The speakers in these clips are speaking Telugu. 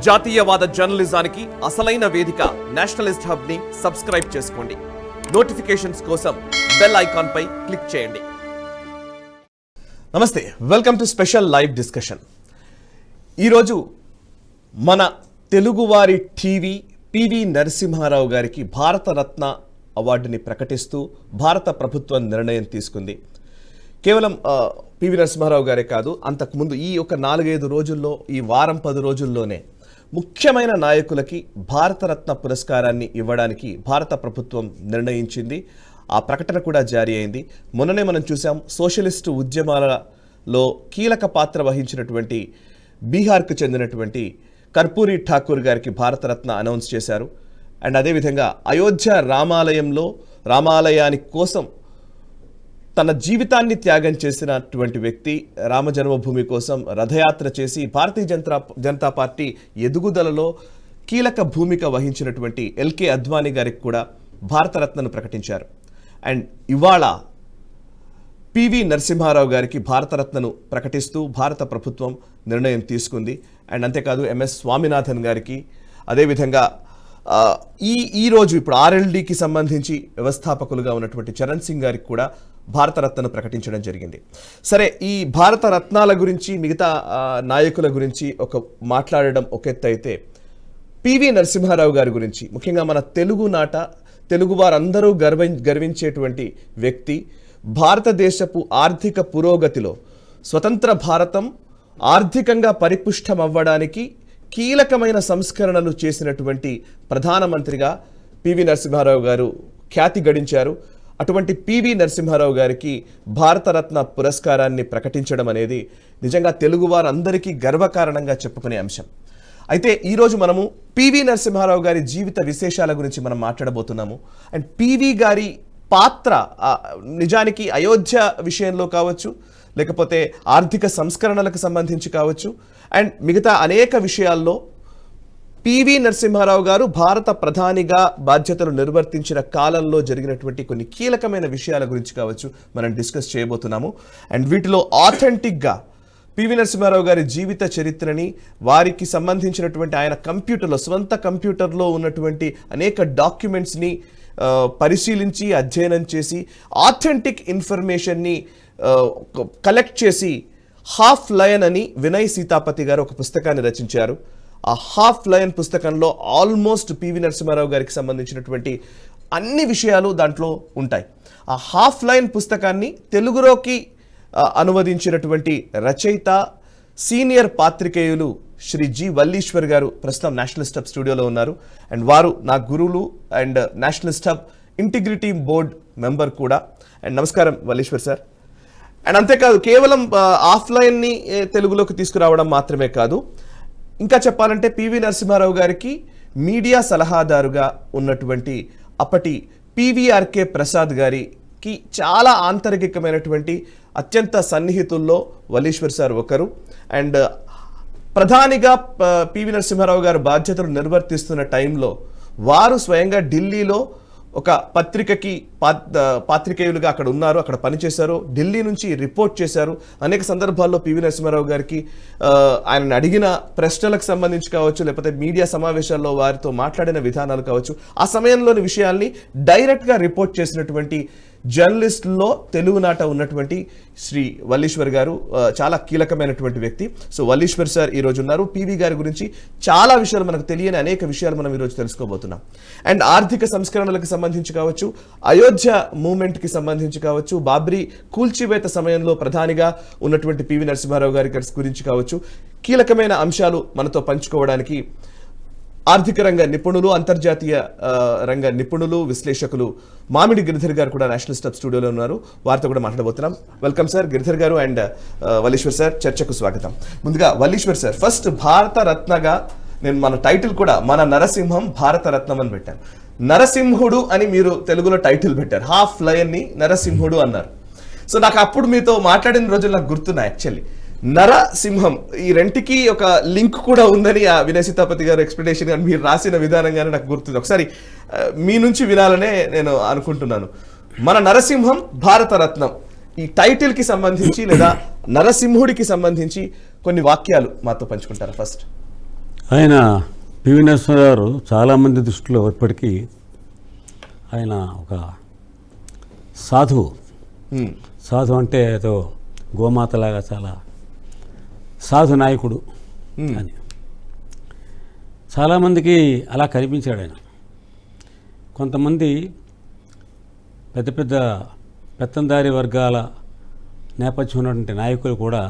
జాతీయవాద జర్నలిజానికి అసలైన వేదిక నేషనలిస్ట్ హబ్ ని సబ్స్క్రైబ్ చేసుకోండి. నోటిఫికేషన్స్ కోసం బెల్ ఐకాన్ పై క్లిక్ చేయండి. నమస్తే, welcome to special live discussion. ఈరోజు మన తెలుగువారి టీవీ పివి నరసింహారావు గారికి భారతరత్న అవార్డుని ప్రకటిస్తూ భారత ప్రభుత్వం నిర్ణయం తీసుకుంది. కేవలం పివి నరసింహారావు గారే కాదు, అంతకుముందు ఈ ఒక 4-5 రోజుల్లో, ఈ వారం 10 రోజుల్లోనే ముఖ్యమైన నాయకులకి భారతరత్న పురస్కారాన్ని ఇవ్వడానికి భారత ప్రభుత్వం నిర్ణయించింది. ఆ ప్రకటన కూడా జారీ అయింది. మొన్ననే మనం చూసాం, సోషలిస్టు ఉద్యమాలలో కీలక పాత్ర వహించినటువంటి బీహార్కు చెందినటువంటి కర్పూరి ఠాకూర్ గారికి భారతరత్న అనౌన్స్ చేశారు. అండ్ అదేవిధంగా అయోధ్య రామాలయాని కోసం తన జీవితాన్ని త్యాగం చేసినటువంటి వ్యక్తి, రామ జన్మభూమి కోసం రథయాత్ర చేసి భారతీయ జనతా పార్టీ ఎదుగుదలలో కీలక భూమిక వహించినటువంటి ఎల్కే అద్వానీ గారికి కూడా భారతరత్నను ప్రకటించారు. అండ్ ఇవాళ పివి నరసింహారావు గారికి భారతరత్నను ప్రకటిస్తూ భారత ప్రభుత్వం నిర్ణయం తీసుకుంది. అండ్ అంతేకాదు ఎంఎస్ స్వామినాథన్ గారికి, అదేవిధంగా ఈరోజు ఇప్పుడు ఆర్ఎల్డీకి సంబంధించి వ్యవస్థాపకులుగా ఉన్నటువంటి చరణ్ సింగ్ గారికి కూడా భారతరత్నను ప్రకటించడం జరిగింది. సరే, ఈ భారతరత్నాల గురించి, మిగతా నాయకుల గురించి మాట్లాడడం ఒక ఎత్తు అయితే, పివి నరసింహారావు గారి గురించి ముఖ్యంగా మన తెలుగు వారందరూ గర్వించేటువంటి వ్యక్తి, భారతదేశపు ఆర్థిక పురోగతిలో స్వతంత్ర భారతం ఆర్థికంగా పరిపుష్టం అవ్వడానికి కీలకమైన సంస్కరణలు చేసినటువంటి ప్రధానమంత్రిగా పివి నరసింహారావు గారు ఖ్యాతి గడించారు. అటువంటి పివి నరసింహారావు గారికి భారతరత్న పురస్కారాన్ని ప్రకటించడం అనేది నిజంగా తెలుగు వారందరికీ గర్వకారణంగా చెప్పుకునే అంశం. అయితే ఈరోజు మనము పివి నరసింహారావు గారి జీవిత విశేషాల గురించి మనం మాట్లాడబోతున్నాము. అండ్ పివి గారి పాత్ర నిజానికి అయోధ్య విషయంలో కావచ్చు, లేకపోతే ఆర్థిక సంస్కరణలకు సంబంధించి కావచ్చు, అండ్ మిగతా అనేక విషయాల్లో పివి నరసింహారావు గారు భారత ప్రధానిగా బాధ్యతలు నిర్వర్తించిన కాలంలో జరిగినటువంటి కొన్ని కీలకమైన విషయాల గురించి కావచ్చు మనం డిస్కస్ చేయబోతున్నాము. అండ్ వీటిలో ఆథెంటిక్గా పివి నరసింహారావు గారి జీవిత చరిత్రని, వారికి సంబంధించినటువంటి ఆయన స్వంత కంప్యూటర్లో ఉన్నటువంటి అనేక డాక్యుమెంట్స్ని పరిశీలించి అధ్యయనం చేసి ఆథెంటిక్ ఇన్ఫర్మేషన్ని కలెక్ట్ చేసి హాఫ్ లయన్ అని వినయ్ సీతాపతి గారు ఒక పుస్తకాన్ని రచించారు. ఆ హాఫ్ లయన్ పుస్తకంలో ఆల్మోస్ట్ పివి నరసింహారావు గారికి సంబంధించినటువంటి అన్ని విషయాలు దాంట్లో ఉంటాయి. ఆ హాఫ్ లయన్ పుస్తకాన్ని తెలుగులోకి అనువదించినటువంటి రచయిత, సీనియర్ పాత్రికేయులు శ్రీ జి వల్లీశ్వర్ గారు ప్రస్తుతం నేషనలిస్ట్ హబ్ స్టూడియోలో ఉన్నారు. అండ్ వారు నా గురువులు and Nationalist hub integrity board member కూడా. అండ్ నమస్కారం వల్లీశ్వర్ సార్. అండ్ అంతేకాదు, కేవలం ఆఫ్లైన్ని తెలుగులోకి తీసుకురావడం మాత్రమే కాదు, ఇంకా చెప్పాలంటే పివి నరసింహారావు గారికి మీడియా సలహాదారుగా ఉన్నటువంటి అప్పటి పివిఆర్కే ప్రసాద్ గారికి చాలా ఆంతరికమైనటువంటి అత్యంత సన్నిహితుల్లో వల్లీశ్వర్ సార్ ఒకరు. అండ్ ప్రధానిగా పివి నరసింహారావు గారు బాధ్యతలు నిర్వర్తిస్తున్న టైంలో వారు స్వయంగా ఢిల్లీలో ఒక పత్రికకి పాత్రికేయులుగా అక్కడ ఉన్నారు, అక్కడ పనిచేశారు, ఢిల్లీ నుంచి రిపోర్ట్ చేశారు. అనేక సందర్భాల్లో పివి నరసింహారావు గారికి ఆయనను అడిగిన ప్రశ్నలకు సంబంధించి కావచ్చు, లేకపోతే మీడియా సమావేశాల్లో వారితో మాట్లాడిన విధానాలు కావచ్చు, ఆ సమయంలోని విషయాల్ని డైరెక్ట్గా రిపోర్ట్ చేసినటువంటి జర్నలిస్టుల్లో తెలుగునాట ఉన్నటువంటి శ్రీ వల్లీశ్వర్ గారు చాలా కీలకమైనటువంటి వ్యక్తి. సో వల్లీశ్వర్ సార్ ఈరోజు ఉన్నారు. పివి గారి గురించి చాలా విషయాలు, మనకు తెలియని అనేక విషయాలు మనం ఈరోజు తెలుసుకోబోతున్నాం. అండ్ ఆర్థిక సంస్కరణలకు సంబంధించి కావచ్చు, అయోధ్య మూవ్మెంట్కి సంబంధించి కావచ్చు, బాబ్రీ కూల్చివేత సమయంలో ప్రధానిగా ఉన్నటువంటి పివి నరసింహారావు గారి గురించి కావచ్చు, కీలకమైన అంశాలు మనతో పంచుకోవడానికి ఆర్థిక రంగ నిపుణులు, అంతర్జాతీయ రంగ నిపుణులు, విశ్లేషకులు మామిడి గిరిధర్ గారు కూడా నేషనలిస్ట్ హబ్ స్టూడియోలో ఉన్నారు. వారితో కూడా మాట్లాడబోతున్నాం. వెల్కమ్ సార్, గిరిధర్ గారు అండ్ వల్లీశ్వర్ సార్. చర్చకు స్వాగతం. ముందుగా వల్లీశ్వర్ సార్, ఫస్ట్ భారతరత్నగా నేను మన టైటిల్ కూడా మన నరసింహం భారతరత్నం అని పెట్టాను. నరసింహుడు అని మీరు తెలుగులో టైటిల్ పెట్టారు, హాఫ్ లయన్ ని నరసింహుడు అన్నారు. సో నాకు అప్పుడు మీతో మాట్లాడిన రోజులు నాకు గుర్తున్నాయి. యాక్చువల్లీ నరసింహం, ఈ రెంటికి ఒక లింక్ కూడా ఉందని ఆ వినయ్ సీతాపతి గారు ఎక్స్ప్లెనేషన్ కానీ మీరు రాసిన విధానంగానే నాకు గుర్తుంది. ఒకసారి మీ నుంచి వినాలనే నేను అనుకుంటున్నాను. మన నరసింహం భారతరత్నం, ఈ టైటిల్కి సంబంధించి లేదా నరసింహుడికి సంబంధించి కొన్ని వాక్యాలు మాతో పంచుకుంటారా ఫస్ట్? ఆయన పివి నరసింహారావు గారు చాలామంది దృష్టిలో ఇప్పటికీ ఆయన ఒక సాధువు. సాధు అంటే ఏదో గోమాతలాగా చాలా సాధు నాయకుడు అని చాలామందికి అలా కనిపించాడు ఆయన. కొంతమంది పెద్ద పెద్ద పెత్తందారీ వర్గాల నేపథ్యం ఉన్నటువంటి నాయకులు కూడా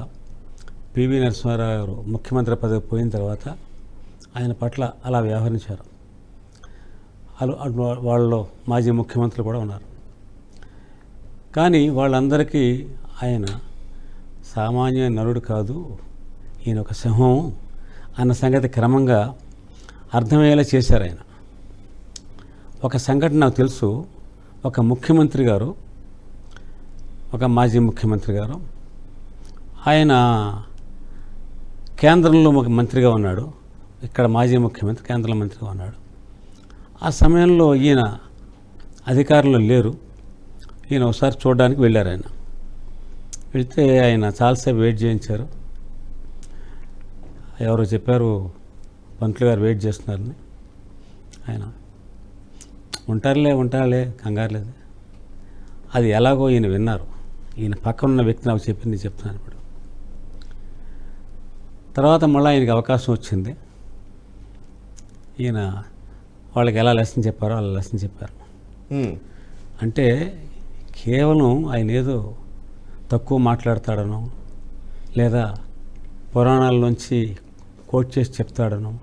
పివి నరసింహారావు గారు ముఖ్యమంత్రి పదవి పోయిన తర్వాత ఆయన పట్ల అలా వ్యవహరించారు. వాళ్ళలో మాజీ ముఖ్యమంత్రులు కూడా ఉన్నారు. కానీ వాళ్ళందరికీ ఆయన సామాన్య నరుడు కాదు, ఈయన ఒక సింహం అన్న సంగతి క్రమంగా అర్థమయ్యేలా చేశారు ఆయన. ఒక సంఘటన నాకు తెలుసు. ఒక ముఖ్యమంత్రి గారు, ఒక మాజీ ముఖ్యమంత్రి గారు, ఆయన కేంద్రంలో ఒక మంత్రిగా ఉన్నాడు, ఇక్కడ మాజీ ముఖ్యమంత్రి కేంద్రంలో మంత్రిగా ఉన్నాడు. ఆ సమయంలో ఈయన అధికారంలో లేరు. ఈయన ఒకసారి చూడడానికి వెళ్ళారు. ఆయన వెళ్తే ఆయన చాలాసేపు వెయిట్ చేయించారు. ఎవరో చెప్పారు పంతులు గారు వెయిట్ చేస్తున్నారని. ఆయన ఉంటారులే కంగారు లేదు. అది ఎలాగో ఈయన విన్నారు. ఈయన పక్కన ఉన్న వ్యక్తి నాకు చెప్పింది చెప్తున్నాను ఇప్పుడు. తర్వాత మళ్ళీ ఆయనకి అవకాశం వచ్చింది. ఈయన వాళ్ళకి ఎలా లెసన్ చెప్పారో అలా లెసన్ చెప్పారు. అంటే కేవలం ఆయన ఏదో తక్కువ మాట్లాడతాడనో లేదా పురాణాల్లోంచి కోట్ చేసి చెప్తాడనో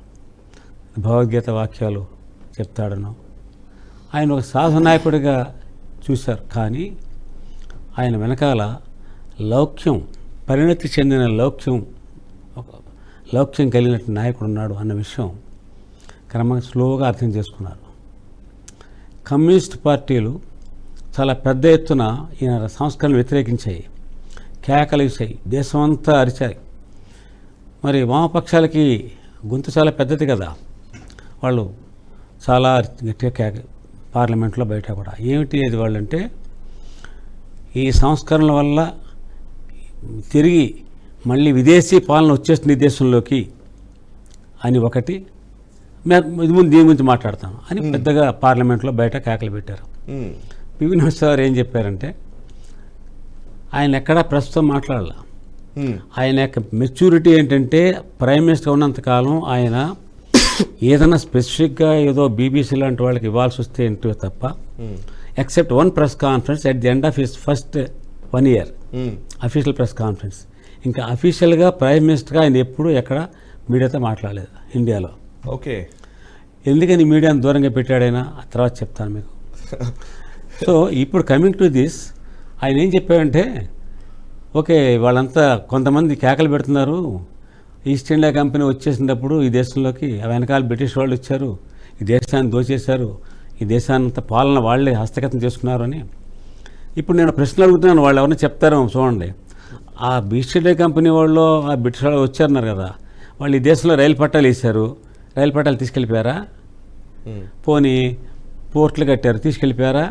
భగవద్గీత వాక్యాలు చెప్తాడనో ఆయన ఒక సాధు నాయకుడిగా చూశారు. కానీ ఆయన వెనకాల లౌక్యం, పరిణతి చెందిన లౌక్యం కలిగినట్టు నాయకుడు ఉన్నాడు అన్న విషయం క్రమంగా స్లోగా అర్థం చేసుకున్నారు. కమ్యూనిస్ట్ పార్టీలు చాలా పెద్ద ఎత్తున ఈయన సంస్కరణలు వ్యతిరేకించాయి, కేకలేసాయి, దేశమంతా అరిచాయి. మరి వామపక్షాలకి గొంతు చాలా పెద్దది కదా, వాళ్ళు చాలా గట్టిగా కేక, పార్లమెంట్లో బయట కూడా. ఏమిటి అది వాళ్ళంటే, ఈ సంస్కరణల వల్ల తిరిగి మళ్ళీ విదేశీ పాలన వచ్చేస్తుంది దేశంలోకి అని ఒకటి, దీని గురించి మాట్లాడతాను అని పెద్దగా పార్లమెంట్లో బయట కేకలు పెట్టారు. పివి నరసింహారావు ఏం చెప్పారంటే, ఆయన ఎక్కడా ప్రస్తుతం మాట్లాడాల. ఆయన యొక్క మెచ్యూరిటీ ఏంటంటే, ప్రైమ్ మినిస్టర్ ఉన్నంతకాలం ఆయన ఏదైనా స్పెసిఫిక్గా ఏదో బీబీసీ లాంటి వాళ్ళకి ఇవ్వాల్సి వస్తే ఏంటో తప్ప, except one press conference at the end of his first 1 year official press conference. ఇంకా అఫీషియల్గా ప్రైమ్ మినిస్టర్గా ఆయన ఎప్పుడు ఎక్కడ మీడియాతో మాట్లాడలేదు ఇండియాలో. ఓకే, ఎందుకని మీడియాను దూరంగా పెట్టాడైనా తర్వాత చెప్తాను మీకు. సో ఇప్పుడు కమింగ్ టు దిస్, ఆయన ఏం చెప్పాడంటే, ఓకే వాళ్ళంతా కొంతమంది కేకలు పెడుతున్నారు, ఈస్ట్ ఇండియా కంపెనీ వచ్చేసినప్పుడు ఈ దేశంలోకి వెనకాల బ్రిటిష్ వాళ్ళు వచ్చారు, ఈ దేశాన్ని దోచేశారు, ఈ దేశాన్నంత పాలన వాళ్ళే హస్తగతం చేసుకున్నారు అని. ఇప్పుడు నేను ప్రశ్నలు అడుగుతున్నాను, వాళ్ళు ఎవరైనా చెప్తారో చూడండి. ఆ ఈస్ట్ ఇండియా కంపెనీ వాళ్ళు, ఆ బ్రిటిష్ వాళ్ళు వచ్చారన్నారు కదా, వాళ్ళు ఈ దేశంలో రైలు పట్టాలు వేశారు, రైలు పట్టాలు తీసుకెళ్ళిపోయారా? పోనీ పోర్ట్లు కట్టారు, తీసుకెళ్ళిపోయారా?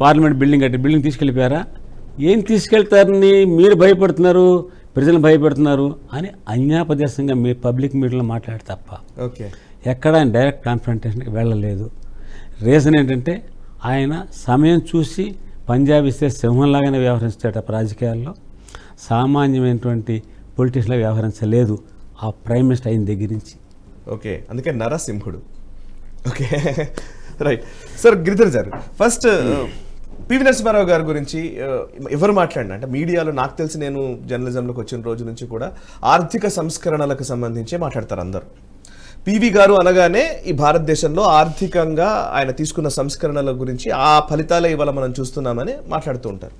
పార్లమెంట్ బిల్డింగ్ కట్టారు, బిల్డింగ్ తీసుకెళ్ళిపోయారా? ఏం తీసుకెళ్తారని మీరు భయపడుతున్నారు, ప్రజలను భయపెడుతున్నారు అని అన్యాపదేశంగా మీ పబ్లిక్ మీడియాలో మాట్లాడే తప్ప ఓకే ఎక్కడ ఆయన డైరెక్ట్ కాన్ఫ్రంటేషన్కి వెళ్ళలేదు. రీజన్ ఏంటంటే, ఆయన సమయం చూసి పంజాబ్ ఇస్తే సింహంలాగానే వ్యవహరిస్తాడు తప్ప రాజకీయాల్లో సామాన్యమైనటువంటి పొలిటిషన్లా వ్యవహరించలేదు ఆ ప్రైమ్ మినిస్టర్ అయిన దగ్గర నుంచి. ఓకే, అందుకే నరసింహుడు. Okay, right. సార్ గిరిధర్ గారు, ఫస్ట్ పివి నరసింహారావు గారి గురించి ఎవరు మాట్లాడినా అంటే మీడియాలో, నాకు తెలిసి నేను జర్నలిజంలోకి వచ్చిన రోజు నుంచి కూడా ఆర్థిక సంస్కరణలకు సంబంధించి మాట్లాడతారు అందరూ. పివి గారు అనగానే ఈ భారతదేశంలో ఆర్థికంగా ఆయన తీసుకున్న సంస్కరణల గురించి, ఆ ఫలితాలే ఇవాళ మనం చూస్తున్నామని మాట్లాడుతూ ఉంటారు.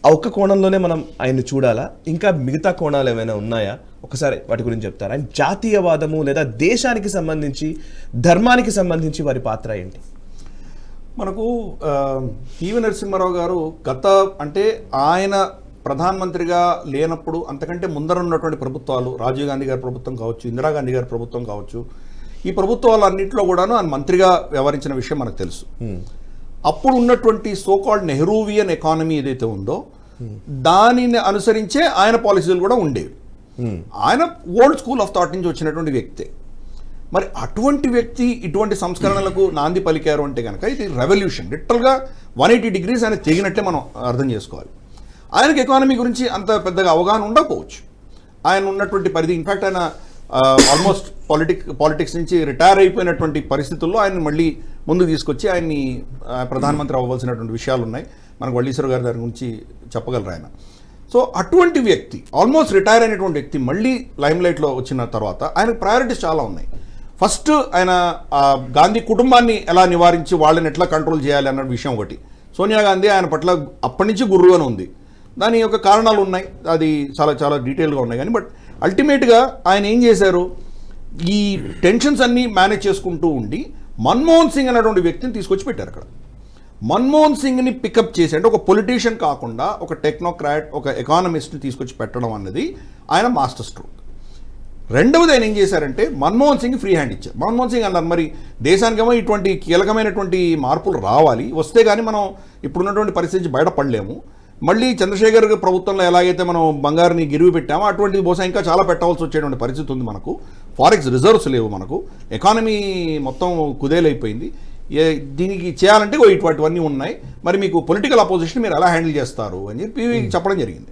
ఆ ఒక్క కోణంలోనే మనం ఆయన్ని చూడాలా, ఇంకా మిగతా కోణాలు ఏమైనా ఉన్నాయా? ఒకసారి వాటి గురించి చెప్తారా? ఆయన జాతీయవాదము లేదా దేశానికి సంబంధించి, ధర్మానికి సంబంధించి వారి పాత్ర ఏంటి? మనకు పివి నరసింహారావు గారు అంటే ఆయన ప్రధానమంత్రిగా లేనప్పుడు, అంతకంటే ముందర ఉన్నటువంటి ప్రభుత్వాలు, రాజీవ్ గాంధీ గారి ప్రభుత్వం కావచ్చు, ఇందిరాగాంధీ గారి ప్రభుత్వం కావచ్చు, ఈ ప్రభుత్వాలన్నింటిలో కూడాను ఆయన మంత్రిగా వ్యవహరించిన విషయం మనకు తెలుసు. అప్పుడు ఉన్నటువంటి సోకాల్డ్ నెహ్రూవియన్ ఎకానమీ ఏదైతే ఉందో దానిని అనుసరించే ఆయన పాలసీలు కూడా ఉండేవి. ఆయన ఓల్డ్ స్కూల్ ఆఫ్ థాట్ నుంచి వచ్చినటువంటి వ్యక్తే. మరి అటువంటి వ్యక్తి ఇటువంటి సంస్కరణలకు నాంది పలికారు అంటే కనుక ఇది రెవల్యూషన్, లిటరల్గా 180 degrees ఆయన తెగినట్లే మనం అర్థం చేసుకోవాలి. ఆయనకు ఎకానమీ గురించి అంత పెద్దగా అవగాహన ఉండకపోవచ్చు, ఆయన ఉన్నటువంటి పరిధి. ఇన్ఫ్యాక్ట్ ఆయన ఆల్మోస్ట్ పాలిటిక్స్ నుంచి రిటైర్ అయిపోయినటువంటి పరిస్థితుల్లో ఆయన మళ్ళీ ముందుకు తీసుకొచ్చి ఆయన్ని ప్రధానమంత్రి అవ్వాల్సినటువంటి విషయాలు ఉన్నాయి. మనకు వల్లీశ్వర్ గారి దాని గురించి చెప్పగలరు ఆయన. సో అటువంటి వ్యక్తి, ఆల్మోస్ట్ రిటైర్ అయినటువంటి వ్యక్తి మళ్ళీ లైమ్లైట్లో వచ్చిన తర్వాత ఆయనకు ప్రయారిటీస్ చాలా ఉన్నాయి. ఫస్ట్ ఆయన గాంధీ కుటుంబాన్ని ఎలా నివారించి వాళ్ళని ఎట్లా కంట్రోల్ చేయాలి అన్న విషయం ఒకటి. సోనియా గాంధీ ఆయన పట్ల అప్పటి నుంచి గుర్రుగానే ఉంది. దాని యొక్క కారణాలు ఉన్నాయి, అది చాలా చాలా డీటెయిల్గా ఉన్నాయి. కానీ బట్ అల్టిమేట్గా ఆయన ఏం చేశారు, ఈ టెన్షన్స్ అన్నీ మేనేజ్ చేసుకుంటూ ఉండి మన్మోహన్ సింగ్ అనేటువంటి వ్యక్తిని తీసుకొచ్చి పెట్టారు అక్కడ. మన్మోహన్ సింగ్ని పికప్ చేసి, అంటే ఒక పొలిటీషియన్ కాకుండా ఒక టెక్నోక్రాట్, ఒక ఎకానమిస్ట్ని తీసుకొచ్చి పెట్టడం అన్నది ఆయన మాస్టర్ స్ట్రోక్. రెండవది ఆయన ఏం చేశారంటే మన్మోహన్ సింగ్ ఫ్రీ హ్యాండ్ ఇచ్చారు. మన్మోహన్ సింగ్ అన్నారు మరి దేశానికేమో ఇటువంటి కీలకమైనటువంటి మార్పులు రావాలి, వస్తే కానీ మనం ఇప్పుడున్నటువంటి పరిస్థితి నుంచి బయటపడలేము. మళ్ళీ చంద్రశేఖర్ ప్రభుత్వంలో ఎలాగైతే మనం బంగారుని గిరివి పెట్టామో అటువంటిది బహుశా ఇంకా చాలా పెట్టవలసి వచ్చేటువంటి పరిస్థితి ఉంది. మనకు ఫారెక్స్ రిజర్వ్స్ లేవు, మనకు ఎకానమీ మొత్తం కుదేలైపోయింది. దీనికి చేయాలంటే ఇటువంటివన్నీ ఉన్నాయి, మరి మీకు పొలిటికల్ అపోజిషన్ మీరు ఎలా హ్యాండిల్ చేస్తారు అని చెప్పి చెప్పడం జరిగింది.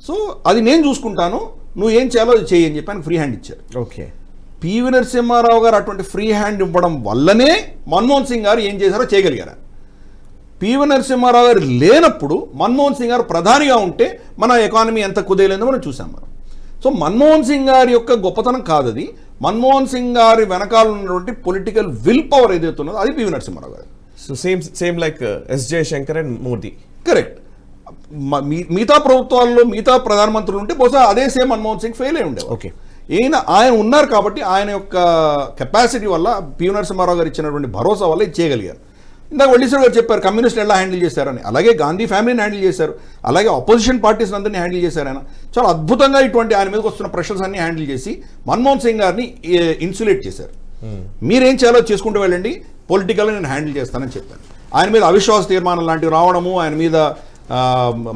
సో అది నేను చూసుకుంటాను, నువ్వు ఏం చేయాలో అది చేయి అని చెప్పి ఆయన ఫ్రీ హ్యాండ్ ఇచ్చారు. ఓకే. పివి నరసింహారావు గారు అటువంటి ఫ్రీ హ్యాండ్ ఇవ్వడం వల్లనే మన్మోహన్ సింగ్ గారు ఏం చేశారో చేయగలిగారు. పివి నరసింహారావు గారు లేనప్పుడు మన్మోహన్ సింగ్ గారు ప్రధానిగా ఉంటే మన ఎకానమీ ఎంత కుదేలేదో మనం చూసాం మనం. సో మన్మోహన్ సింగ్ గారి యొక్క గొప్పతనం కాదది, మన్మోహన్ సింగ్ గారి వెనకాల ఉన్నటువంటి పొలిటికల్ విల్ పవర్ ఏదైతే ఉన్నదో అది పివి నరసింహారావు గారు. So same like S Jaishankar and Modi. Correct. మిగతా ప్రభుత్వాల్లో మిగతా ప్రధానమంత్రులు ఉంటే బహుశా అదే సేమ్ మన్మోహన్ సింగ్ ఫెయిల్ అయి ఉండేది. ఓకే. ఆయన ఉన్నారు కాబట్టి ఆయన యొక్క కెపాసిటీ వల్ల పివి నరసింహారావు గారు ఇచ్చినటువంటి భరోసా వల్ల ఇది చేయగలిగారు. ఇందాక వల్లీశ్వర్ గారు చెప్పారు కమ్యూనిస్టులు ఎలా హ్యాండిల్ చేశారని, అలాగే గాంధీ ఫ్యామిలీని హ్యాండిల్ చేశారు, అలాగే అపోజిషన్ పార్టీస్ అందరినీ హ్యాండిల్ చేశారు. ఆయన చాలా అద్భుతంగా ఇటువంటి ఆయన మీదకి వస్తున్న ప్రెషర్స్ అన్ని హ్యాండిల్ చేసి మన్మోహన్ సింగ్ గారిని ఇన్సులేట్ చేశారు. మీరేం చేయాలో చేసుకుంటూ వెళ్ళండి, పొలిటికల్గా నేను హ్యాండిల్ చేస్తానని చెప్పాను. ఆయన మీద అవిశ్వాస తీర్మానం లాంటివి రావడము, ఆయన మీద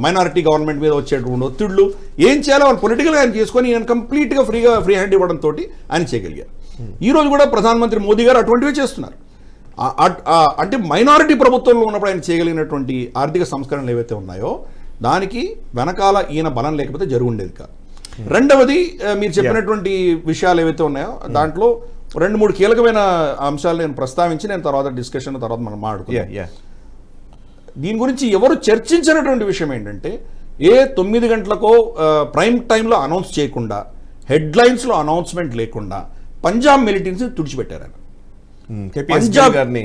మైనారిటీ గవర్నమెంట్ మీద వచ్చేటువంటి ఒత్తిళ్లు, ఏం చేయాలో వాళ్ళు పొలిటికల్గా ఆయన చేసుకొని ఆయన కంప్లీట్గా ఫ్రీ హ్యాండ్ ఇవ్వడంతో ఆయన చేయగలిగారు. ఈరోజు కూడా ప్రధానమంత్రి మోదీ గారు అటువంటివే చేస్తున్నారు. అంటే మైనారిటీ ప్రభుత్వంలో ఉన్నప్పుడు ఆయన చేయగలిగినటువంటి ఆర్థిక సంస్కరణలు ఏవైతే ఉన్నాయో దానికి వెనకాల ఈయన బలం లేకపోతే జరుగుండేది కాదు. రెండవది మీరు చెప్పినటువంటి విషయాలు ఏవైతే ఉన్నాయో దాంట్లో 2-3 కీలకమైన అంశాలు నేను ప్రస్తావించి నేను తర్వాత డిస్కషన్ తర్వాత మనం మాట్లాడుకుందాం. దీని గురించి ఎవరు చర్చించినటువంటి విషయం ఏంటంటే 9 గంటలకో ప్రైమ్ టైంలో అనౌన్స్ చేయకుండా, హెడ్లైన్స్లో అనౌన్స్మెంట్ లేకుండా పంజాబ్ మిలిటెన్సీని తుడిచిపెట్టారు ఆయన. పంజాబ్ గారిని.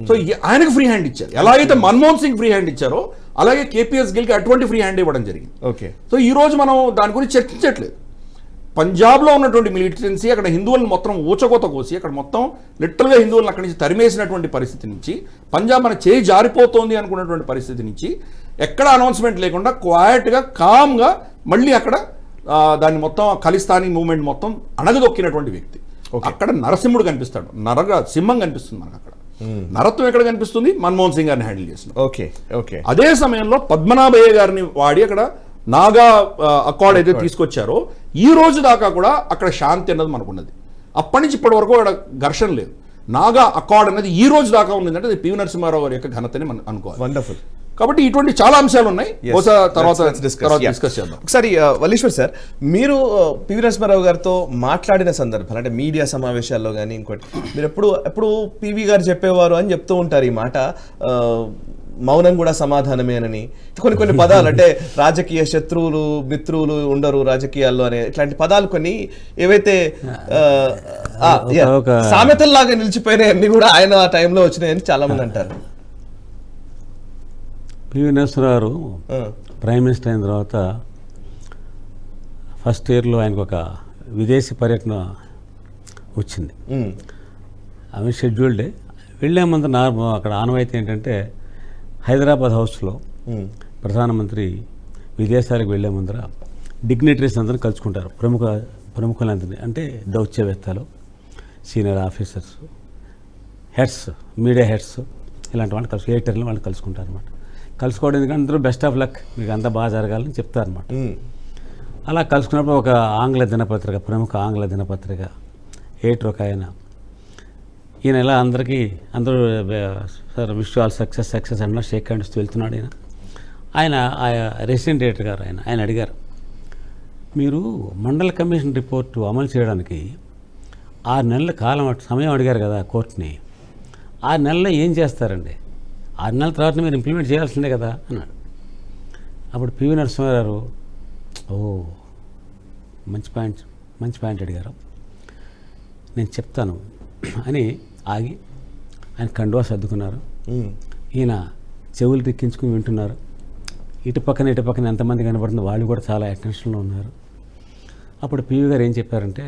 సో ఆయనకు ఫ్రీ హ్యాండ్ ఇచ్చారు. ఎలాగైతే మన్మోహన్ సింగ్ ఫ్రీ హ్యాండ్ ఇచ్చారో అలాగే కేపీఎస్ గిల్కి అటువంటి ఫ్రీ హ్యాండ్ ఇవ్వడం జరిగింది. ఓకే. సో ఈ రోజు మనం దాని గురించి చర్చించట్లేదు. పంజాబ్లో ఉన్నటువంటి మిలిటెన్సీ అక్కడ హిందువులను మొత్తం ఊచకోత కోసి అక్కడ మొత్తం లిటరల్గా హిందువులను అక్కడి నుంచి తరిమేసినటువంటి పరిస్థితి నుంచి, పంజాబ్ మన చేయి జారిపోతోంది అనుకున్నటువంటి పరిస్థితి నుంచి ఎక్కడ అనౌన్స్మెంట్ లేకుండా క్వైట్గా కామ్గా మళ్ళీ అక్కడ దాన్ని మొత్తం ఖలిస్తానీ మూవ్మెంట్ మొత్తం అణగదొక్కినటువంటి వ్యక్తి. అక్కడ నరసింహుడు కనిపిస్తాడు, సింహం కనిపిస్తుంది మనకు. అక్కడ నరత్వం ఎక్కడ కనిపిస్తుంది, మన్మోహన్ సింగ్ గారిని హ్యాండిల్ చేస్తున్నాడు. ఓకే. ఓకే. అదే సమయంలో పద్మనాభయ్య గారిని వాడి అక్కడ నాగా అకార్డ్ అయితే తీసుకొచ్చారో ఈ రోజు దాకా కూడా అక్కడ శాంతి అన్నది మనకున్నది. అప్పటి నుంచి ఇప్పటి వరకు అక్కడ ఘర్షణ లేదు. నాగా అకార్డ్ అనేది ఈ రోజు దాకా ఉందంటే అది పివి నరసింహారావు గారి యొక్క ఘనతని మనం అనుకోవాలి. వండర్ఫుల్. కాబట్టి ఇటువంటి చాలా అంశాలు ఉన్నాయి, తర్వాత డిస్కస్ చేద్దాం. ఒకసారి వల్లీశ్వర్ సార్, మీరు పివి నరసింహారావు గారితో మాట్లాడిన సందర్భాలు అంటే మీడియా సమావేశాల్లో కానీ ఇంకోటి, మీరు ఎప్పుడు పివి గారు చెప్పేవారు అని చెప్తూ ఉంటారు ఈ మాట, మౌనం కూడా సమాధానమేనని. కొన్ని పదాలు అంటే రాజకీయ శత్రువులు మిత్రువులు ఉండరు రాజకీయాల్లో అనే ఇట్లాంటి పదాలు కొన్ని ఏవైతే సామెతల్లాగా నిలిచిపోయినాయన్నీ కూడా ఆయన ఆ టైంలో వచ్చినాయని చాలా మంది అంటారు. పివి నరసింహారావు గారు ప్రైమ్ మినిస్టర్ అయిన తర్వాత ఫస్ట్ ఇయర్లో ఆయనకు ఒక విదేశీ పర్యటన వచ్చింది. ఆమె షెడ్యూల్డే. వెళ్ళే ముందు అక్కడ ఆనవాయితీ ఏంటంటే హైదరాబాద్ హౌస్లో ప్రధానమంత్రి విదేశాలకు వెళ్ళే ముందర డిగ్నిటరీస్ అందరినీ కలుసుకుంటారు. ప్రముఖులందరినీ, అంటే దౌత్యవేత్తలు, senior officers, heads, media heads, ఇలాంటి వాళ్ళు ఎడిటర్లు వాళ్ళు కలుసుకుంటారు అనమాట. కలుసుకోవడం ఎందుకంటే అందరూ బెస్ట్ ఆఫ్ లక్, మీకు అంతా బాగా జరగాలని చెప్తారనమాట. అలా కలుసుకున్నప్పుడు ఒక ఆంగ్ల దినపత్రిక, ప్రముఖ ఆంగ్ల దినపత్రిక ఎడిటర్ ఒక ఆయన, ఈయన ఇలా అందరూ సార్ విష్ ఆల్ సక్సెస్ అన్న షేక్ హ్యాండ్స్ వెళ్తున్నాడు. ఆయన రెసిడెంట్ ఎడిటర్ గారు ఆయన అడిగారు, మీరు మండల కమిషన్ రిపోర్టు అమలు చేయడానికి 6 నెలల సమయం అడిగారు కదా కోర్టుని, 6 నెలల్లో ఏం చేస్తారండి? 6 నెలల తర్వాత మీరు ఇంప్లిమెంట్ చేయాల్సిందే కదా అన్నాడు. అప్పుడు పివి నరసింహారావు గారు, ఓ మంచి పాయింట్ అడిగారు, నేను చెప్తాను అని ఆగి ఆయన కండువా సర్దుకున్నారు. ఈయన చెవులు రిక్కించుకుని వింటున్నారు. ఇటు పక్కన ఎంతమంది కనబడుతుంది, వాళ్ళు కూడా చాలా అటెన్షన్లో ఉన్నారు. అప్పుడు పివి గారు ఏం చెప్పారంటే,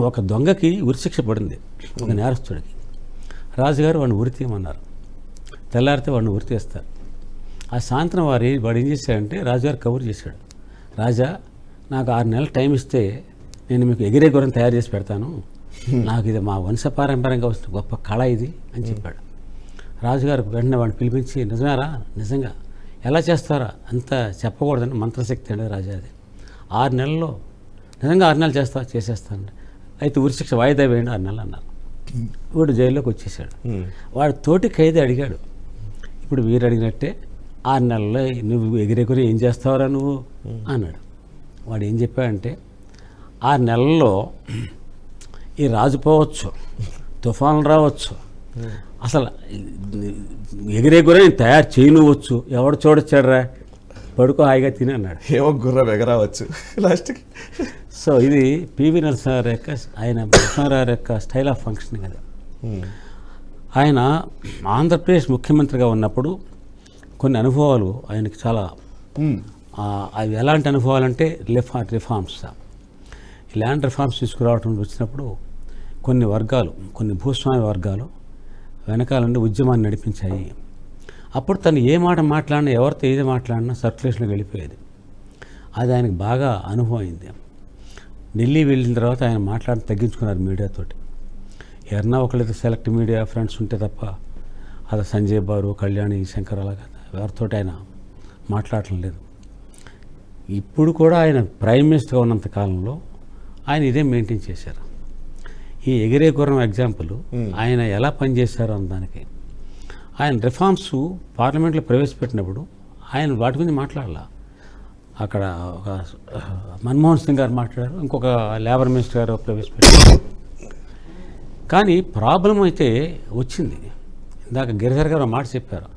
ఒక దొంగకి ఉరిశిక్ష పడింది, ఒక నేరస్తుడికి. రాజుగారు వాడిని ఉరి తీయమన్నారు. తెల్లారితే వాడిని ఉరి తీస్తారు. ఆ సాయంత్రం వాడు ఏం చేశాడంటే, రాజుగారు కబురు చేశాడు, రాజా నాకు 6 నెలలు టైం ఇస్తే నేను మీకు ఎగిరే గుర్రం తయారు చేసి పెడతాను, నాకు ఇది మా వంశపారంపర్యంగా వస్తున్న గొప్ప కళ ఇది అని చెప్పాడు. రాజుగారు వెంటనే వాడిని పిలిపించి, నిజమేరా, నిజంగా ఎలా చేస్తారా, అంత చెప్పకూడదని మంత్రశక్తి అండి రాజా అది. 6 నెలల్లో నిజంగా 6 నెలలు చేసేస్తాను, అయితే ఉరిశిక్ష వాయిదా వేయండి 6 నెలలు అన్నారు. వీడు జైల్లోకి వచ్చేసాడు. వాడు తోటి ఖైదీ అడిగాడు, ఇప్పుడు వీరు అడిగినట్టే 6 నెలల్లో నువ్వు ఎగిరెగురి ఏం చేస్తావురా నువ్వు అన్నాడు. వాడు ఏం చెప్పాడంటే, 6 నెలల్లో ఈ రాజు పోవచ్చు, తుఫాన్లు రావచ్చు, అసలు ఎగిరెగురే తయారు చేయనువచ్చు, ఎవడు చూడొచ్చాడురా, పడుకో హాయిగా తిని అన్నాడు. ఏమో గుర్రం ఎగరావచ్చు లాస్ట్కి. సో ఇది పివి నరసింహారావు యొక్క స్టైల్ ఆఫ్ ఫంక్షనింగ్ అది. ఆయన ఆంధ్రప్రదేశ్ ముఖ్యమంత్రిగా ఉన్నప్పుడు కొన్ని అనుభవాలు ఆయనకి చాలా, అవి ఎలాంటి అనుభవాలు అంటే రిఫార్మ్స్, ల్యాండ్ రిఫార్మ్స్ తీసుకురావడం వచ్చినప్పుడు కొన్ని భూస్వామ్య వర్గాలు వెనకాల నుండి ఉద్యమాన్ని నడిపించాయి. అప్పుడు తను ఏ మాట మాట్లాడినా, ఎవరితో ఏది మాట్లాడినా సర్క్యులేషన్కి వెళ్ళిపోయేది. అది ఆయనకు బాగా అనుభవం అయింది. ఢిల్లీ వెళ్ళిన తర్వాత ఆయన మాట్లాడి తగ్గించుకున్నారు మీడియాతోటి. ఎవరన్నా ఒకళ్ళైతే సెలెక్ట్ మీడియా ఫ్రెండ్స్ ఉంటే తప్ప, అది సంజయ్ బారు, కళ్యాణి, శంకర్ అలాగా ఎవరితోటి ఆయన మాట్లాడటం లేదు. ఇప్పుడు కూడా ఆయన ప్రైమ్ మినిస్టర్గా ఉన్నంత కాలంలో ఆయన ఇదే మెయింటైన్ చేశారు. ఈ ఎగిరే గుర్రం ఎగ్జాంపుల్ ఆయన ఎలా పనిచేశారో అన్న దానికి. ఆయన రిఫార్మ్స్ పార్లమెంట్లో ప్రవేశపెట్టినప్పుడు ఆయన వాటి గురించి మాట్లాడాల. అక్కడ ఒక మన్మోహన్ సింగ్ గారు మాట్లాడారు, ఇంకొక లేబర్ మినిస్టర్ గారు ప్రవేశపెట్టారు. కానీ ప్రాబ్లం అయితే వచ్చింది. ఇందాక గిరిధర్ గారు మాట చెప్పారు,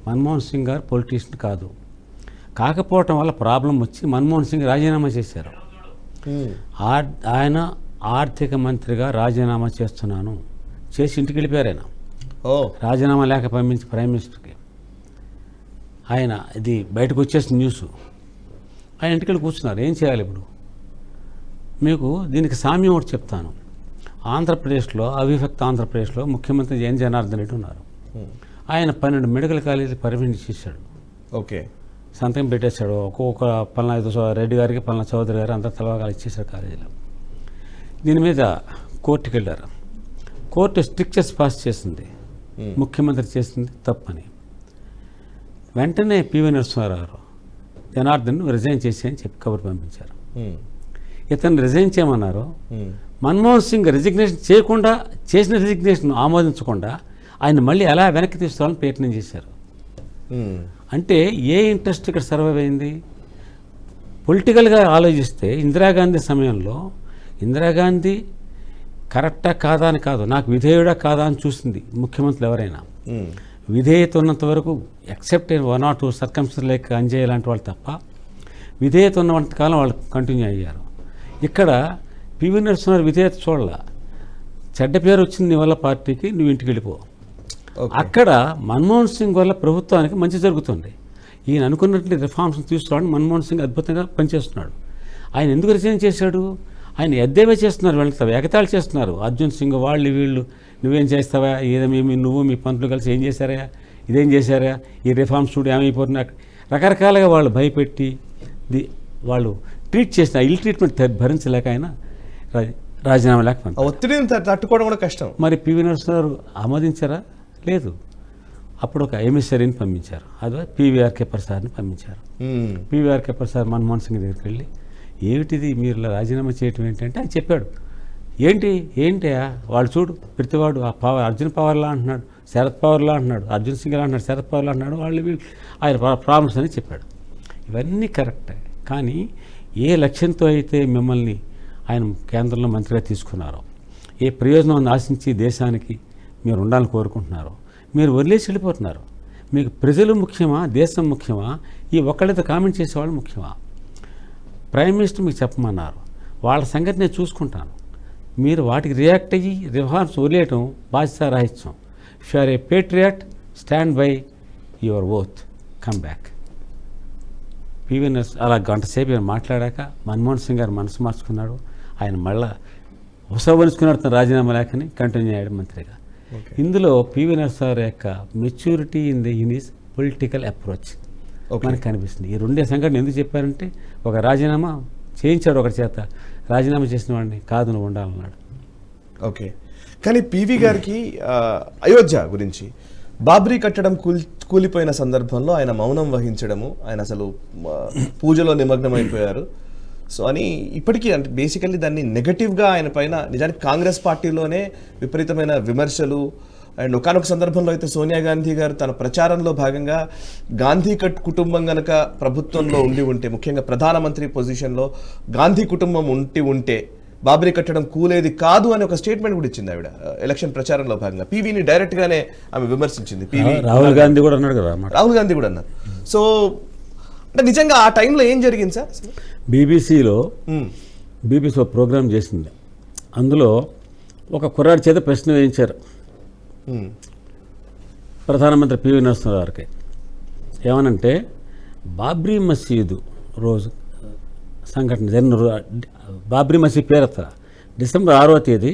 మన్మోహన్ సింగ్ గారు పొలిటీషియన్ కాదు, కాకపోవటం వల్ల ప్రాబ్లం వచ్చి మన్మోహన్ సింగ్ రాజీనామా చేశారు. ఆయన ఆర్థిక మంత్రిగా రాజీనామా చేస్తున్నాను చేసి ఇంటికి వెళ్ళిపోయారు. ఆయన రాజీనామా లేక పంపించి ప్రైమ్ మినిస్టర్కి. ఆయన ఇది బయటకు వచ్చేసిన న్యూస్. ఆయన ఇంటికి వెళ్ళి కూర్చున్నారు. ఏం చేయాలి ఇప్పుడు? మీకు దీనికి సామ్యం ఒకటి చెప్తాను. ఆంధ్రప్రదేశ్లో, అవిభక్త ఆంధ్రప్రదేశ్లో ముఖ్యమంత్రి ఎన్ జనార్దన్ రెడ్డి ఉన్నారు. ఆయన 12 మెడికల్ కాలేజీలు పర్మిట్ చేశాడు. ఓకే, సంతకం పెట్టేశాడు. ఒక్కొక్క పలానా రెడ్డి గారికి, పలానా చౌదరి గారు అంతా తెలవగాలు ఇచ్చేశారు కాలేజీలో. దీని మీద కోర్టుకి వెళ్ళారు. కోర్టు స్ట్రిక్చర్స్ పాస్ చేసింది, ముఖ్యమంత్రి చేసింది తప్పని. వెంటనే పివి నరసింహారావు గారు జనార్దన్ రిజైన్ చేసి అని చెప్పి కబురు పంపించారు. ఇతను రిజైన్ చేయమన్నారు. మన్మోహన్ సింగ్ రిజిగ్నేషన్ చేయకుండా, చేసిన రిజిగ్నేషన్ ఆమోదించకుండా ఆయన మళ్ళీ ఎలా వెనక్కి తీసుకోవాలని ప్రయత్నం చేశారు. అంటే ఏ ఇంట్రెస్ట్ ఇక్కడ సర్వైవ్ అయింది? పొలిటికల్గా ఆలోచిస్తే ఇందిరాగాంధీ సమయంలో ఇందిరాగాంధీ కరెక్టా కాదా అని కాదు, నాకు విధేయుడా కాదా అని చూసింది ముఖ్యమంత్రులు ఎవరైనా. విధేయత ఉన్నంత వరకు except 1 or 2 circumstances like Anjaiah లాంటి వాళ్ళు తప్ప, విధేయత ఉన్నంత కాలం వాళ్ళు కంటిన్యూ అయ్యారు. ఇక్కడ పివి నరసింహారావు విధేయత చూడాల. చెడ్డ పేరు వచ్చింది నీ వల్ల పార్టీకి, నువ్వు ఇంటికి వెళ్ళిపో. అక్కడ మన్మోహన్ సింగ్ వల్ల ప్రభుత్వానికి మంచి జరుగుతుంది. ఈయన అనుకున్నట్లు రిఫార్మ్స్ తీసుకురావడానికి మన్మోహన్ సింగ్ అద్భుతంగా పనిచేస్తున్నాడు. ఆయన ఎందుకు రిజైన్ చేశాడు? ఆయన ఎద్దేవే చేస్తున్నారు, వెళ్తావా ఎగతాళి చేస్తున్నారు. అర్జున్ సింగ్ వాళ్ళు వీళ్ళు, నువ్వేం చేస్తావా, నువ్వు మీ పంతులు కలిసి ఏం చేశారా, ఇదేం చేశారా, ఈ రిఫార్మ్స్ చూడు ఏమైపోతున్నా, రకరకాలుగా వాళ్ళు భయపెట్టి వాళ్ళు ట్రీట్ చేసిన ఇల్ ట్రీట్మెంట్ భరించలేక ఆయన రాజీనామా లేక ఒత్తిడిని తట్టుకోవడం కూడా కష్టం. మరి పివి నరసింహారావు ఆమోదించారా? లేదు. అప్పుడు ఒక ఎమిసరీని పంపించారు, అదే పీవీఆర్కే ప్రసాద్ని పంపించారు. పీవీఆర్కే ప్రసాద్ మన్మోహన్ సింగ్ దగ్గరికి వెళ్ళి ఏమిటిది మీరు ఇలా రాజీనామా చేయటం ఏంటంటే ఆయన చెప్పాడు. ఏంటి వాడు చూడు ప్రతివాడు ఆ పవర్ అర్జున్ పవర్లా అంటున్నాడు, శరద్ పవర్లా అంటున్నాడు, అర్జున్ సింగ్ లా అంటున్నాడు, శరద్ పవర్లా అంటున్నాడు, వీళ్ళు ఆయన ప్రాబ్లమ్స్ అని చెప్పాడు. ఇవన్నీ కరెక్టే, కానీ ఏ లక్ష్యంతో అయితే మిమ్మల్ని ఆయన కేంద్రంలో మంత్రిగా తీసుకున్నారో, ఏ ప్రయోజనం ఆశించి దేశానికి మీరు ఉండాలని కోరుకుంటున్నారో మీరు వదిలేసి వెళ్ళిపోతున్నారు. మీకు ప్రజలు ముఖ్యమా, దేశం ముఖ్యమా, ఈ ఒక్కళ్ళతో కామెంట్ చేసేవాళ్ళు ముఖ్యమా? ప్రైమ్ మినిస్టర్ మీకు చెప్పమన్నారు, వాళ్ళ సంగతి నేను చూసుకుంటాను. మీరు వాటికి రియాక్ట్ అయ్యి రివార్డ్స్ వదిలేయటం బాధ్యతారాహిత్యం. If you are a patriot stand by your oath, come back. PV Narasimha అలా గంట సేపు మాట్లాడాక మన్మోహన్ సింగ్ గారు మనసు మార్చుకున్నాడు. ఆయన మళ్ళా ఉపసంహరించుకున్నాడు తన రాజీనామా లేఖని, కంటిన్యూ అయ్యాడు మంత్రిగా. ఇందులో పివి నరసింహ యొక్క maturity in his political approach మనకు కనిపిస్తుంది. ఈ రెండే సంఘటన ఎందుకు చెప్పారంటే, ఒక రాజీనామా చేయించాడు ఒకటి చేత, రాజీనామా చేసిన వాడిని కాదు నువ్వు ఉండాలన్నాడు. ఓకే, కానీ పివి గారికి అయోధ్య గురించి బాబ్రీ కట్టడం కూలిపోయిన సందర్భంలో ఆయన మౌనం వహించడము, ఆయన అసలు పూజలో నిమగ్నమైపోయారు. సో అని ఇప్పటికీ అంటే బేసికల్లీ దాన్ని నెగటివ్గా ఆయన పైన నిజానికి కాంగ్రెస్ పార్టీలోనే విపరీతమైన విమర్శలు. అండ్ ఒకనొక సందర్భంలో అయితే సోనియా గాంధీ గారు తన ప్రచారంలో భాగంగా గాంధీ కుటుంబం కనుక ప్రభుత్వంలో ఉండి ఉంటే, ముఖ్యంగా ప్రధానమంత్రి పొజిషన్లో గాంధీ కుటుంబం ఉంటే బాబ్రీ కట్టడం కూలేది కాదు అని ఒక స్టేట్మెంట్ కూడా ఇచ్చింది ఆవిడ ఎలక్షన్ ప్రచారంలో భాగంగా. పీవీని డైరెక్ట్ గానే ఆమె విమర్శించింది. రాహుల్ గాంధీ కూడా అన్నాడు కదా, రాహుల్ గాంధీ కూడా అన్నారు. సో అంటే నిజంగా ఆ టైంలో ఏం జరిగింది సార్? బీబీసీలో ప్రోగ్రామ్ చేసింది. అందులో ఒక కుర్రాడి చేత ప్రశ్న వేయించారు ప్రధానమంత్రి పివి నరసింహ గారికి. ఏమనంటే, బాబ్రీ మసీదు రోజు సంఘటన జరిగిన బాబ్రీ మసీద్ పేరత్త డిసెంబర్ 6వ తేదీ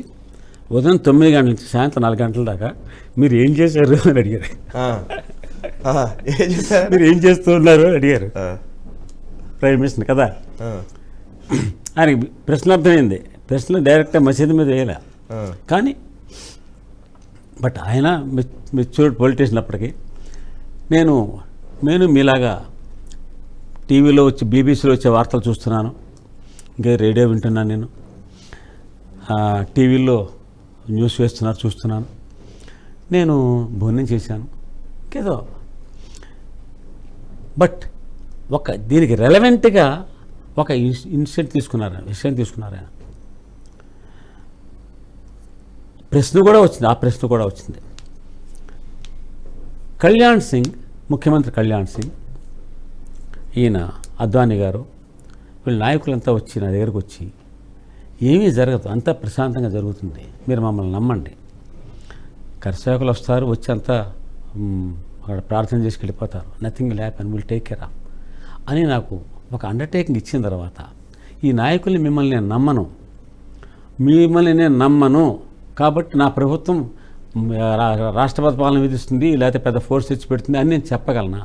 ఉదయం 9 గంటల నుంచి సాయంత్రం 4 గంటల దాకా మీరు ఏం చేశారు అని అడిగారు. మీరు ఏం చేస్తూ ఉన్నారు అని అడిగారు ప్రైమ్ మినిస్టర్ కదా. ఆయనకి ప్రశ్న అర్థమైంది, ప్రశ్న డైరెక్ట్గా మసీదు మీద వేయలే. కానీ బట్ ఆయన మెచ్యూర్డ్ పొలిటీషియన్ అప్పటికి. నేను మీలాగా టీవీలో వచ్చి బీబీసీలో వచ్చే వార్తలు చూస్తున్నాను, ఇంకా రేడియో వింటున్నాను, నేను టీవీలో న్యూస్ వేస్తున్నారు చూస్తున్నాను, నేను భోజనం చేశాను ఇంకేదో. బట్ దీనికి రెలవెంట్గా ఒక విషయం తీసుకున్నారు ఆయన. ప్రశ్న కూడా వచ్చింది, ఆ ప్రశ్న కూడా వచ్చింది. కళ్యాణ్ సింగ్, ముఖ్యమంత్రి కళ్యాణ్ సింగ్, ఈయన అద్వానీ గారు, వీళ్ళ నాయకులంతా వచ్చి నా దగ్గరకు వచ్చి, ఏమీ జరగదు, అంతా ప్రశాంతంగా జరుగుతుంది, మీరు మమ్మల్ని నమ్మండి, కర్షకులు వస్తారు వచ్చి అంతా అక్కడ ప్రార్థన చేసి వెళ్ళిపోతారు, nothing will happen, will take care of అని నాకు ఒక అండర్టేకింగ్ ఇచ్చిన తర్వాత, ఈ నాయకుల్ని మిమ్మల్ని నేను నమ్మను కాబట్టి నా ప్రభుత్వం రాష్ట్రపతి పాలన విధిస్తుంది, లేకపోతే పెద్ద ఫోర్స్ తెచ్చి పెడుతుంది అని నేను చెప్పగలనా?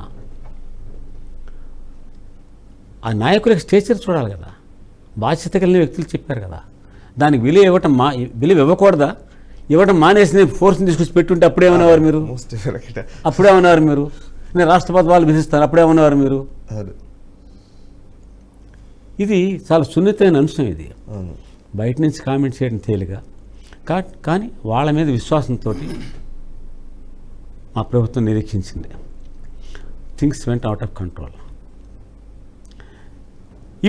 ఆ నాయకులకు స్టేచర్ చూడాలి కదా, బాధ్యత కలిగిన వ్యక్తులు చెప్పారు కదా, దానికి విలువ ఇవ్వకూడదా? ఇవ్వడం మానేసి నేను ఫోర్స్ని తీసుకొచ్చి పెట్టుంటే అప్పుడేమనేవారు మీరు? నేను రాష్ట్రపతి వాళ్ళు విధిస్తాను అప్పుడేమనేవారు మీరు? ఇది చాలా సున్నితమైన అంశం. ఇది బయట నుంచి కామెంట్ చేయడం తేలిక, కానీ వాళ్ళ మీద విశ్వాసంతో మా ప్రభుత్వం నిరీక్షించింది. Things went out of control.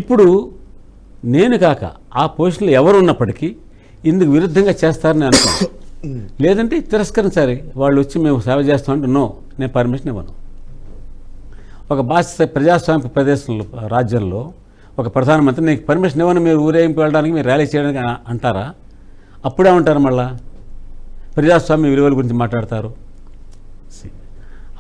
ఇప్పుడు నేను కాక ఆ పొజిషన్లో ఎవరు ఉన్నప్పటికీ ఇందుకు విరుద్ధంగా చేస్తారని అనుకున్నాను. లేదంటే తిరస్కరించాలి, వాళ్ళు వచ్చి మేము సేవ చేస్తామంటే నో, నేను పర్మిషన్ ఇవ్వను. ఒక ప్రజాస్వామ్య ప్రదేశంలో, రాజ్యంలో ఒక ప్రధానమంత్రి నీకు పర్మిషన్ ఇవ్వను మీరు ఊరేగింపు వెళ్ళడానికి, మీరు ర్యాలీ చేయడానికి అంటారా? అప్పుడే ఉంటారు మళ్ళా ప్రజాస్వామ్య విలువల గురించి మాట్లాడతారు.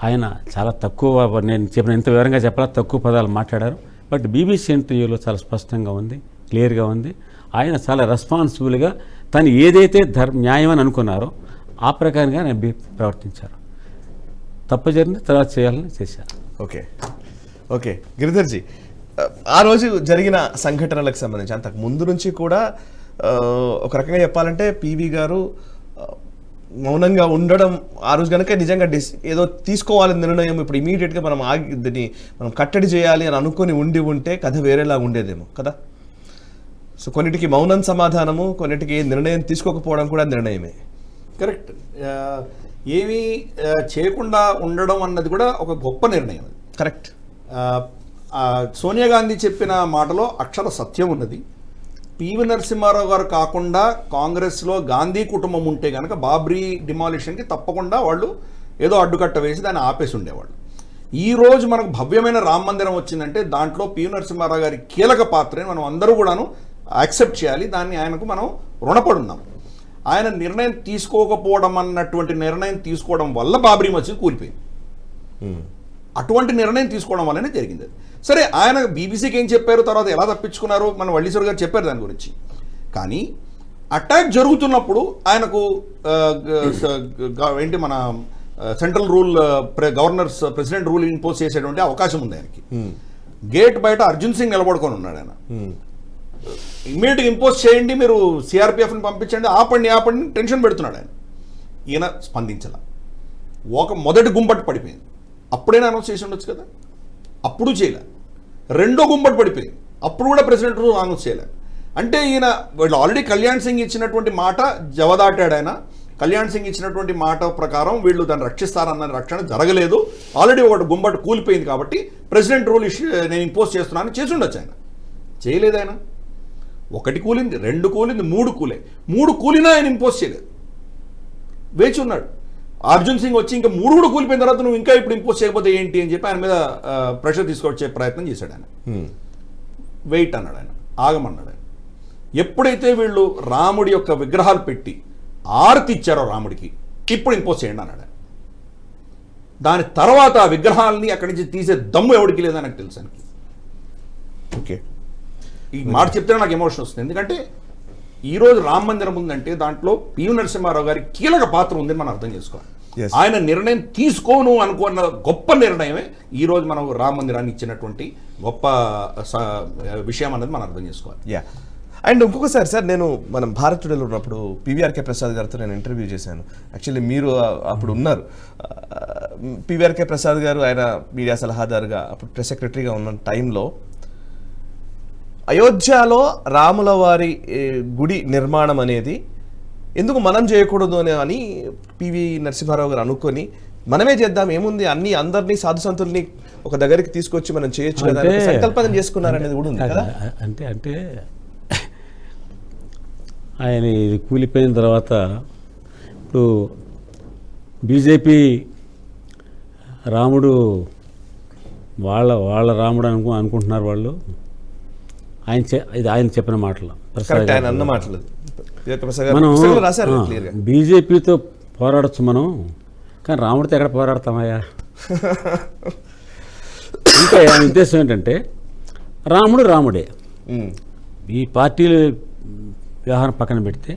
ఆయన చాలా తక్కువ, నేను చెప్పిన ఇంత వివరంగా చెప్పాలా, తక్కువ పదాలు మాట్లాడారు. బట్ బీబీసీ ఇంటర్వ్యూలో చాలా స్పష్టంగా ఉంది, క్లియర్గా ఉంది. ఆయన చాలా రెస్పాన్సిబుల్గా తను ఏదైతే న్యాయం అని అనుకున్నారో ఆ ప్రకారంగా ఆయన ప్రవర్తించారు. తప్పు జరిగింది తర్వాత చేయాలని చేశారు. ఓకే గిరిధర్జీ, ఆ రోజు జరిగిన సంఘటనలకు సంబంధించి అంతకు ముందు నుంచి కూడా ఒక రకంగా చెప్పాలంటే పివి గారు మౌనంగా ఉండడం ఆ రోజు కనుక నిజంగా ఏదో తీసుకోవాలని నిర్ణయం ఇప్పుడు ఇమీడియట్గా మనం దీన్ని మనం కట్టడి చేయాలి అని అనుకొని ఉంటే కథ వేరేలా ఉండేదేమో కదా. సో కొన్నిటికి మౌనం సమాధానము, కొన్నిటికి నిర్ణయం తీసుకోకపోవడం కూడా నిర్ణయమే. కరెక్ట్. ఏమీ చేయకుండా ఉండడం అన్నది కూడా ఒక గొప్ప నిర్ణయం. కరెక్ట్. సోనియా గాంధీ చెప్పిన మాటలో అక్షర సత్యం ఉన్నది. పివి నరసింహారావు గారు కాకుండా కాంగ్రెస్లో గాంధీ కుటుంబం ఉంటే కనుక బాబ్రీ డిమాలిషన్కి తప్పకుండా వాళ్ళు ఏదో అడ్డుకట్ట వేసి దాన్ని ఆపేసి ఉండేవాళ్ళు. ఈరోజు మనకు భవ్యమైన రామ మందిరం వచ్చిందంటే దాంట్లో పివి నరసింహారావు గారి కీలక పాత్రని మనం అందరూ కూడాను యాక్సెప్ట్ చేయాలి. దాన్ని ఆయనకు మనం రుణపడున్నాం. ఆయన నిర్ణయం తీసుకోకపోవడం అన్నటువంటి నిర్ణయం తీసుకోవడం వల్ల బాబ్రీ మసీద్ కూలిపోయింది. అటువంటి నిర్ణయం తీసుకోవడం వల్లనే జరిగింది. సరే, ఆయన బీబీసీకి ఏం చెప్పారు, తర్వాత ఎలా తప్పించుకున్నారు మన వల్లీశ్వర్ గారు చెప్పారు దాని గురించి. కానీ అటాక్ జరుగుతున్నప్పుడు ఆయనకు ఏంటి మన central rule governors president rule impose చేసేటువంటి అవకాశం ఉంది ఆయనకి. గేట్ బయట అర్జున్ సింగ్ నిలబడుకొని ఉన్నాడు. ఆయన ఇమ్మీడియట్గా ఇంపోజ్ చేయండి, మీరు సిఆర్పిఎఫ్ని పంపించండి, ఆపండి టెన్షన్ పెడుతున్నాడు ఆయన. ఈయన స్పందించాల. మొదటి గుంపట్టు పడిపోయింది. అప్పుడైనా అనౌన్స్ చేసి ఉండొచ్చు కదా, అప్పుడు చేయలే. రెండో గుంపట్టు పడిపోయింది, అప్పుడు కూడా ప్రెసిడెంట్ రూల్ అనౌన్స్ చేయలే. అంటే ఈయన వీళ్ళు ఆల్రెడీ కళ్యాణ్ సింగ్ ఇచ్చినటువంటి మాట జవదాటాడు. ఆయన కళ్యాణ్ సింగ్ ఇచ్చినటువంటి మాట ప్రకారం వీళ్ళు దాన్ని రక్షిస్తారన్న రక్షణ జరగలేదు. ఆల్రెడీ ఒకటి గుంపట్టు కూలిపోయింది కాబట్టి ప్రెసిడెంట్ రూల్ నేను ఇంపోజ్ చేస్తున్నాను చేసి ఉండొచ్చు. ఆయన చేయలేదు. ఆయన ఒకటి కూలింది, రెండు కూలింది, మూడు కూలినా ఆయన ఇంపోజ్ చేయలేదు, వేచి ఉన్నాడు. అర్జున్ సింగ్ వచ్చి ఇంకా మూడు కూడా కూలిపోయిన తర్వాత నువ్వు ఇంకా ఇప్పుడు ఇంపోజ్ చేయకపోతే ఏంటి అని చెప్పి ఆయన మీద ప్రెషర్ తీసుకొచ్చే ప్రయత్నం చేశాడు. ఆయన వెయిట్ అన్నాడు, ఆయన ఆగమన్నాడు. ఆయన ఎప్పుడైతే వీళ్ళు రాముడి యొక్క విగ్రహాలు పెట్టి ఆరతి ఇచ్చారో రాముడికి, ఇప్పుడు ఇంపోజ్ చేయండి అన్నాడు. దాని తర్వాత ఆ విగ్రహాలని అక్కడి నుంచి తీసే దమ్ము ఎవరికి లేదని నాకు తెలుసు. ఆయనకి ఓకే, ఈ మాట చెప్తే నాకు ఎమోషన్ వస్తుంది. ఎందుకంటే ఈరోజు రామ మందిరం ఉందంటే దాంట్లో పివి నరసింహారావు గారి కీలక పాత్ర ఉందని మనం అర్థం చేసుకోవాలి. ఆయన నిర్ణయం తీసుకోను అనుకున్న గొప్ప నిర్ణయమే ఈరోజు మనం రామ మందిరాన్ని ఇచ్చినటువంటి గొప్ప విషయం అనేది మనం అర్థం చేసుకోవాలి. యా. అండ్ ఇంకొకసారి సార్, నేను మనం భారత్ టుడేలో ఉన్నప్పుడు పివిఆర్కే ప్రసాద్ గారితో నేను ఇంటర్వ్యూ చేశాను. యాక్చువల్లీ మీరు అప్పుడు ఉన్నారు. పివిఆర్కే ప్రసాద్ గారు ఆయన మీడియా సలహాదారుగా అప్పుడు ప్రెస్ సెక్రటరీగా ఉన్న టైంలో అయోధ్యలో రాముల వారి గుడి నిర్మాణం అనేది ఎందుకు మనం చేయకూడదు అని పివి నరసింహారావు గారు అనుకొని మనమే చేద్దాం, ఏముంది, అందరినీ సాధు సంతుల్ని ఒక దగ్గరికి తీసుకొచ్చి మనం చేయొచ్చు కదా సంకల్పన చేసుకున్నారనేది కూడా ఉంది కదా. అంటే ఆయన ఇది కూలిపోయిన తర్వాత ఇప్పుడు బీజేపీ రాముడు వాళ్ళ రాముడు అనుకుంటున్నారు వాళ్ళు. ఇది ఆయన చెప్పిన మాటలు, ఆయన అన్న మాటలు. మనం బీజేపీతో పోరాడచ్చు మనం, కానీ రాముడితో ఎక్కడ పోరాడతామయ్యా? ఇంకా ఆయన ఉద్దేశం ఏంటంటే రాముడు రాముడే. ఈ పార్టీలు వ్యవహారం పక్కన పెడితే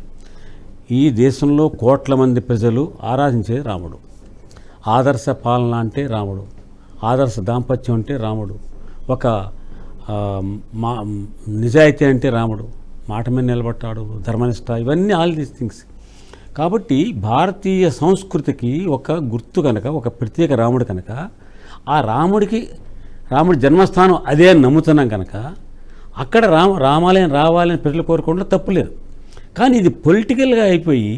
ఈ దేశంలో కోట్ల మంది ప్రజలు ఆరాధించేది రాముడు. ఆదర్శ పాలన అంటే రాముడు, ఆదర్శ దాంపత్యం అంటే రాముడు, ఒక నిజాయితీ అంటే రాముడు, మాట మీద నిలబట్టాడు, ధర్మనిష్ట, ఇవన్నీ ఆల్ దీస్ థింగ్స్. కాబట్టి భారతీయ సంస్కృతికి ఒక గుర్తు కనుక, ఒక ప్రత్యేక రాముడు కనుక, ఆ రాముడి జన్మస్థానం అదే అని నమ్ముతున్నాం కనుక అక్కడ రామాలయం రావాలని ప్రజలు కోరుకోవడంలో తప్పులేదు. కానీ ఇది పొలిటికల్గా అయిపోయి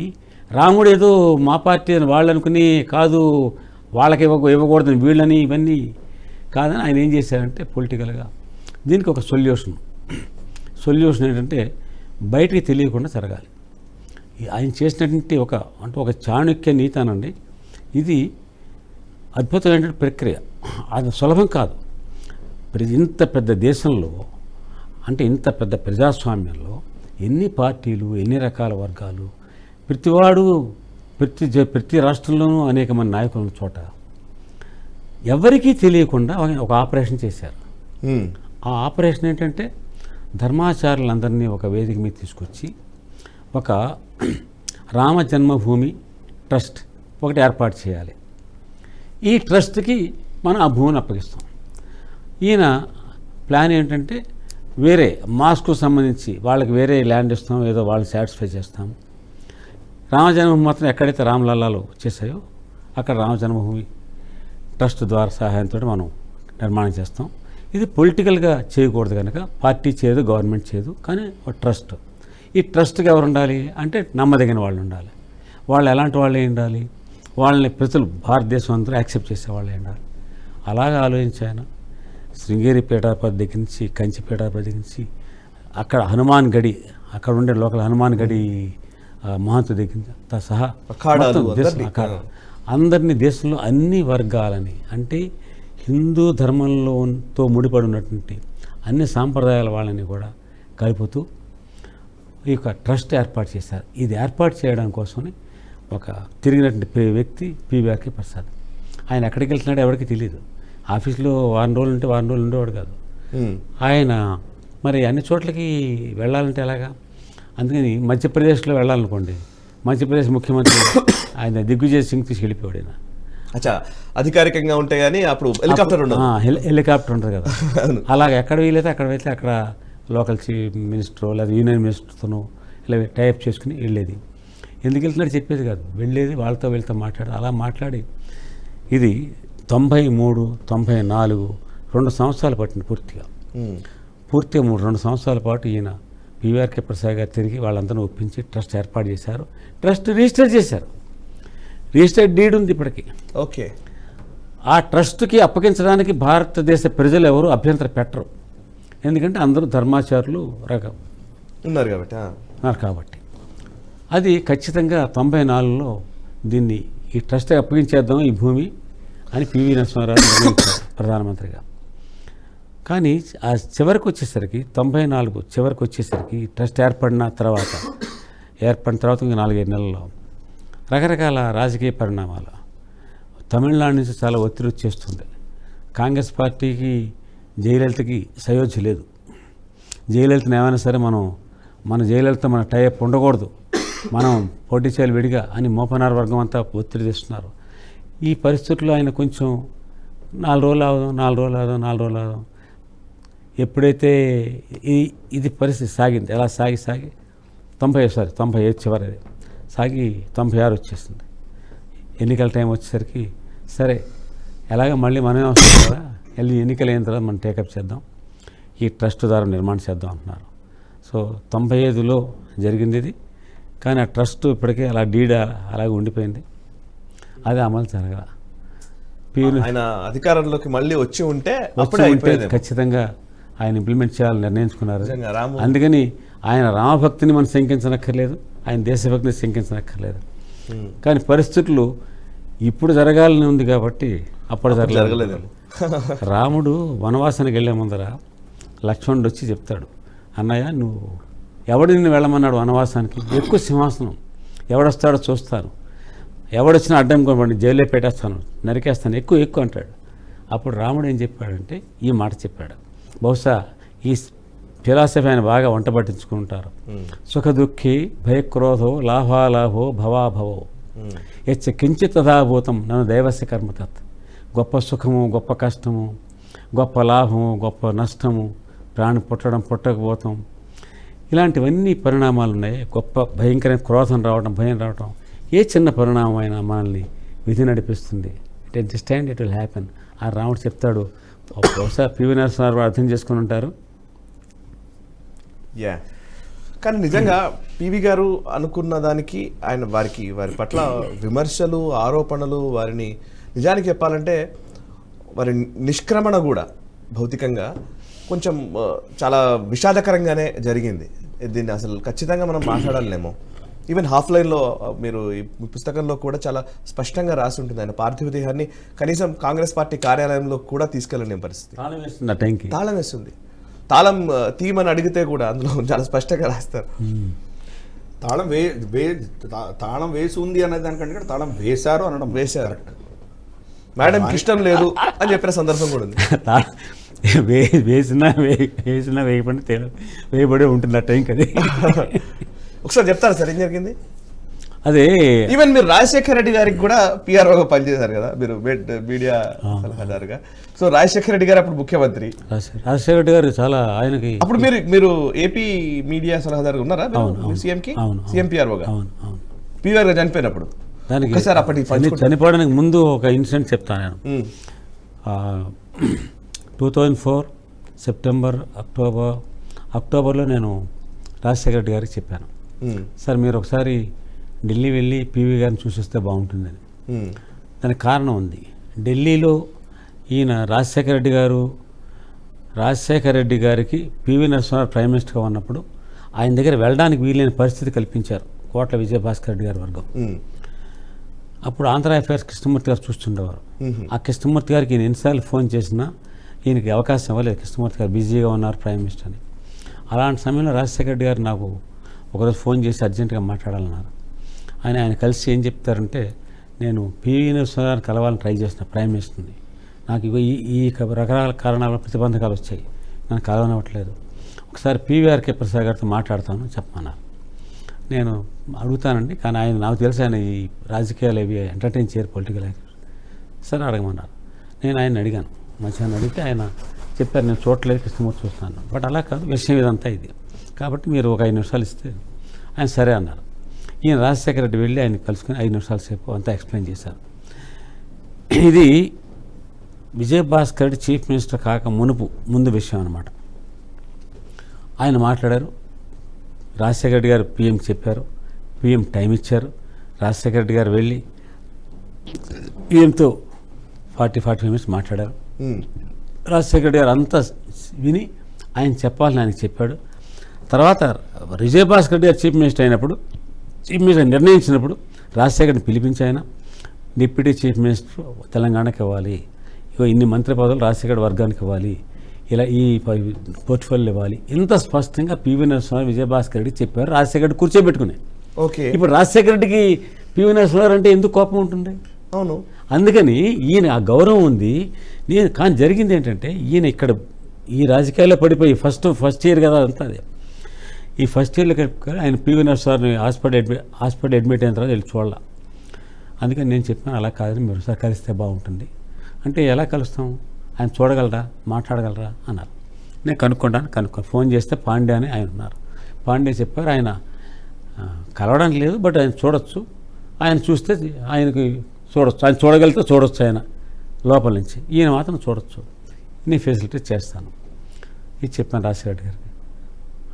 రాముడు ఏదో మా పార్టీ అని వాళ్ళు అనుకుని, కాదు వాళ్ళకి ఇవ్వకూడదని వీళ్ళని, ఇవన్నీ కాదని ఆయన ఏం చేశారంటే పొలిటికల్గా దీనికి ఒక సొల్యూషన్ ఏంటంటే బయటికి తెలియకుండా జరగాలి. ఆయన చేసినటువంటి ఒక చాణక్య నీతి అనండి, ఇది అద్భుతమైన ప్రక్రియ. అది సులభం కాదు. ఇంత పెద్ద దేశంలో, అంటే ఇంత పెద్ద ప్రజాస్వామ్యంలో ఎన్ని పార్టీలు, ఎన్ని రకాల వర్గాలు, ప్రతివాడు ప్రతి రాష్ట్రంలోనూ అనేక మంది నాయకులు ఉన్న చోట ఎవరికీ తెలియకుండా ఒక ఆపరేషన్ చేశారు. ఆ ఆపరేషన్ ఏంటంటే ధర్మాచారులందరినీ ఒక వేదిక మీద తీసుకొచ్చి ఒక రామ జన్మభూమి ట్రస్ట్ ఒకటి ఏర్పాటు చేయాలి. ఈ ట్రస్ట్కి మనం ఆ భూమిని అప్పగిస్తాం. ఈయన ప్లాన్ ఏంటంటే వేరే మాస్కు సంబంధించి వాళ్ళకి వేరే ల్యాండ్ ఇస్తాం, ఏదో వాళ్ళు సాటిస్ఫై చేస్తాము. రామ జన్మభూమి మాత్రం ఎక్కడైతే రామలల్లాలు వచ్చేసాయో అక్కడ రామ జన్మభూమి ట్రస్ట్ ద్వారా సహాయంతో మనం నిర్మాణం చేస్తాం. ఇది పొలిటికల్గా చేయకూడదు కనుక పార్టీ చేయదు, గవర్నమెంట్ చేయదు, కానీ ఒక ట్రస్ట్. ఈ ట్రస్ట్కి ఎవరు ఉండాలి అంటే నమ్మదగిన వాళ్ళు ఉండాలి. వాళ్ళు ఎలాంటి వాళ్ళే ఉండాలి, వాళ్ళని ప్రజలు భారతదేశం అందరూ యాక్సెప్ట్ చేసే వాళ్ళే ఉండాలి. అలాగా ఆలోచించి ఆయన శృంగేరి పీఠాపతి దగ్గర నుంచి, కంచి పీఠాపతి దగ్గర నుంచి, అక్కడ హనుమాన్ గడి, అక్కడ ఉండే లోకల్ హనుమాన్ గడి మహంతు దగ్గర సహా అఖాడాలు మొత్తం దేశం అందరినీ దేశంలో అన్ని వర్గాలని, అంటే హిందూ ధర్మంలోతో ముడిపడి ఉన్నటువంటి అన్ని సాంప్రదాయాల వాళ్ళని కూడా కలుపుతూ ఈ యొక్క ట్రస్ట్ ఏర్పాటు చేశారు. ఇది ఏర్పాటు చేయడం కోసమని ఒక తిరిగినటువంటి వ్యక్తి పివిఆర్కే ప్రసాద్. ఆయన ఎక్కడికి వెళ్తున్నాడో ఎవరికి తెలియదు. ఆఫీస్లో వారం రోజులు ఉంటే వారం రోజులు ఉండేవాడు కాదు. ఆయన మరి అన్ని చోట్లకి వెళ్ళాలంటే ఎలాగా? అందుకని మధ్యప్రదేశ్లో వెళ్ళాలనుకోండి, మధ్యప్రదేశ్ ముఖ్యమంత్రి ఆయన దిగ్విజయ్ సింగ్ తీసుకెళ్ళిపోయాడు. ఆయన అచ్చా అధికారికంగా ఉంటాయి కానీ అప్పుడు హెలికాప్టర్ ఉండదు. హెలికాప్టర్ ఉంటుంది కదా, అలాగే ఎక్కడ వీలైతే అక్కడ వెళ్తే అక్కడ లోకల్ చీఫ్ మినిస్టర్ లేదా యూనియన్ మినిస్టర్తోనూ ఇలా టైప్ చేసుకుని వెళ్ళేది. ఎందుకు వెళ్తున్నాడు చెప్పేది కాదు, వెళ్ళేది వాళ్ళతో వీళ్ళతో అలా మాట్లాడి ఇది 93, 94 2 సంవత్సరాలు పట్టింది పూర్తిగా 2 సంవత్సరాల పాటు ఈయన పివిఆర్కే ప్రసాద్ గారు తిరిగి వాళ్ళందరూ ఒప్పించి ట్రస్ట్ ఏర్పాటు చేశారు. ట్రస్ట్ రిజిస్టర్ చేశారు. రిజిస్టర్డ్ డీడ్ ఉంది ఇప్పటికీ. ఓకే. ఆ ట్రస్ట్కి అప్పగించడానికి భారతదేశ ప్రజలు ఎవరు అభ్యంతరం పెట్టరు, ఎందుకంటే అందరూ ధర్మాచారులు ఉన్నారు కాబట్టి. అది ఖచ్చితంగా 94లో దీన్ని ఈ ట్రస్ట్ అప్పగించేద్దాం ఈ భూమి అని పివి నరసింహారావు నిర్ణయించారు ప్రధానమంత్రిగా. కానీ ఆ చివరికి వచ్చేసరికి 94 చివరికి వచ్చేసరికి ట్రస్ట్ ఏర్పడిన తర్వాత ఇంకా 4-5 నెలల్లో రకరకాల రాజకీయ పరిణామాలు, తమిళనాడు నుంచి చాలా ఒత్తిడి వచ్చేస్తుంది. కాంగ్రెస్ పార్టీకి జయలలితకి సయోధ్య లేదు. జయలలితను ఏమైనా సరే మన జయలలిత మన టైప్ ఉండకూడదు, మనం పోటీ చేయాలి విడిగా అని మోపనార్ వర్గం అంతా ఒత్తిడి తెస్తున్నారు. ఈ పరిస్థితుల్లో ఆయన కొంచెం 4 రోజులు ఆదాం ఎప్పుడైతే ఇది పరిస్థితి సాగింది, ఎలా సాగి 95 చివరి సాగి 96 వచ్చేసింది. ఎన్నికల టైం వచ్చేసరికి సరే ఎలాగ మళ్ళీ మనమే వస్తాం కదా, ఎన్నికలు అయిన తర్వాత మనం టేకప్ చేద్దాం, ఈ ట్రస్ట్ ద్వారా నిర్మాణం చేద్దాం అంటున్నారు. సో 95లో జరిగింది ఇది. కానీ ఆ ట్రస్ట్ ఇప్పటికే అలా డీడ్ అలాగే ఉండిపోయింది, అది అమలు జరగల. ఆయన అధికారంలోకి మళ్ళీ వచ్చి ఉంటే ఖచ్చితంగా ఆయన ఇంప్లిమెంట్ చేయాలని నిర్ణయించుకున్నారు. అందుకని ఆయన రామభక్తిని మనం శంకించనక్కర్లేదు, ఆయన దేశభక్తిని శంకించనక్కర్లేదు. కానీ పరిస్థితులు ఇప్పుడు జరగాలని ఉంది కాబట్టి అప్పుడు జరగలేదు. రాముడు వనవాసానికి వెళ్ళే ముందర లక్ష్మణుడు వచ్చి చెప్తాడు, అన్నయ్య నువ్వు ఎవడు నిన్ను వెళ్ళమన్నాడు వనవాసానికి, ఎక్కువ సింహాసనం ఎవడొస్తాడో చూస్తాను, ఎవడొచ్చినా అడ్డం కొనబడి జైల్లో పెట్టేస్తాను, నరికేస్తాను, ఎక్కువ అంటాడు. అప్పుడు రాముడు ఏం చెప్పాడంటే ఈ మాట చెప్పాడు. బహుశా ఈ ఫిలాసఫీ ఆయన బాగా వంట పట్టించుకుంటారు. సుఖ దుఃఖి భయక్రోధో లాభాలాభో భవాభవో యచ్చ కించిత్ తథాభూతం నన్ను దైవస్య కర్మతత్. గొప్ప సుఖము, గొప్ప కష్టము, గొప్ప లాభము, గొప్ప నష్టము, ప్రాణి పుట్టడం పుట్టకపోవటం, ఇలాంటివన్నీ పరిణామాలు ఉన్నాయి. గొప్ప భయంకరమైన క్రోధం రావడం, భయం రావడం, ఏ చిన్న పరిణామం అయినా మనల్ని విధి నడిపిస్తుంది. It at the stand it will happen. ఆ రాముడు చెప్తాడు. బహుశా పివి నరసింహారావు అర్థం చేసుకుని ఉంటారు. కానీ నిజంగా పివి గారు అనుకున్న దానికి ఆయన వారి పట్ల విమర్శలు, ఆరోపణలు, వారిని నిజానికి చెప్పాలంటే వారి నిష్క్రమణ కూడా భౌతికంగా కొంచెం చాలా విషాదకరంగానే జరిగింది. దీన్ని అసలు ఖచ్చితంగా మనం మాట్లాడాలేమో. ఈవెన్ హాఫ్ లైన్లో మీరు ఈ పుస్తకంలో కూడా చాలా స్పష్టంగా రాసి ఉంటుంది, ఆయన పార్థివ దేహాన్ని కనీసం కాంగ్రెస్ పార్టీ కార్యాలయంలో కూడా తీసుకెళ్ళలేని పరిస్థితి. తాళం వేస్తుంది. తాళం తీయమని అడిగితే కూడా అందులో చాలా స్పష్టంగా రాస్తారు. తాళం వేసి ఉంది అనే దానికంటే తాళం వేశారు అనడం. వేశారు మేడం ఇష్టం లేదు అని చెప్పిన సందర్భం కూడా ఉంది. వేసినా వేయబడి ఉంటుంది ఆ టైంకి. అది ఒకసారి చెప్తారా సార్ ఏం జరిగింది? అదే ఈవెన్ మీరు రాజశేఖర రెడ్డి గారికి కూడా పిఆర్ఓగా పనిచేశారు కదా మీరు, మీడియా సలహాదారుగా. సో రాజశేఖర రెడ్డి గారు అప్పుడు ముఖ్యమంత్రి. రాజశేఖర రెడ్డి గారు చాలా ఆయనకి అప్పుడు మీరు ఏపీ మీడియా సలహాదారుగా ఉన్నారా సీఎంకి? సీఎం పిఆర్ఓగా. పీవీఆర్ గారు చనిపోయినప్పుడు దానికి ఒకసారి అప్పటి చనిపోవడానికి ముందు ఒక ఇన్సిడెంట్ చెప్తాను నేను. 2004 సెప్టెంబర్ అక్టోబర్లో నేను రాజశేఖర రెడ్డి గారికి చెప్పాను, సార్ మీరు ఒకసారి ఢిల్లీ వెళ్ళి పీవీ గారిని చూసిస్తే బాగుంటుందని. దానికి కారణం ఉంది. ఢిల్లీలో ఈయన రాజశేఖర రెడ్డి గారికి పివి నరసింహారావు ప్రైమ్ మినిస్టర్గా ఉన్నప్పుడు ఆయన దగ్గర వెళ్ళడానికి వీలైన పరిస్థితి కల్పించారు కోట్ల విజయభాస్కర్ రెడ్డి గారి వర్గం. అప్పుడు ఆంధ్ర అఫైర్స్ కృష్ణమూర్తి గారు చూస్తుండేవారు. ఆ కృష్ణమూర్తి గారికి ఈయన ఎన్నిసార్లు ఫోన్ చేసినా ఈయనకి అవకాశం ఇవ్వలేదు. కృష్ణమూర్తి గారు బిజీగా ఉన్నారు ప్రైమ్ మినిస్టర్ అని. అలాంటి సమయంలో రాజశేఖర రెడ్డి గారు నాకు ఒకరోజు ఫోన్ చేసి అర్జెంటుగా మాట్లాడాలన్నారు. ఆయన కలిసి ఏం చెప్తారంటే, నేను పివి నరసింహారావుని కలవాలని ట్రై చేసిన ప్రైమ్ మినిస్టర్ని, నాకు ఈ రకరకాల కారణాల ప్రతిబంధకాలు వచ్చాయి, నన్ను కలవనివ్వట్లేదు, ఒకసారి పీవీఆర్కే ప్రసాద్ గారితో మాట్లాడతాను చెప్పమన్నారు. నేను అడుగుతానండి, కానీ ఆయన నాకు తెలుసు ఆయన ఈ రాజకీయాలు ఇవి ఎంటర్టైన్ చేయరు, పొలిటికల్ యాక్టివ్. సరే అడగమన్నారు. నేను ఆయన అడిగాను, మధ్యాహ్నం అడిగితే ఆయన చెప్పారు నేను చూడలేదు, కృష్ణమూర్తి చూస్తున్నాను. బట్ అలా కాదు, విషయం ఇదంతా ఇది కాబట్టి మీరు ఒక 5 నిమిషాలు ఇస్తే ఆయన సరే అన్నారు. ఈయన రాజశేఖర రెడ్డి వెళ్ళి ఆయన కలుసుకుని 5 నిమిషాల సేపు అంతా ఎక్స్ప్లెయిన్ చేశారు. ఇది విజయభాస్కర్ రెడ్డి చీఫ్ మినిస్టర్ కాక ముందు విషయం అన్నమాట. ఆయన మాట్లాడారు, రాజశేఖర రెడ్డి గారు పిఎం చెప్పారు, పిఎం టైం ఇచ్చారు. రాజశేఖర రెడ్డి గారు వెళ్ళి పిఎంతో 40-45 మినిట్స్ మాట్లాడారు. రాజశేఖర రెడ్డి గారు అంతా విని ఆయన చెప్పాలని ఆయనకి చెప్పాడు. తర్వాత విజయభాస్కర్ రెడ్డి గారు చీఫ్ మినిస్టర్ నిర్ణయించినప్పుడు రాజశేఖర్ని పిలిపించి ఆయన డిప్యూటీ చీఫ్ మినిస్టర్ తెలంగాణకి ఇవ్వాలి, ఇన్ని మంత్రి పదవులు రాజశేఖర్ వర్గానికి ఇవ్వాలి, ఇలా ఈ పోర్ట్ఫోలియో ఇవ్వాలి, ఇంత స్పష్టంగా పివి నరసింహారావు విజయభాస్కర్ రెడ్డి చెప్పారు. రాజశేఖర రెడ్డి కూర్చోబెట్టుకుని. ఓకే, ఇప్పుడు రాజశేఖర రెడ్డికి పివి నరసింహారావు అంటే ఎందుకు కోపం ఉంటుంది? అవును, అందుకని ఈయన ఆ గౌరవం ఉంది. కానీ జరిగింది ఏంటంటే, ఈయన ఇక్కడ ఈ రాజకీయాల్లో పడిపోయి ఫస్ట్ ఇయర్ కదా అంతా, అదే ఈ ఫస్ట్ ఇయర్లో ఆయన పివి నరసింహారావుని హాస్పిటల్ అడ్మిట్ అయిన తర్వాత వెళ్ళి చూడాల. అందుకని నేను చెప్పాను, అలా కాదని మీరు ఒకసారి కలిస్తే బాగుంటుంది అంటే, ఎలా కలుస్తాం, ఆయన చూడగలరా, మాట్లాడగలరా అన్నారు. నేను కనుక్కోండి. ఫోన్ చేస్తే పాండే అని ఆయన ఉన్నారు. పాండే చెప్పారు, ఆయన కలవడానికి లేదు, బట్ ఆయన చూడొచ్చు, ఆయన చూస్తే ఆయనకి చూడొచ్చు, ఆయన చూడగలిగితే చూడొచ్చు, ఆయన లోపల నుంచి, ఈయన మాత్రం చూడొచ్చు, నేను ఫెసిలిటీ చేస్తాను. ఇది చెప్పాను రాజశేఖర గారికి.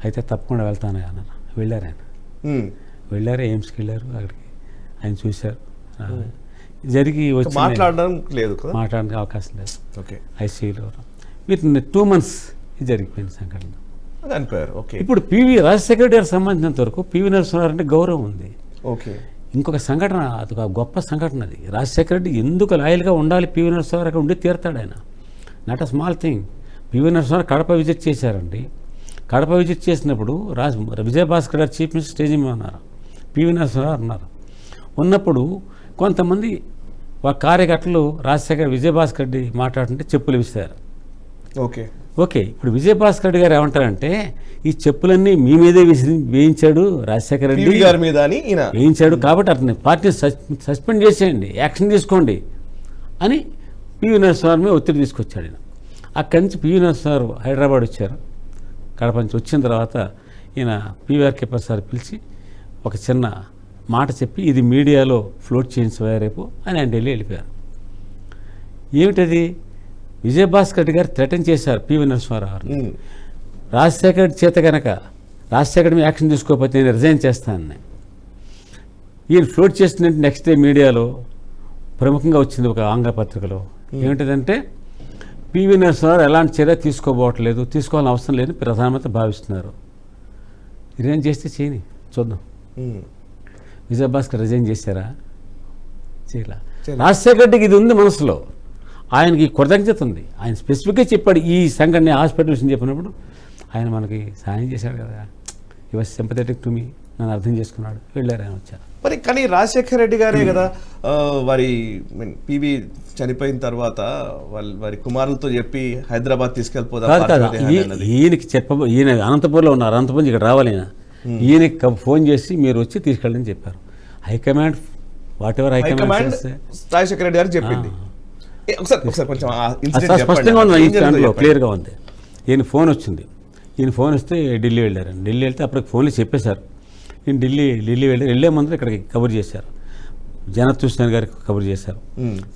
అయితే తప్పకుండా వెళ్తాను అన్నారు. వెళ్ళారు ఆయన, వెళ్ళారు, ఎయిమ్స్కి వెళ్ళారు. అక్కడికి ఆయన చూశారు. జరిగి వచ్చి మాట్లాడడానికి అవకాశం లేదు. ఓకే, ఐసీయూలో మీరు 2 months జరిగిపోయిన సంఘటన. ఓకే, ఇప్పుడు రాజశేఖర రెడ్డి గారికి సంబంధించినంత వరకు పివి నరసింహారావు అంటే గౌరవం ఉంది. ఓకే, ఇంకొక సంఘటన, అది ఒక గొప్ప సంఘటన. అది రాజశేఖర రెడ్డి ఎందుకు లాయల్గా ఉండాలి, పివి నరసింహారావు ఉండి తీరుతాడు ఆయన. Not a small thing. PV Narasimha Rao Kadapa visit చేశారండి. కడప విజిట్ చేసినప్పుడు విజయభాస్కర్ గారు చీఫ్ మినిస్టర్ స్టేజ్ మీద ఉన్నారు, పివి నరసింహారావు ఉన్నారు. ఉన్నప్పుడు కొంతమంది కార్యకర్తలు విజయభాస్కర్ రెడ్డి మాట్లాడుతుంటే చెప్పులు విసిరారు. ఓకే, ఇప్పుడు విజయభాస్కర్ రెడ్డి గారు ఏమంటారంటే, ఈ చెప్పులన్నీ మీ మీదే వేయించాడు రాజశేఖర రెడ్డి గారి మీద అని వేయించాడు, కాబట్టి అతన్ని పార్టీ సస్పెండ్ చేసేయండి, యాక్షన్ తీసుకోండి అని పివి నరసింహారావు మీద ఒత్తిడి తీసుకొచ్చాడు ఆయన. అక్కడి నుంచి పివి నరసింహారావు హైదరాబాద్ వచ్చారు. కడప నుంచి వచ్చిన తర్వాత ఈయన పీవీఆర్కే ప్రసాద్ పిలిచి ఒక చిన్న మాట చెప్పి, ఇది మీడియాలో ఫ్లోట్ చేయించవా రేపు అని ఆయన ఢిల్లీ వెళ్ళిపోయారు. ఏమిటది? విజయభాస్కర్ రెడ్డి గారు థ్రెటన్ చేశారు పివి నరసింహారావు, రాజశేఖర రెడ్డి చేత కనుక రాజశేఖర్ మీద యాక్షన్ తీసుకోకపోతే నేను రిజైన్ చేస్తానని. ఈయన ఫ్లోట్ చేస్తున్నట్టు నెక్స్ట్ డే మీడియాలో ప్రముఖంగా వచ్చింది ఒక ఆంగ్ల పత్రికలో. ఏమిటంటే, పివి నరసింహారావు ఎలాంటి చర్య తీసుకోవాలని అవసరం లేదని ప్రధానమంత్రి భావిస్తున్నారు. రిజైన్ చేస్తే చేయని చూద్దాం. విజయభాస్కర్ రిజైన్ చేశారా? చేయలే. రాజశేఖర రెడ్డికి ఇది ఉంది మనసులో, ఆయనకి కృతజ్ఞత ఉంది. ఆయన స్పెసిఫిక్గా చెప్పాడు ఈ సంఘటన హాస్పిటల్ విషయం చెప్పినప్పుడు, ఆయన మనకి సాయం చేశాడు కదా, ఈ వాజ్ సింపథెటిక్ టు మీ, నన్ను అర్థం చేసుకున్నాడు, వెళ్ళారు, ఆయన వచ్చారు. మరి కానీ రాజశేఖర రెడ్డి గారే కదా వారి పివి చనిపోయిన తర్వాత వారి కుమారులతో చెప్పి హైదరాబాద్ తీసుకెళ్ళిపోదా. ఈయన అనంతపూర్లో ఉన్నారు, అనంతపురం ఇక్కడ రావాలి, ఈయనకి ఫోన్ చేసి మీరు వచ్చి తీసుకెళ్ళని చెప్పారు. High command what ever high command Rajasekhara Reddy గారు చెప్పింది. స్పష్టంగా ఉంది, ఈ దాంట్లో క్లియర్గా ఉంది. ఈయన ఫోన్ వచ్చింది, ఈయన ఫోన్ వస్తే ఢిల్లీ వెళ్ళారు. ఢిల్లీ వెళ్తే అప్పటికి ఫోన్లో చెప్పేశారు, నేను ఢిల్లీ వెళ్ళే ముందు ఇక్కడికి కబుర్ చేశారు, జనత్ హుస్సేన్ గారికి కబుర్ చేశారు.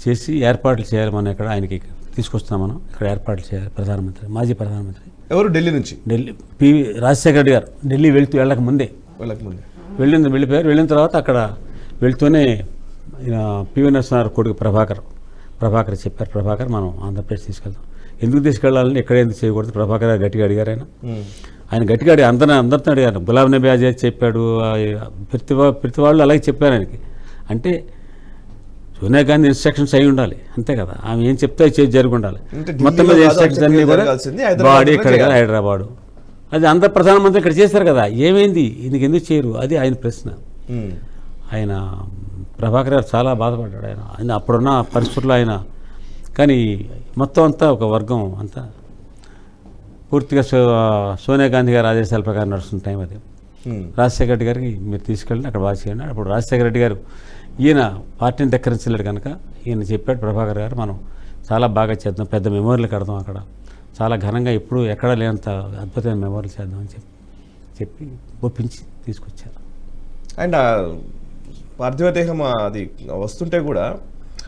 చేసి ఏర్పాట్లు చేయాలి, మనం ఇక్కడ ఆయనకి తీసుకొస్తున్నాం, మనం ఇక్కడ ఏర్పాట్లు చేయాలి. ప్రధానమంత్రి, మాజీ ప్రధానమంత్రి ఎవరు ఢిల్లీ నుంచి? ఢిల్లీ రాజశేఖర రెడ్డి గారు ఢిల్లీ వెళ్ళక ముందే వెళ్ళిపోయారు. వెళ్ళిన తర్వాత అక్కడ వెళ్తూనే పివి నరసింహారావు కొడుకు ప్రభాకర్ చెప్పారు, ప్రభాకర్ మనం ఆంధ్రప్రదేశ్ తీసుకెళ్తాం. ఎందుకు తీసుకెళ్ళాలని, ఎక్కడ ఎందుకు చేయకూడదు, ప్రభాకర్ గట్టిగా అడిగారు. ఆయన గట్టిగా అందరితో అడిగారు. గులాం నబీ ఆజాద్ చెప్పాడు, ప్రతి వాళ్ళు అలాగే చెప్పారు ఆయనకి. అంటే సోనియా గాంధీ ఇన్స్ట్రక్షన్స్ అయి ఉండాలి, అంతే కదా, ఆమె ఏం చెప్తే చేసి జరిగి ఉండాలి. మొత్తం మీద ఇన్స్ట్రక్షన్స్ అన్నీ కూడా బాడీ ఇక్కడ కదా, హైదరాబాదు, అది అందరు ప్రధానమంత్రి ఇక్కడ చేశారు కదా, ఏమైంది ఇందుకు ఎందుకు చేయరు, అది ఆయన ప్రశ్న. ఆయన ప్రభాకర్ గారు చాలా బాధపడ్డాడు. ఆయన అప్పుడున్న పరిస్థితుల్లో ఆయన, కానీ మొత్తం అంతా ఒక వర్గం అంతా పూర్తిగా సోనియా గాంధీ గారి ఆదేశాల ప్రకారం నడుస్తున్న టైం అది. రాజశేఖర రెడ్డి గారికి మీరు తీసుకెళ్ళండి, అక్కడ బాగా చేయండి. అప్పుడు రాజశేఖర రెడ్డి గారు ఈయన పార్టీని దక్కరించలేడు కనుక ఈయన చెప్పాడు, ప్రభాకర్ గారు మనం చాలా బాగా చేద్దాం, పెద్ద మెమోరియల్ కడదాం, అక్కడ చాలా ఘనంగా ఎప్పుడు ఎక్కడ లేనంత అద్భుతమైన మెమోరియల్ చేద్దామని చెప్పి ఒప్పించి తీసుకొచ్చారు. అండ్ పార్థివ దేహం అది వస్తుంటే కూడా,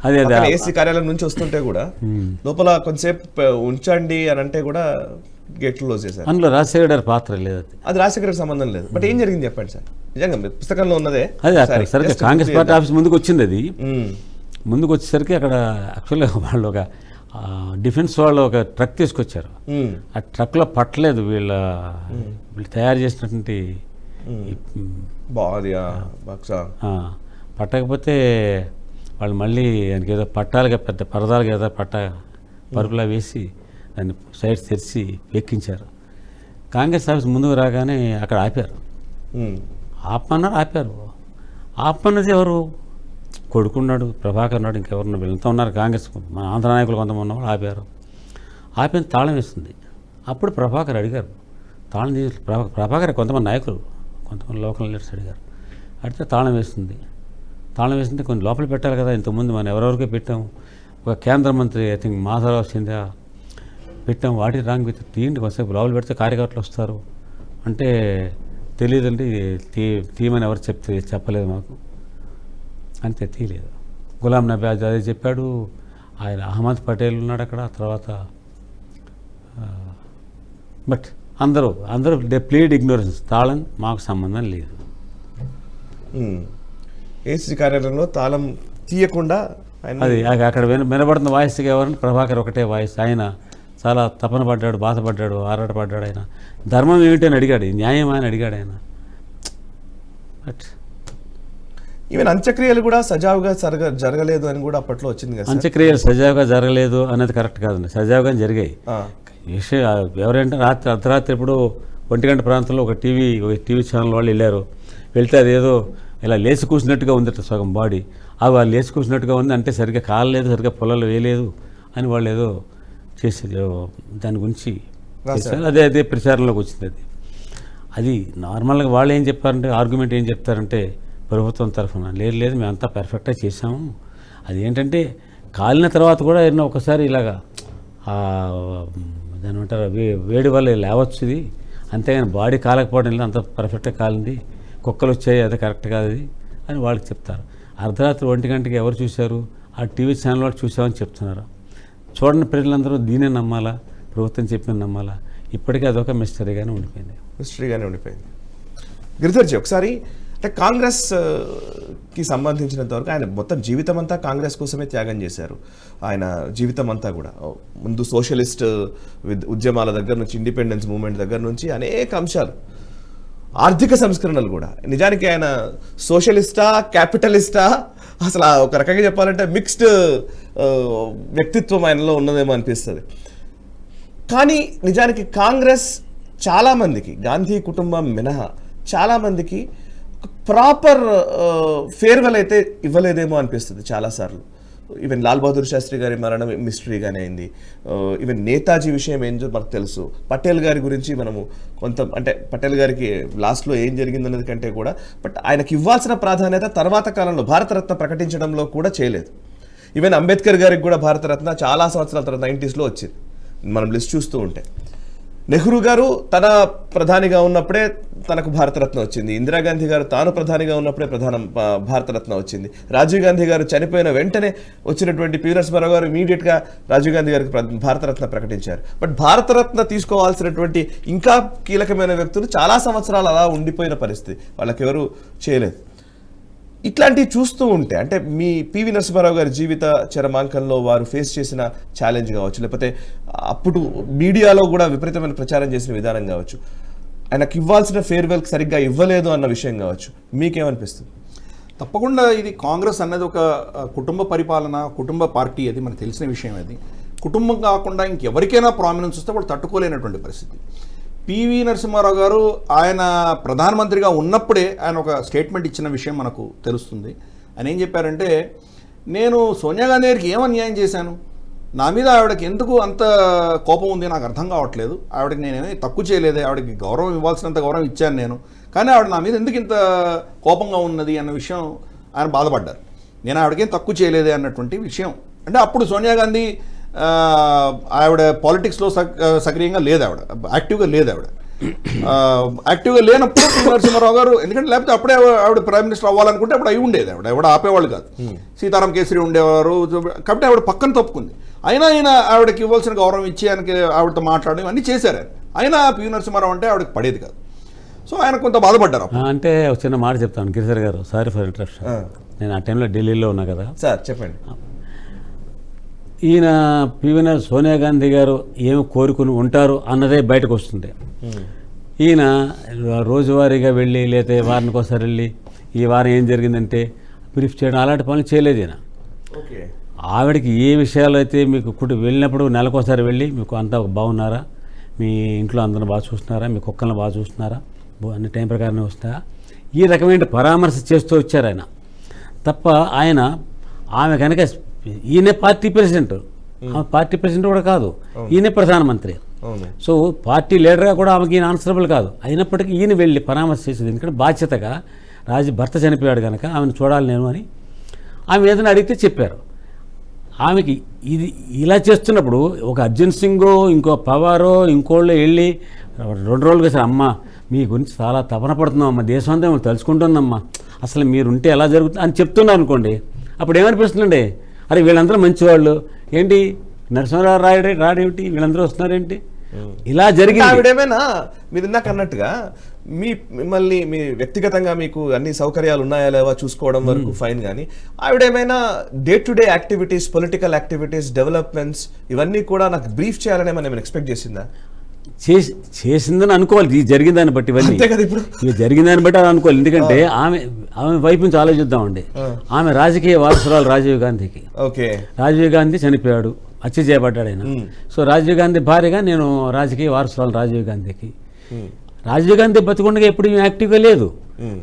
అదే ఏసీ కార్యాలయం నుంచి వస్తుంటే కూడా లోపల కొంతసేపు ఉంచండి అని అంటే కూడా గేట్లు క్లోజ్ చేశారు. అందులో రాజశేఖర గారి పాత్ర లేదు, అది రాజశేఖర్ సంబంధం లేదు. బట్ ఏం జరిగింది చెప్పండి సార్, నిజంగా పుస్తకంలో ఉన్నదే. అదే అక్కడ సరిగ్గా కాంగ్రెస్ పార్టీ ఆఫీస్ ముందుకు వచ్చింది. అది ముందుకు వచ్చేసరికి అక్కడ యాక్చువల్గా వాళ్ళు ఒక డిఫెన్స్ వాళ్ళు ఒక ట్రక్ తీసుకొచ్చారు. ఆ ట్రక్లో పట్టలేదు వీళ్ళు తయారు చేసినటువంటి పట్టకపోతే వాళ్ళు మళ్ళీ ఆయనకి ఏదో పట్టాలుగా పెద్ద పరదాలుగా ఏదో పరుపులా వేసి దాన్ని సైడ్స్ తెరిచి ఎక్కించారు. కాంగ్రెస్ ఆఫీస్ ముందుకు రాగానే అక్కడ ఆపారు. ఆపారు. ఆపన్నది ఎవరు? కొడుకున్నాడు, ప్రభాకర్ ఉన్నాడు, ఇంకెవరున్నా వీళ్ళంతా ఉన్నారు. కాంగ్రెస్ మన ఆంధ్ర నాయకులు కొంతమంది ఉన్నవాళ్ళు ఆపారు. ఆపిన తాళం వేస్తుంది. అప్పుడు ప్రభాకర్ అడిగారు, తాళం తీసి ప్రభాకర్ కొంతమంది నాయకులు, కొంతమంది లోకల్ లీడర్స్ అడిగారు. అడిగితే తాళం వేస్తుంది. తాళం వేస్తుంటే కొన్ని లోపల పెట్టాలి కదా, ఇంతకుముందు మనం ఎవరెవరికో పెట్టాము. ఒక కేంద్ర మంత్రి ఐ థింక్ మాధవరావు సింధ్యా పెట్టాము, వాటి రాంగ్ విత్ తీయండి, కొంతసేపు లోపల పెడితే కార్యకర్తలు వస్తారు అంటే తెలియదండి, తీయమని ఎవరు చెప్పలేదు మాకు, అంతే, తీయలేదు. గులాం నబీ ఆజాద్ అదే చెప్పాడు, ఆయన అహ్మద్ పటేల్ ఉన్నాడు అక్కడ. తర్వాత బట్ అందరూ దే ప్లేడ్ ఇగ్నోరెన్స్, తాళం మాకు సంబంధం లేదు. ఏసీ కార్యాలయంలో తాళం తీయకుండా అది అక్కడ వినబడుతున్న వాయిస్గా ఎవరంటే ప్రభాకర్ ఒకటే వాయిస్. ఆయన చాలా తపన పడ్డాడు, బాధపడ్డాడు, ఆరాటపడ్డాడు. ఆయన ధర్మం ఏమిటి అని అడిగాడు, న్యాయం అని అడిగాడు ఆయన. బట్ ఈవెన్ అంత్యక్రియలు కూడా సజావుగా జరగలేదు అని కూడా అప్పట్లో వచ్చింది కదా. అంత్యక్రియలు సజావుగా జరగలేదు అనేది కరెక్ట్ కాదండి, సజావుగా జరిగాయి. విషయం ఎవరంటే అర్ధరాత్రి ఎప్పుడు 1 గంట ప్రాంతంలో ఒక టీవీ ఛానల్ వాళ్ళు వెళ్ళారు. వెళ్తే అదేదో ఇలా లేచి కూర్చున్నట్టుగా ఉందట సగం బాడీ. వాళ్ళు లేచి కూర్చున్నట్టుగా ఉంది అంటే సరిగ్గా కాలేదు, సరిగ్గా పొలాలు వేయలేదు అని వాళ్ళు ఏదో చేసేది, దాని గురించి చేశారు. అదే ప్రచారంలోకి వచ్చింది. అది నార్మల్గా వాళ్ళు ఏం చెప్పారంటే, ఆర్గ్యుమెంట్ ఏం చెప్తారంటే ప్రభుత్వం తరఫున, లేదు మేమంతా పర్ఫెక్ట్గా చేసాము, అది ఏంటంటే కాలిన తర్వాత కూడా ఎన్నో ఒకసారి ఇలాగా దాని అంటారు వేడి వల్ల లేవచ్చు ఇది, అంతేగాని బాడీ కాలకపోవడం లేదు, అంత పర్ఫెక్ట్గా కాలింది, కుక్కలు వచ్చాయి, అదే కరెక్ట్ కాదు అది అని వాళ్ళకి చెప్తారు. అర్ధరాత్రి 1 గంటకి ఎవరు చూశారు? ఆ టీవీ ఛానల్ వాళ్ళు చూసామని చెప్తున్నారు. చూడని ప్రజలందరూ దీనే నమ్మాలా, ప్రభుత్వం చెప్పిన నమ్మాలా? ఇప్పటికీ అదొక మిస్టరీగానే ఉండిపోయింది. గిరిధర్జీ, ఒకసారి అంటే కాంగ్రెస్కి సంబంధించినంత వరకు ఆయన మొత్తం జీవితం అంతా కాంగ్రెస్ కోసమే త్యాగం చేశారు. ఆయన జీవితం అంతా కూడా ముందు సోషలిస్ట్ ఉద్యమాల దగ్గర నుంచి, ఇండిపెండెన్స్ మూవ్మెంట్ దగ్గర నుంచి అనేక అంశాలు, ఆర్థిక సంస్కరణలు కూడా. నిజానికి ఆయన సోషలిస్టా, క్యాపిటలిస్టా, అసలు ఒక రకంగా చెప్పాలంటే మిక్స్డ్ వ్యక్తిత్వం ఆయనలో ఉన్నదేమో అనిపిస్తుంది. కానీ నిజానికి కాంగ్రెస్ చాలామందికి, గాంధీ కుటుంబం మినహా చాలామందికి ప్రాపర్ ఫేర్వెల్ అయితే ఇవ్వలేదేమో అనిపిస్తుంది చాలాసార్లు. ఈవెన్ లాల్ బహదూర్ శాస్త్రి గారి మరణం మిస్టరీగానే అయింది. ఈవెన్ నేతాజీ విషయం ఏంటో మనకు తెలుసు. పటేల్ గారి గురించి మనము అంటే పటేల్ గారికి లాస్ట్లో ఏం జరిగిందనేది కంటే కూడా, బట్ ఆయనకి ఇవ్వాల్సిన ప్రాధాన్యత తర్వాత కాలంలో భారతరత్న ప్రకటించడంలో కూడా చేయలేదు. ఈవెన్ అంబేద్కర్ గారికి కూడా భారతరత్న చాలా సంవత్సరాల తర్వాత 90s వచ్చింది, మనం లిస్ట్ చూస్తూ ఉంటే. నెహ్రూ గారు తన ప్రధానిగా ఉన్నప్పుడే తనకు భారతరత్న వచ్చింది. ఇందిరాగాంధీ గారు తాను ప్రధానిగా ఉన్నప్పుడే భారతరత్న వచ్చింది. రాజీవ్ గాంధీ గారు చనిపోయిన వెంటనే వచ్చినటువంటి పివి నరసింహారావు గారు ఇమీడియట్గా రాజీవ్ గాంధీ గారికి భారతరత్న ప్రకటించారు. బట్ భారతరత్న తీసుకోవాల్సినటువంటి ఇంకా కీలకమైన వ్యక్తులు చాలా సంవత్సరాలు అలా ఉండిపోయిన పరిస్థితి, వాళ్ళకెవరు చేయలేదు. ఇట్లాంటివి చూస్తూ ఉంటే అంటే మీ పివి నరసింహారావు గారి జీవిత చరమాంకంలో వారు ఫేస్ చేసిన ఛాలెంజ్ కావచ్చు, లేకపోతే అప్పుడు మీడియాలో కూడా విపరీతమైన ప్రచారం చేసిన విధానం కావచ్చు, ఆయనకు ఇవ్వాల్సిన ఫేర్వెల్ సరిగ్గా ఇవ్వలేదు అన్న విషయం కావచ్చు, మీకేమనిపిస్తుంది? తప్పకుండా ఇది కాంగ్రెస్ అన్నది ఒక కుటుంబ పరిపాలన, కుటుంబ పార్టీ, అది మనకు తెలిసిన విషయం. అది కుటుంబం కాకుండా ఇంకెవరికైనా ప్రామినెన్స్ వస్తే వాళ్ళు తట్టుకోలేనటువంటి పరిస్థితి. పివి నరసింహారావు గారు ఆయన ప్రధానమంత్రిగా ఉన్నప్పుడే ఆయన ఒక స్టేట్మెంట్ ఇచ్చిన విషయం మనకు తెలుస్తుంది. ఆయన ఏం చెప్పారంటే, నేను సోనియా గాంధీ గారికి ఏం అన్యాయం చేశాను, నా మీద ఆవిడకి ఎందుకు అంత కోపం ఉంది నాకు అర్థం కావట్లేదు, ఆవిడకి నేనేమీ తక్కువ చేయలేదు, ఆవిడకి గౌరవం ఇవ్వాల్సినంత గౌరవం ఇచ్చాను నేను, కానీ ఆవిడ నా మీద ఎందుకు ఇంత కోపంగా ఉన్నది అన్న విషయం ఆయన బాధపడ్డారు. నేను ఆవిడకేం తక్కువ చేయలేదే అన్నటువంటి విషయం. అంటే అప్పుడు సోనియా గాంధీ ఆవిడ పాలిటిక్స్లో సక్రియంగా లేదు, యాక్టివ్గా లేదు. యాక్టివ్గా లేనప్పుడు పివి నరసింహారావు గారు, ఎందుకంటే లేకపోతే అప్పుడే ఆవిడ ప్రైమ్ మినిస్టర్ అవ్వాలనుకుంటే అప్పుడు అయి ఉండేది, ఆవిడ ఆపేవాళ్ళు కాదు. సీతారాం కేసరి ఉండేవారు కాబట్టి ఆవిడ పక్కన తప్పుకుంది. అయినా ఆయన ఆవిడకి ఇవ్వాల్సిన గౌరవం ఇచ్చి ఆయనకి ఆవిడతో మాట్లాడడం అన్నీ చేశారు. అయినా పివి నరసింహారావు అంటే ఆవిడకి పడేది కాదు. సో ఆయన కొంత బాధపడ్డారు. అంటే ఒక చిన్న మాట చెప్తాను గిరిధర్ గారు, సారీ ఫర్ ఇంటరప్షన్. నేను ఆ టైంలో ఢిల్లీలో ఉన్నా కదా సార్, చెప్పండి. ఈయన సోనియా గాంధీ గారు ఏమి కోరుకుని ఉంటారు అన్నదే బయటకు వస్తుంది. ఈయన రోజువారీగా వెళ్ళి లేకపోతే వారానికి ఒకసారి వెళ్ళి ఈ వారం ఏం జరిగిందంటే బ్రీఫ్ చేయడం అలాంటి పనులు చేయలేదు ఈయన. ఆవిడకి ఏ విషయాలు అయితే మీకు వెళ్ళినప్పుడు నెలకోసారి వెళ్ళి మీకు అంతా బాగున్నారా, మీ ఇంట్లో అందరూ బాగా చూస్తున్నారా, మీ కుక్కలను బాగా చూస్తున్నారా, అన్ని టైం ప్రకారం వస్తారా, ఈ రకమైన పరామర్శ చేస్తూ వచ్చారు ఆయన. తప్ప ఆయన ఆమె కనుక ఈయన పార్టీ ప్రెసిడెంట్, ఆమె పార్టీ ప్రెసిడెంట్ కూడా కాదు, ఈయన ప్రధానమంత్రి. సో పార్టీ లీడర్గా కూడా ఆమెకి ఈయన ఆన్సరబుల్ కాదు. అయినప్పటికీ ఈయన వెళ్ళి పరామర్శ చేసేది ఎందుకంటే బాధ్యతగా భర్త చనిపోయాడు కనుక ఆమెను చూడాలి నేను అని ఆమె ఏదైనా అడిగితే చెప్పారు. ఆమెకి ఇది ఇలా చేస్తున్నప్పుడు ఒక అర్జున్ సింగో ఇంకో పవారో ఇంకోళ్ళు వెళ్ళి 2 రోజులుగా సార్ అమ్మ మీ గురించి చాలా తపన పడుతున్నాం అమ్మ, దేశం అంతా మిమ్మల్ని తలుచుకుంటుందమ్మా, అసలు మీరుంటే ఎలా జరుగుతుంది అని చెప్తున్నారు అనుకోండి, అప్పుడు ఏమనిపిస్తుందండి, అరే వీళ్ళందరూ మంచివాళ్ళు ఏంటి, నరసింహారావు రాడేమిటి, వీళ్ళందరూ వస్తున్నారేంటి, ఇలా జరిగింది. ఆవిడేమైనా మీరు ఇందాక అన్నట్టుగా మిమ్మల్ని మీ వ్యక్తిగతంగా మీకు అన్ని సౌకర్యాలు ఉన్నాయా లేవా చూసుకోవడం వరకు ఫైన్, కానీ ఆవిడేమైనా day to day activities, political activities, developments ఇవన్నీ కూడా నాకు బ్రీఫ్ చేయాలని ఏమైనా ఎక్స్పెక్ట్ చేసిందా? చేసిందని అనుకోవాలి, ఇది జరిగిన దాన్ని బట్టి, ఇవన్నీ ఇవి జరిగిన దాన్ని బట్టి అది అనుకోవాలి. ఎందుకంటే ఆమె వైపు నుంచి ఆలోచిద్దామండి. ఆమె రాజకీయ వారసురాలు రాజీవ్ గాంధీకి. రాజీవ్ గాంధీ చనిపోయాడు, హత్య చేయబడ్డాడు ఆయన. సో రాజీవ్ గాంధీ భార్యగా నేను రాజకీయ వారసురాలు రాజీవ్ గాంధీకి. రాజీవ్ గాంధీ బతికుండగా ఎప్పుడు యాక్టివ్గా లేదు.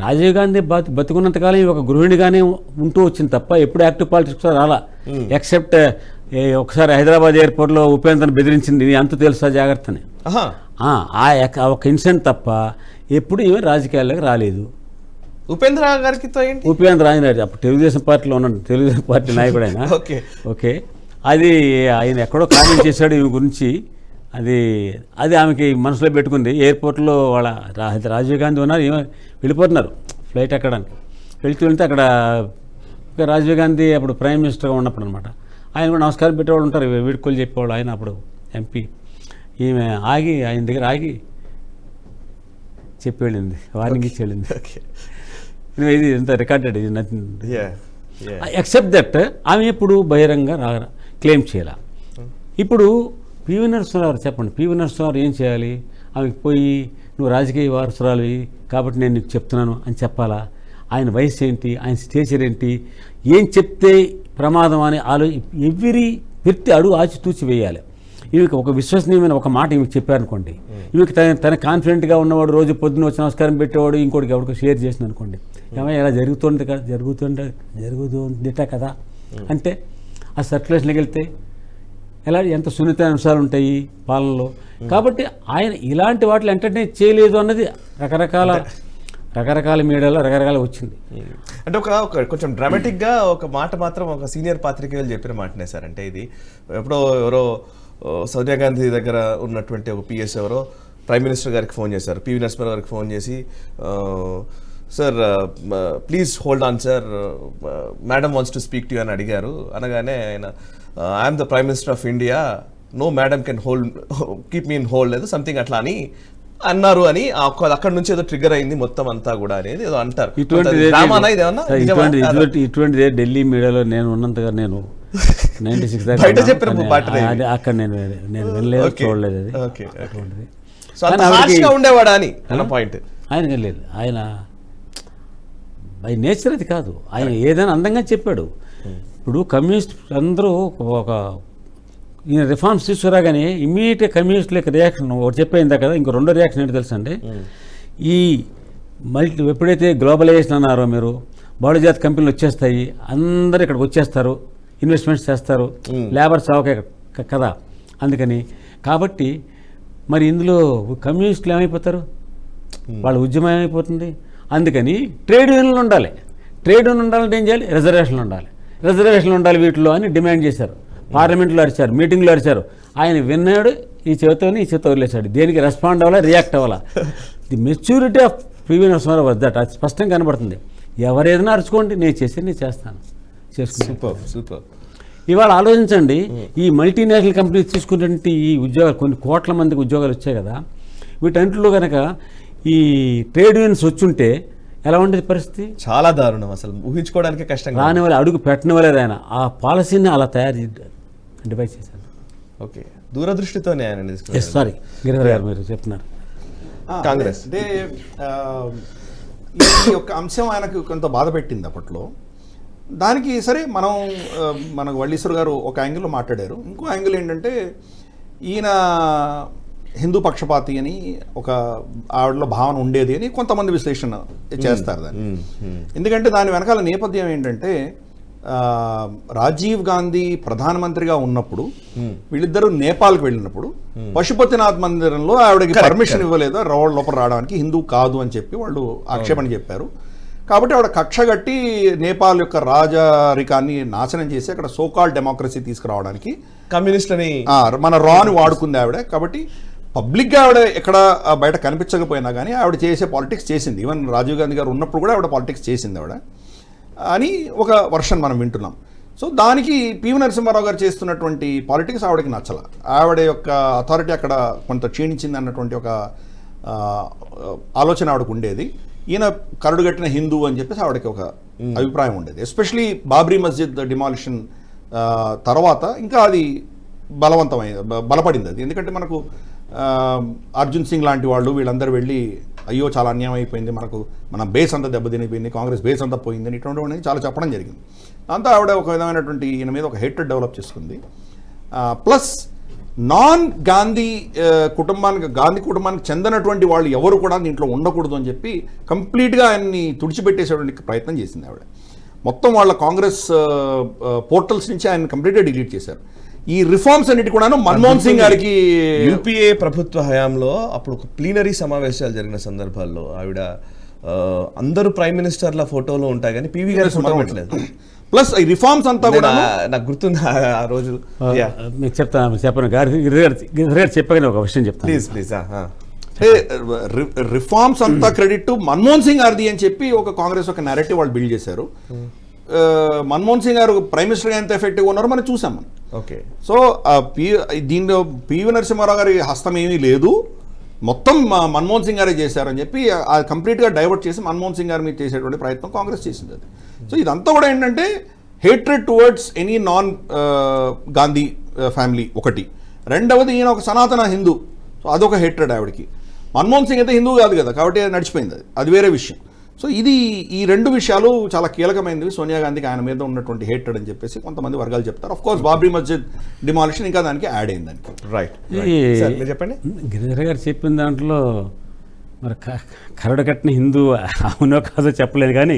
రాజీవ్ గాంధీ బతికున్నంతకాలం ఒక గృహిణిగానే ఉంటూ వచ్చింది తప్ప ఎప్పుడు యాక్టివ్ పాలిటిక్స్ రాలా. ఎక్సెప్ట్ ఒకసారి హైదరాబాద్ ఎయిర్పోర్ట్లో ఉపేంద్రను బెదిరించింది, అంత తెలుసా జాగ్రత్తని, ఒక ఇన్సిడెంట్ తప్ప ఎప్పుడు ఏమీ రాజకీయాల్లోకి రాలేదు. ఉపేంద్ర గారికి ఉపేంద్ర ఆయన అప్పుడు తెలుగుదేశం పార్టీలో ఉన్నాడు, తెలుగుదేశం పార్టీ నాయకుడు ఆయన. ఓకే, అది ఆయన ఎక్కడో కామెంట్ చేశాడు ఈమె గురించి, అది ఆమెకి మనసులో పెట్టుకుంది. ఎయిర్పోర్ట్లో వాళ్ళ రాజీవ్ గాంధీ ఉన్నారు, వెళ్ళిపోతున్నారు ఫ్లైట్ ఎక్కడానికి, వెళ్తే అక్కడ రాజీవ్ గాంధీ అప్పుడు ప్రైమ్ మినిస్టర్గా ఉన్నప్పుడు అనమాట, ఆయన కూడా నమస్కారం పెట్టేవాళ్ళు ఉంటారు, వీడుకోలు చెప్పేవాళ్ళు. ఆయన అప్పుడు ఎంపీ, ఈమె ఆయన దగ్గర ఆగి చెప్పి వెళ్ళింది, వార్నింగ్ ఇచ్చి వెళ్ళింది. ఇది ఎంత రికార్డెడ్, ఇది నథింగ్ ఎక్సెప్ట్ దట్ ఆమె ఎప్పుడు బహిరంగ క్లెయిమ్ చేయాల. ఇప్పుడు పివి నరసింహారావు చెప్పండి, పివి నరసింహారావు ఏం చేయాలి, ఆమెకి పోయి నువ్వు రాజకీయ వారసురాలివి కాబట్టి నేను నీకు చెప్తున్నాను అని చెప్పాలా? ఆయన వయసు ఏంటి, ఆయన స్టేచర్ ఏంటి, ఏం చెప్తే ప్రమాదం అని ఎవ్రీ వ్యక్తి అడుగు ఆచితూచి వేయాలి. ఈమెకి ఒక విశ్వసనీయమైన ఒక మాట ఈమెకి చెప్పారనుకోండి, ఈమెకి తన కాన్ఫిడెంట్గా ఉన్నవాడు రోజు పొద్దున్న వచ్చి నమస్కారం పెట్టేవాడు ఇంకోటికి ఎవరికి షేర్ చేసింది అనుకోండి, ఏమైనా ఇలా జరుగుతుందిట కదా అంటే ఆ సర్క్యులేషన్కి వెళ్తే ఎలా ఎంత సున్నితమైన అంశాలు ఉంటాయి పాలనలో. కాబట్టి ఆయన ఇలాంటి వాటిని ఎంటర్టైన్ చేయలేదు అన్నది రకరకాల మీడియాలో రకరకాల వచ్చింది. అంటే ఒక కొంచెం డ్రామాటిక్గా ఒక మాట మాత్రం ఒక సీనియర్ పాత్రికేయులు చెప్పిన మాటనే సార్. అంటే ఇది ఎప్పుడో ఎవరో సోనియా గాంధీ దగ్గర ఉన్నటువంటి ఒక పిఎస్ ఎవరో ప్రైమ్ మినిస్టర్ గారికి ఫోన్ చేశారు, పివి నరసింహారావు గారికి ఫోన్ చేసి, sir please hold on sir, madam wants to speak to you అని అడిగారు. అనగానే ఆయన I'm the prime minister of India, no madam can hold keep me in hold లేదు సంథింగ్ అట్లా అని అన్నారు అని అక్కడ నుంచి ఏదో ట్రిగర్ అయింది మొత్తం అంతా కూడా అనేది ఏదో అంటారు. ఇటువంటిదే ఢిల్లీ మీడియాలో నేను ఉన్నంతగా నేను 96 దాకా బయట చెప్పిన మాట అక్కడ నేను వినలేదు, చూడలేదు. అది అటువంటిది ఉండేవాడా అని అన్న పాయింట్. ఆయన లేదు, ఆయన బై నేచర్ అది కాదు, ఆయన ఏదైనా అందంగా చెప్పాడు. ఇప్పుడు కమ్యూనిస్ట్ అందరూ ఒక ఈయన రిఫార్మ్స్ తీసుకురాగానే ఇమ్మీడియట్గా కమ్యూనిస్టులకి రియాక్షన్ ఒకటి చెప్పయిందా కదా, ఇంకో రెండో రియాక్షన్ ఏంటి తెలుసా అండి, ఈ ఎప్పుడైతే గ్లోబలైజేషన్ అన్నారో మీరు, బహుళజాతి కంపెనీలు వచ్చేస్తాయి, అందరు ఇక్కడికి వచ్చేస్తారు, ఇన్వెస్ట్మెంట్స్ చేస్తారు, లేబర్ చౌక కదా, అందుకని కాబట్టి మరి ఇందులో కమ్యూనిస్టులు ఏమైపోతారు, వాళ్ళ ఉద్యమం ఏమైపోతుంది. అందుకని ట్రేడ్ యూనియన్లు ఉండాలి, ట్రేడ్ యూనియన్ ఉండాలంటే ఏం చేయాలి, రిజర్వేషన్లు ఉండాలి, రిజర్వేషన్లు ఉండాలి వీటిలో అని డిమాండ్ చేశారు. పార్లమెంట్లో అరిచారు, మీటింగ్లో అరిచారు. ఆయన విన్నాడు, ఈ చేతితోని ఈ చేతితో వదిలేశాడు. దేనికి రెస్పాండ్ అవ్వాలా, రియాక్ట్ అవ్వాలా. The maturity of PV Narasimha Rao was that. అది స్పష్టంగా కనబడుతుంది. ఎవరేదైనా అరుచుకోండి, నేను చేస్తాను, చేసుకుంటాను. సూపర్. ఇవాళ ఆలోచించండి, ఈ మల్టీనేషనల్ కంపెనీస్ తీసుకున్నటువంటి ఈ ఉద్యోగాలు, కొన్ని కోట్ల మందికి ఉద్యోగాలు వచ్చాయి కదా, వీటన్నిటిలో కనుక ఈ ట్రేడ్ యూనియన్స్ వచ్చుంటే ఎలా ఉండేది పరిస్థితి? చాలా దారుణం, అసలు ఊహించుకోవడానికి కష్టంగా. రాని వాళ్ళు అడుగు పెట్టనివ్వలేదు ఆయన. ఆ పాలసీని అలా తయారు డివైడ్ చేశారు. ఓకే, దూరదృష్టితోనే ఆయన. సారీ గిరిధర్ గారు, మీరు చెప్తున్నారు కాంగ్రెస్ అంటే ఈ యొక్క అంశం ఆయనకు కొంత బాధ పెట్టింది అప్పట్లో. దానికి సరే మనకు వల్లీశ్వర్ గారు ఒక యాంగిల్లో మాట్లాడారు. ఇంకో యాంగిల్ ఏంటంటే ఈయన హిందూ పక్షపాతి అని ఒక ఆవిడలో భావన ఉండేది అని కొంతమంది విశ్లేషణ చేస్తారు దాన్ని. ఎందుకంటే దాని వెనకాల నేపథ్యం ఏంటంటే రాజీవ్ గాంధీ ప్రధానమంత్రిగా ఉన్నప్పుడు వీళ్ళిద్దరూ నేపాల్కి వెళ్ళినప్పుడు పశుపతినాథ్ మందిరంలో ఆవిడకి పర్మిషన్ ఇవ్వలేదు లోపల రావడానికి, హిందూ కాదు అని చెప్పి వాళ్ళు ఆక్షేపణ చెప్పారు. కాబట్టి ఆవిడ కక్ష కట్టి నేపాల్ యొక్క రాజరికాన్ని నాశనం చేసి అక్కడ సోకాల్ డెమోక్రసీ తీసుకురావడానికి కమ్యూనిస్ట్లని మన రాని వాడుకుంది ఆవిడ. కాబట్టి పబ్లిక్గా ఆవిడ ఎక్కడ బయట కనిపించకపోయినా కానీ ఆవిడ చేసే పాలిటిక్స్ చేసింది. ఈవెన్ రాజీవ్ గాంధీ గారు ఉన్నప్పుడు కూడా ఆవిడ పాలిటిక్స్ చేసింది ఆవిడ అని ఒక వర్షన్ మనం వింటున్నాం. సో దానికి పివి నరసింహారావు గారు చేస్తున్నటువంటి పాలిటిక్స్ ఆవిడకి నచ్చల. ఆవిడ యొక్క అథారిటీ అక్కడ కొంత క్షీణించింది అన్నటువంటి ఒక ఆలోచన ఆవిడకు ఉండేది. ఈయన కరడుగట్టిన హిందూ అని చెప్పేసి ఆవిడకి ఒక అభిప్రాయం ఉండేది. ఎస్పెషలీ బాబ్రీ మస్జిద్ డిమాలిషన్ తర్వాత ఇంకా అది బలపడింది అది. ఎందుకంటే మనకు అర్జున్ సింగ్ లాంటి వాళ్ళు వీళ్ళందరూ వెళ్ళి అయ్యో చాలా అన్యాయం అయిపోయింది, మన బేస్ అంతా దెబ్బతినిపోయింది, కాంగ్రెస్ బేస్ అంతా పోయిందని ఇటువంటి చాలా చెప్పడం జరిగింది. దాంతో ఆవిడ ఒక విధమైనటువంటి ఈయన మీద ఒక హేట్రెడ్ డెవలప్ చేసుకుంది. ప్లస్ నాన్ గాంధీ కుటుంబానికి చెందినటువంటి వాళ్ళు ఎవరు కూడా దీంట్లో ఉండకూడదు అని చెప్పి కంప్లీట్గా ఆయన్ని తుడిచిపెట్టేసేటువంటి ప్రయత్నం చేసింది ఆవిడ. మొత్తం వాళ్ళ కాంగ్రెస్ పోర్టల్స్ నుంచి ఆయన కంప్లీట్గా డిలీట్ చేశారు. ఈ రిఫార్మ్స్ అన్నిటి కూడా మన్మోహన్ సింగ్ గారికి యూపీఏ ప్రభుత్వ హయాంలో అప్పుడు ఒక ప్లీనరీ సమావేశాలు జరిగిన సందర్భాల్లో ఆవిడ అందరూ ప్రైమ్ మినిస్టర్ల ఫోటోలో ఉంటాయి కానీ పివి గారి ఫోటో పెట్టలేదు. ప్లస్ ఈ రిఫార్మ్స్ అంతా కూడా నాకు గుర్తుంది ఆ రోజు. మీకు చెప్పాను చెప్పగానే ఒక విషయం చెప్తాను ప్లీజ్. రిఫార్మ్స్ అంతా క్రెడిట్ మన్మోహన్ సింగ్ గారిది అని చెప్పి ఒక కాంగ్రెస్ ఒక నెరేటివ్ వాళ్ళు బిల్డ్ చేశారు. మన్మోహన్ సింగ్ గారు ప్రైమ్ మినిస్టర్గా ఎంత ఎఫెక్టివ్గా ఉన్నారో మనం చూసాం మనం. ఓకే, సో దీనిలో పివి నరసింహారావు గారి హస్తం ఏమీ లేదు, మొత్తం మన్మోహన్ సింగ్ గారే చేశారని చెప్పి అది కంప్లీట్గా డైవర్ట్ చేసి మన్మోహన్ సింగ్ గారి మీద చేసేటువంటి ప్రయత్నం కాంగ్రెస్ చేసింది అది. సో ఇదంతా కూడా ఏంటంటే hatred towards any non Gandhi family ఒకటి. రెండవది ఈయన ఒక సనాతన హిందూ, సో అదొక హేట్రెడ్ ఆవిడకి. మన్మోహన్ సింగ్ అయితే హిందూ కాదు కదా, కాబట్టి నడిచిపోయింది, అది వేరే విషయం. సో ఈ రెండు విషయాలు చాలా కీలకమైనవి సోనియా గాంధీకి ఆయన మీద ఉన్నటువంటి హేట్రెడ్ అని చెప్పేసి కొంతమంది వర్గాలు చెప్తారు. Of course Babri Masjid demolition ఇంకా దానికి యాడ్ అయింది దానికి. రైట్, చెప్పండి. గిరిధర్ గారు చెప్పిన దాంట్లో మరి కరడు కట్టిన హిందూ అవునో కాదో చెప్పలేదు కానీ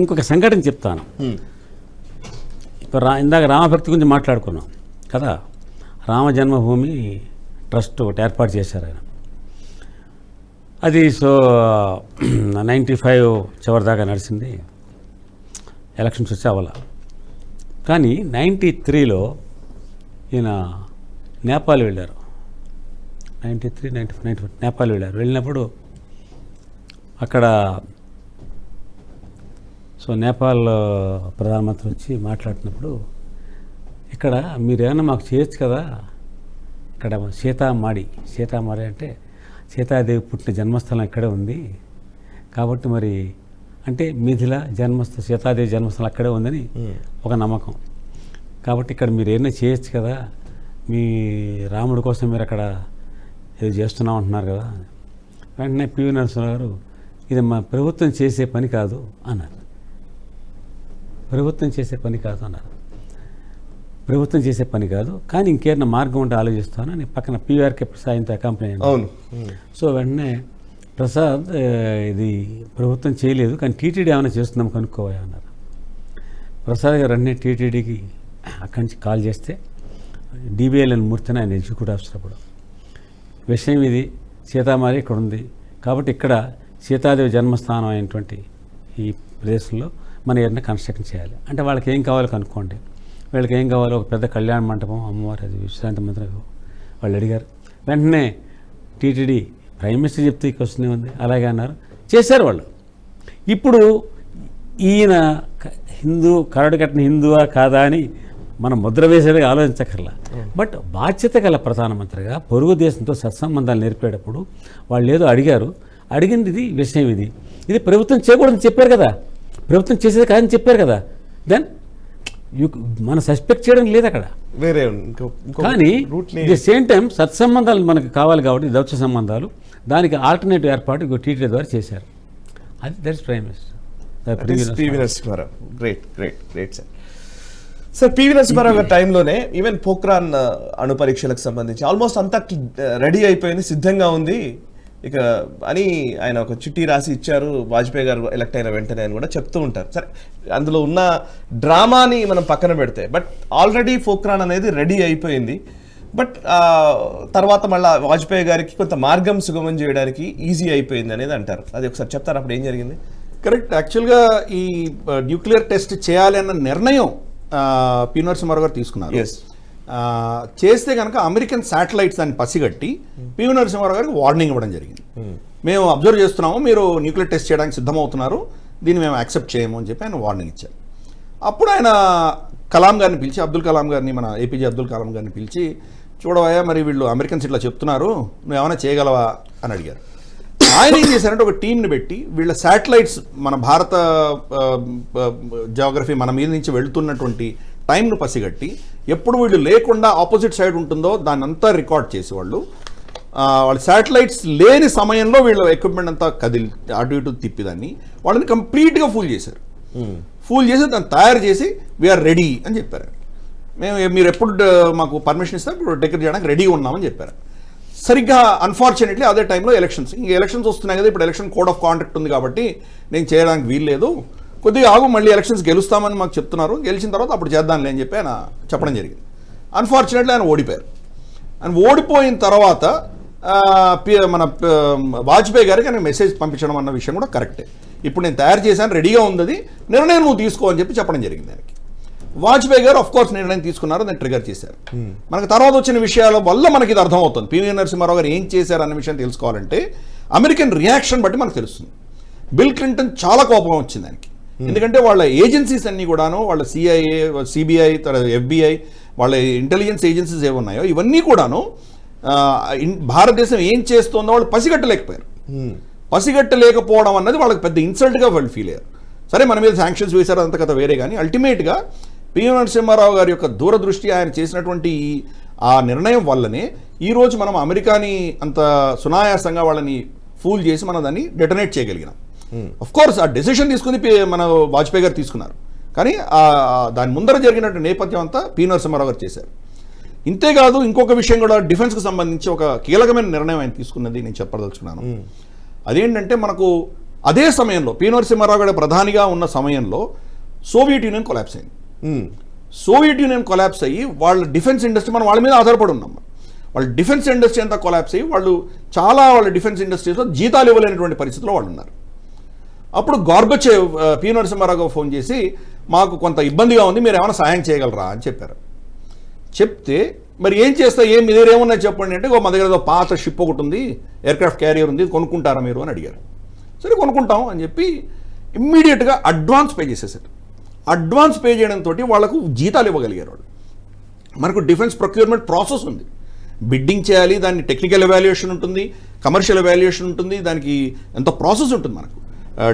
ఇంకొక సంఘటన చెప్తాను. ఇప్పుడు ఇందాక రామభక్తి గురించి మాట్లాడుకున్నాం కదా, రామ జన్మభూమి ట్రస్ట్ ఒకటి ఏర్పాటు చేశారు ఆయన. అది 95 చివరి దాకా నడిచింది, ఎలక్షన్స్ వచ్చి అవ్వాల. కానీ 93లో ఈయన నేపాల్ వెళ్ళారు. 93, 94 నేపాల్ వెళ్ళారు. వెళ్ళినప్పుడు అక్కడ నేపాల్ ప్రధానమంత్రి వచ్చి మాట్లాడుతున్నప్పుడు, ఇక్కడ మీరు ఏమైనా మాకు చేయొచ్చు కదా, ఇక్కడ సీతామారి అంటే సీతాదేవి పుట్టిన జన్మస్థలం ఇక్కడే ఉంది కాబట్టి మరి అంటే మిథిల సీతాదేవి జన్మస్థలం అక్కడే ఉందని ఒక నమ్మకం కాబట్టి ఇక్కడ మీరు ఏమైనా చేయొచ్చు కదా, మీ రాముడి కోసం మీరు అక్కడ ఏదో చేస్తున్నాం అంటున్నారు కదా. వెంటనే పివి నరసింహారావు గారు ఇది మా ప్రభుత్వం చేసే పని కాదు అన్నారు. ప్రభుత్వం చేసే పని కాదు కానీ ఇంకేమైనా మార్గం ఉంటే ఆలోచిస్తాను అని పక్కన పీవీఆర్కే ప్రసాద్తో అకంపెనీ. అవును. సో వెంటనే ప్రసాద్ ఇది ప్రభుత్వం చేయలేదు కానీ టీటీడీ ఏమైనా చేస్తున్నాం కనుక్కోవా అన్నారు. ప్రసాద్ గారు వెంటనే టీటీడీకి అక్కడి నుంచి కాల్ చేస్తే డిబిఎల్ఎన్ మూర్తిని ఆయన ఎగ్జిక్యూటివ్ ఆఫీసర్ అప్పుడు, విషయం ఇది, సీతామారి ఇక్కడ ఉంది కాబట్టి ఇక్కడ సీతాదేవి జన్మస్థానం అయినటువంటి ఈ ప్రదేశంలో మనం ఏదైనా కన్స్ట్రక్షన్ చేయాలి అంటే వాళ్ళకి ఏం కావాలో కనుక్కోండి. వీళ్ళకి ఏం కావాలో ఒక పెద్ద కళ్యాణ మంటపం, అమ్మవారు, అది విశ్రాంతి మంత్రి వాళ్ళు అడిగారు. వెంటనే టీటీడీ ప్రైమ్ మినిస్టర్ చెప్తే క్వశ్చన్ ఉంది అలాగే అన్నారు, చేశారు వాళ్ళు. ఇప్పుడు ఈయన కరడు కట్టిన హిందువా కాదా అని మనం ముద్ర వేసేదిగా ఆలోచించక్కర్లా. బట్ బాధ్యత గల ప్రధానమంత్రిగా పొరుగు దేశంతో సత్సంబంధాలు నేర్పేటప్పుడు వాళ్ళు ఏదో అడిగింది ఇది విషయం, ఇది ప్రభుత్వం చేయకూడదని చెప్పారు కదా, ప్రభుత్వం చేసేది కాదని చెప్పారు కదా, దెన్ మనం సస్పెక్ట్ చేయడం లేదు అక్కడ. వేరే కానీ ది సేమ్ టైం సత్సంబంధాలు మనకు కావాలి కాబట్టి దౌత్య సంబంధాలు, దానికి ఆల్టర్నేటివ్ ఏర్పాటు టీటీడీ ద్వారా చేశారు. అది that's prime minister PV Narasimha Rao. Great sir. PV Narasimha Rao గారి టైంలోనే ఈవెన్ పోఖ్రాన్ అణు పరీక్షలకు సంబంధించి ఆల్మోస్ట్ అంతా రెడీ అయిపోయింది, సిద్ధంగా ఉంది ఇక అని ఆయన ఒక చిట్టి రాసి ఇచ్చారు. వాజ్పేయి గారు ఎలక్ట్ అయిన వెంటనే అని కూడా చెప్తూ ఉంటారు. సరే, అందులో ఉన్న డ్రామాని మనం పక్కన పెడితే బట్ ఆల్రెడీ పోఖ్రాన్ అనేది రెడీ అయిపోయింది. బట్ తర్వాత మళ్ళీ వాజ్పేయి గారికి కొంత మార్గం సుగమం చేయడానికి ఈజీ అయిపోయింది అనేది అంటారు. అది ఒకసారి చెప్తారు, అప్పుడు ఏం జరిగింది? కరెక్ట్. యాక్చువల్గా ఈ న్యూక్లియర్ టెస్ట్ చేయాలి అన్న నిర్ణయం పి నరసింహారావు గారు తీసుకున్నారు. చేస్తే కనుక అమెరికన్ శాటిలైట్స్ అని పసిగట్టి పివి నరసింహారావు గారికి వార్నింగ్ ఇవ్వడం జరిగింది. మేము అబ్జర్వ్ చేస్తున్నాము, మీరు న్యూక్లియర్ టెస్ట్ చేయడానికి సిద్ధమవుతున్నారు, దీన్ని మేము యాక్సెప్ట్ చేయము అని చెప్పి ఆయన వార్నింగ్ ఇచ్చారు. అప్పుడు ఆయన కలాం గారిని పిలిచి, అబ్దుల్ కలాం గారిని, మన ఏపీజే అబ్దుల్ కలాం గారిని పిలిచి, చూడవయ్యా మరి వీళ్ళు అమెరికన్స్ ఇట్లా చెప్తున్నారు, నువ్వు ఏమైనా చేయగలవా అని అడిగారు. ఆయన ఏం చేశారంటే ఒక టీంని పెట్టి వీళ్ళ శాటిలైట్స్, మన భారత జియోగ్రఫీ మన మీద నుంచి వెళుతున్నటువంటి టైంను పసిగట్టి ఎప్పుడు వీళ్ళు లేకుండా ఆపోజిట్ సైడ్ ఉంటుందో దాన్ని అంతా రికార్డ్ చేసి వాళ్ళు శాటిలైట్స్ లేని సమయంలో వీళ్ళ ఎక్విప్మెంట్ అంతా అటు ఇటు తిప్పిదాన్ని వాళ్ళని కంప్లీట్గా ఫూల్ చేశారు. ఫూల్ చేసి దాన్ని తయారు చేసి వీఆర్ రెడీ అని చెప్పారు. మీరు ఎప్పుడు మాకు పర్మిషన్ ఇస్తే ఇప్పుడు డెకరేట్ చేయడానికి రెడీగా ఉన్నామని చెప్పారు. సరిగ్గా అన్ఫార్చునేట్లీ అదే టైంలో ఎలక్షన్స్ వస్తున్నాయి కదా, ఇప్పుడు ఎలక్షన్ కోడ్ ఆఫ్ కాండక్ట్ ఉంది కాబట్టి నేను చేయడానికి వీల్లేదు, కొద్దిగా ఆగు, మళ్ళీ ఎలక్షన్స్ గెలుస్తామని మాకు చెప్తున్నారు, గెలిచిన తర్వాత అప్పుడు చేద్దాంలే అని చెప్పి ఆయన చెప్పడం జరిగింది. అన్ఫార్చునేట్లీ ఆయన ఓడిపోయారు. ఆయన ఓడిపోయిన తర్వాత మన వాజ్పేయి గారికి ఆయన మెసేజ్ పంపించడం అన్న విషయం కూడా కరెక్టే. ఇప్పుడు నేను తయారు చేశాను, రెడీగా ఉంది, నిర్ణయం నువ్వు తీసుకో అని చెప్పడం జరిగింది ఆయనకి. వాజ్పేయి గారు ఆఫ్ కోర్స్ నిర్ణయం తీసుకున్నారు, దాన్ని ట్రిగర్ చేశారు. మనకు తర్వాత వచ్చిన విషయాల వల్ల మనకి ఇది అర్థమవుతుంది. పివి నరసింహారావు గారు ఏం చేశారు అన్న విషయం తెలుసుకోవాలంటే అమెరికన్ రియాక్షన్ బట్టి మనకు తెలుస్తుంది. బిల్ క్లింటన్ చాలా కోపం వచ్చింది ఆయనకి. ఎందుకంటే వాళ్ళ ఏజెన్సీస్ అన్నీ కూడాను, వాళ్ళ సిఐఏ, సిబిఐ, FBI, వాళ్ళ ఇంటెలిజెన్స్ ఏజెన్సీస్ ఏమున్నాయో ఇవన్నీ కూడాను భారతదేశం ఏం చేస్తుందో వాళ్ళు పసిగట్టలేకపోయారు. పసిగట్టలేకపోవడం అన్నది వాళ్ళకి పెద్ద ఇన్సల్ట్గా వాళ్ళు ఫీల్ అయ్యారు. సరే, మన మీద శాంక్షన్స్ వేశారు, అంత కథ వేరే. కానీ అల్టిమేట్గా పివి నరసింహారావు గారి యొక్క దూరదృష్టి, ఆయన చేసినటువంటి ఆ నిర్ణయం వల్లనే ఈరోజు మనం అమెరికాని అంత సునాయాసంగా వాళ్ళని ఫూల్ చేసి మనం దాన్ని డెటనేట్ చేయగలిగినాం. అఫ్ కోర్స్ ఆ డెసిషన్ తీసుకుంది మన వాజ్పేయి గారు తీసుకున్నారు, కానీ దాని ముందర జరిగినట్టు నేపథ్యం అంతా పివి నరసింహారావు గారు చేశారు. ఇంతేకాదు, ఇంకొక విషయం కూడా డిఫెన్స్కి సంబంధించి ఒక కీలకమైన నిర్ణయం ఆయన తీసుకున్నది నేను చెప్పదలుచుకున్నాను. అదేంటంటే మనకు అదే సమయంలో పివి నరసింహారావు గారు ప్రధానిగా ఉన్న సమయంలో సోవియట్ యూనియన్ కొలాప్స్ అయింది. సోవియట్ యూనియన్ కొలాప్స్ అయ్యి వాళ్ళ డిఫెన్స్ ఇండస్ట్రీ, మనం వాళ్ళ మీద ఆధారపడి ఉన్నాం. వాళ్ళ డిఫెన్స్ ఇండస్ట్రీ అంతా కొలాప్స్ అయ్యి వాళ్ళ డిఫెన్స్ ఇండస్ట్రీస్లో జీతాలు ఇవ్వలేనటువంటి పరిస్థితిలో వాళ్ళు ఉన్నారు. అప్పుడు గార్బచేవ్ పివి నరసింహారావు గారు ఫోన్ చేసి, మాకు కొంత ఇబ్బందిగా ఉంది, మీరు ఏమైనా సహాయం చేయగలరా అని చెప్పారు. చెప్తే మరి ఏం చేస్తా మీ దగ్గర ఏమన్నా చెప్పండి అంటే మా దగ్గర ఏదో పాత షిప్ ఒకటి ఉంది, ఎయిర్క్రాఫ్ట్ క్యారియర్ ఉంది, కొనుక్కుంటారా మీరు అని అడిగారు. సరే కొనుక్కుంటాం అని చెప్పి ఇమ్మీడియట్గా అడ్వాన్స్ పే చేసేసారు. అడ్వాన్స్ పే చేయడంతో వాళ్ళకు జీతాలు ఇవ్వగలిగారు వాళ్ళు. మనకు డిఫెన్స్ ప్రొక్యూర్మెంట్ ప్రాసెస్ ఉంది, బిడ్డింగ్ చేయాలి, దాన్ని టెక్నికల్ ఎవాల్యుయేషన్ ఉంటుంది, కమర్షియల్ ఎవాల్యుయేషన్ ఉంటుంది, దానికి ఎంత ప్రాసెస్ ఉంటుంది. మనకు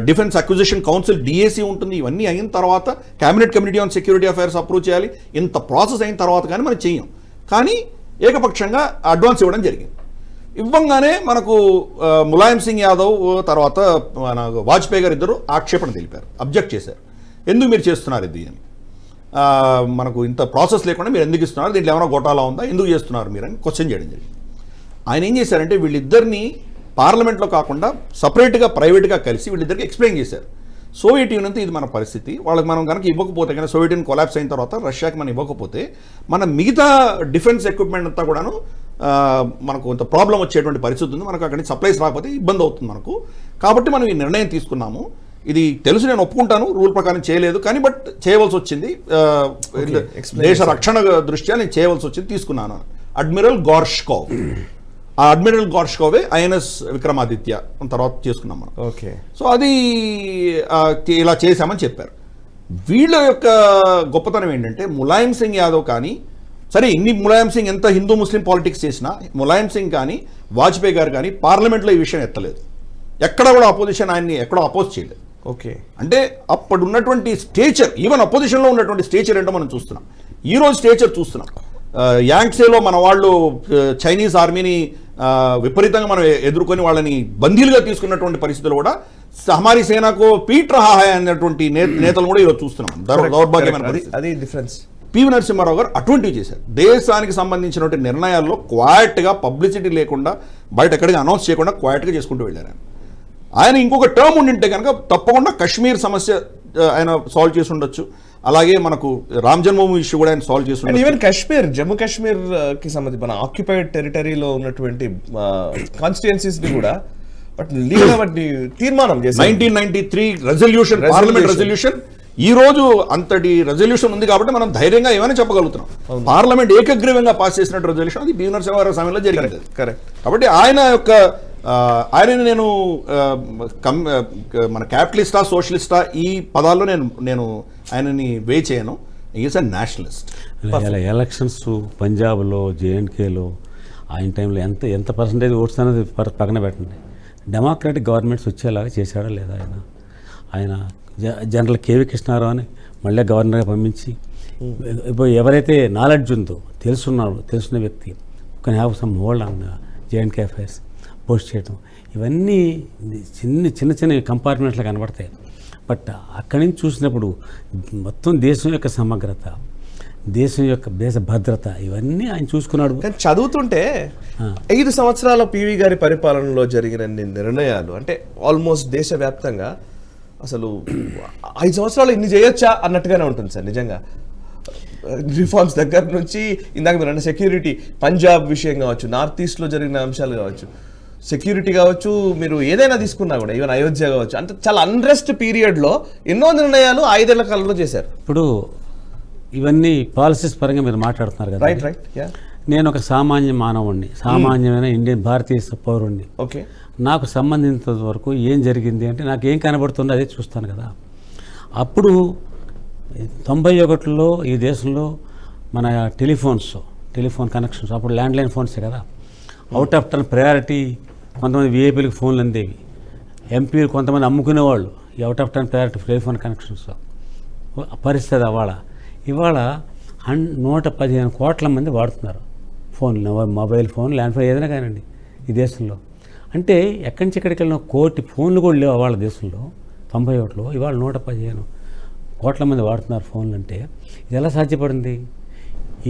డిఫెన్స్ అక్విజిషన్ కౌన్సిల్ డిఏసీ ఉంటుంది. ఇవన్నీ అయిన తర్వాత cabinet committee on security affairs approve చేయాలి. ఇంత ప్రాసెస్ అయిన తర్వాత కానీ మనం చెయ్యం. కానీ ఏకపక్షంగా అడ్వాన్స్ ఇవ్వడం జరిగింది. ఇవ్వంగానే మనకు ములాయం సింగ్ యాదవ్ తర్వాత మన వాజ్పేయి గారు ఇద్దరు ఆక్షేపణ తెలిపారు, అబ్జెక్ట్ చేశారు. ఎందుకు మీరు చేస్తున్నారు ఇది అని, మనకు ఇంత ప్రాసెస్ లేకుండా మీరు ఎందుకు ఇస్తున్నారు, దీంట్లో ఏమైనా గోటాలా ఉందా, ఎందుకు చేస్తున్నారు మీరు అని క్వశ్చన్ చేయడం జరిగింది. ఆయన ఏం చేశారంటే వీళ్ళిద్దరిని పార్లమెంట్లో కాకుండా సపరేట్గా ప్రైవేట్గా కలిసి వీళ్ళిద్దరికి ఎక్స్ప్లెయిన్ చేశారు. సోవియట్ యూనియన్తో ఇది మన పరిస్థితి, వాళ్ళకి మనం కనుక ఇవ్వకపోతే కానీ సోవియట్ యూనియన్ కొలాప్స్ అయిన తర్వాత రష్యాకి మనం ఇవ్వకపోతే మన మిగతా డిఫెన్స్ ఎక్విప్మెంట్ అంతా కూడాను మనకు కొంత ప్రాబ్లం వచ్చేటువంటి పరిస్థితి ఉంది, మనకు అక్కడి నుంచి సప్లైస్ రాకపోతే ఇబ్బంది అవుతుంది మనకు. కాబట్టి మనం ఈ నిర్ణయం తీసుకున్నాము. ఇది తెలుసు, నేను ఒప్పుకుంటాను, రూల్ ప్రకారం చేయలేదు కానీ బట్ చేయవలసి వచ్చింది, దేశ రక్షణ దృష్ట్యా నేను చేయవలసి వచ్చింది, తీసుకున్నాను. అడ్మిరల్ గార్ష్కోవ్, ఆ అడ్మిరల్ గార్ష్కోవే ఐఎన్ఎస్ విక్రమాదిత్య తర్వాత చేసుకున్నాం మనం. ఓకే. సో అది ఇలా చేశామని చెప్పారు. వీళ్ళ యొక్క గొప్పతనం ఏంటంటే ములాయం సింగ్ యాదవ్ కానీ, సరే ఇన్ని ములాయం సింగ్ ఎంత హిందూ ముస్లిం పాలిటిక్స్ చేసినా ములాయం సింగ్ కానీ వాజ్పేయి గారు కానీ పార్లమెంట్లో ఈ విషయం ఎత్తలేదు. ఎక్కడ కూడా అపోజిషన్ ఆయన్ని ఎక్కడో అపోజ్ చేయలేదు. ఓకే. అంటే అప్పుడు ఉన్నటువంటి స్టేచర్, ఈవెన్ అపోజిషన్లో ఉన్నటువంటి స్టేచర్ ఏంటో మనం చూస్తున్నాం. ఈరోజు స్టేచర్ చూస్తున్నాం. యాంగ్సేలో మన వాళ్ళు చైనీస్ ఆర్మీని విపరీతంగా మనం ఎదుర్కొని వాళ్ళని బందీలుగా తీసుకున్నటువంటి పరిస్థితులు కూడా హమారీ సేనాకు పీట్ రహా హై అన్నటువంటి నేతలు కూడా ఈరోజు చూస్తున్నాం. దౌర్భాగ్యమైన అది డిఫరెన్స్. పివి నరసింహారావు గారు అటువంటివి చేశారు. దేశానికి సంబంధించినటువంటి నిర్ణయాల్లో క్వాయిట్గా, పబ్లిసిటీ లేకుండా, బయట ఎక్కడికి అనౌన్స్ చేయకుండా క్వాయిట్గా చేసుకుంటూ వెళ్ళారు. ఆయన ఇంకొక టర్మ్ ఉండింటే కనుక తప్పకుండా కశ్మీర్ సమస్య ఆయన సాల్వ్ చేసి ఉండొచ్చు. అలాగే మనకు రామ్ జన్మభూమి ఇష్యూ కూడా ఆయన సాల్వ్ చేసి ఉండొచ్చు. ఈవెన్ కాశ్మీర్, జమ్మూ కాశ్మీర్ కి సంబంధించి మన ఆక్యుపైడ్ టెరిటరీలో ఉన్నటువంటి కాన్స్టిట్యుయెన్సీస్ ని కూడా వాటిని తీర్మానం చేసి 1993 రెజల్యూషన్, పార్లమెంట్ రెజల్యూషన్, ఈ రోజు అంతటి రెజల్యూషన్ ఉంది కాబట్టి మనం ధైర్యంగా ఏమైనా చెప్పగలుగుతున్నాం. పార్లమెంట్ ఏకగ్రీవంగా పాస్ చేసినట్టు రెజల్యూషన్ అది పివి నరసింహారావు సమయంలో జరిగింది. కరెక్ట్. కాబట్టి ఆయనని నేను మన క్యాపిటలిస్టా సోషలిస్టా ఈ పదాల్లో నేను ఆయనని వే చేయను. Is a Nationalist. ఎలక్షన్స్ పంజాబ్లో, జేఎండ్కేలో ఆయన టైంలో ఎంత పర్సంటేజ్ ఓట్స్ అనేది పక్కన పెట్టండి, డెమోక్రాటిక్ గవర్నమెంట్స్ వచ్చేలాగా చేశాడా లేదా ఆయన జనరల్ కేవీ కృష్ణారావు అని మళ్ళీ గవర్నర్గా పంపించి, ఇప్పుడు ఎవరైతే నాలెడ్జ్ ఉందో తెలుసున్న వ్యక్తి can have some hold on జేఎండ్కే affairs post చేయడం, ఇవన్నీ చిన్న కంపార్ట్మెంట్లా కనబడతాయి. బట్ అక్కడి నుంచి చూసినప్పుడు మొత్తం దేశం యొక్క సమగ్రత, దేశ భద్రత ఇవన్నీ ఆయన చూసుకున్నాడు. కానీ చదువుతుంటే 5 సంవత్సరాల పివి గారి పరిపాలనలో జరిగిన నిర్ణయాలు అంటే ఆల్మోస్ట్ దేశవ్యాప్తంగా అసలు 5 సంవత్సరాలు ఇన్ని చేయొచ్చా అన్నట్టుగానే ఉంటుంది సార్. నిజంగా రిఫార్మ్స్ దగ్గర నుంచి ఇందాక మీరు అంటే సెక్యూరిటీ, పంజాబ్ విషయం కావచ్చు, నార్త్ ఈస్ట్లో జరిగిన అంశాలు కావచ్చు, సెక్యూరిటీ కావచ్చు, మీరు ఏదైనా తీసుకున్నా కూడా ఈవెన్ అయోధ్య కావచ్చు, అంటే చాలా అన్రెస్ట్ పీరియడ్లో ఎన్నో నిర్ణయాలు 5 ఏళ్ల కాలంలో చేశారు. ఇప్పుడు ఇవన్నీ పాలసీస్ పరంగా మీరు మాట్లాడుతున్నారు కదా. రైట్. నేను ఒక సామాన్య మానవుడిని, సామాన్యమైన ఇండియన్ భారతీయ పౌరుణ్ణి. ఓకే. నాకు సంబంధించినంత వరకు ఏం జరిగింది అంటే నాకు ఏం కనబడుతుందో అదే చూస్తాను కదా. అప్పుడు 91లో ఈ దేశంలో మన టెలిఫోన్ కనెక్షన్స్, అప్పుడు ల్యాండ్లైన్ ఫోన్సే కదా, అవుట్ ఆఫ్ టర్న్ ప్రయారిటీ, కొంతమంది విఐపీలకు ఫోన్లు అందేవి, ఎంపీలు కొంతమంది అమ్ముకునేవాళ్ళు ఈ out of turn priority telephone connections పరిస్థితి. ఇవాళ 115 కోట్ల మంది వాడుతున్నారు ఫోన్లు, మొబైల్ ఫోన్, ల్యాండ్ ఫోన్ ఏదైనా కానివ్వండి ఈ దేశంలో. అంటే ఎక్కడి నుంచి ఎక్కడికి వెళ్ళినా 1 కోటి ఫోన్లు కూడా లేవు వాళ్ళ దేశంలో 91లో. ఇవాళ 115 కోట్ల మంది వాడుతున్నారు ఫోన్లు. అంటే ఇది ఎలా సాధ్యపడింది?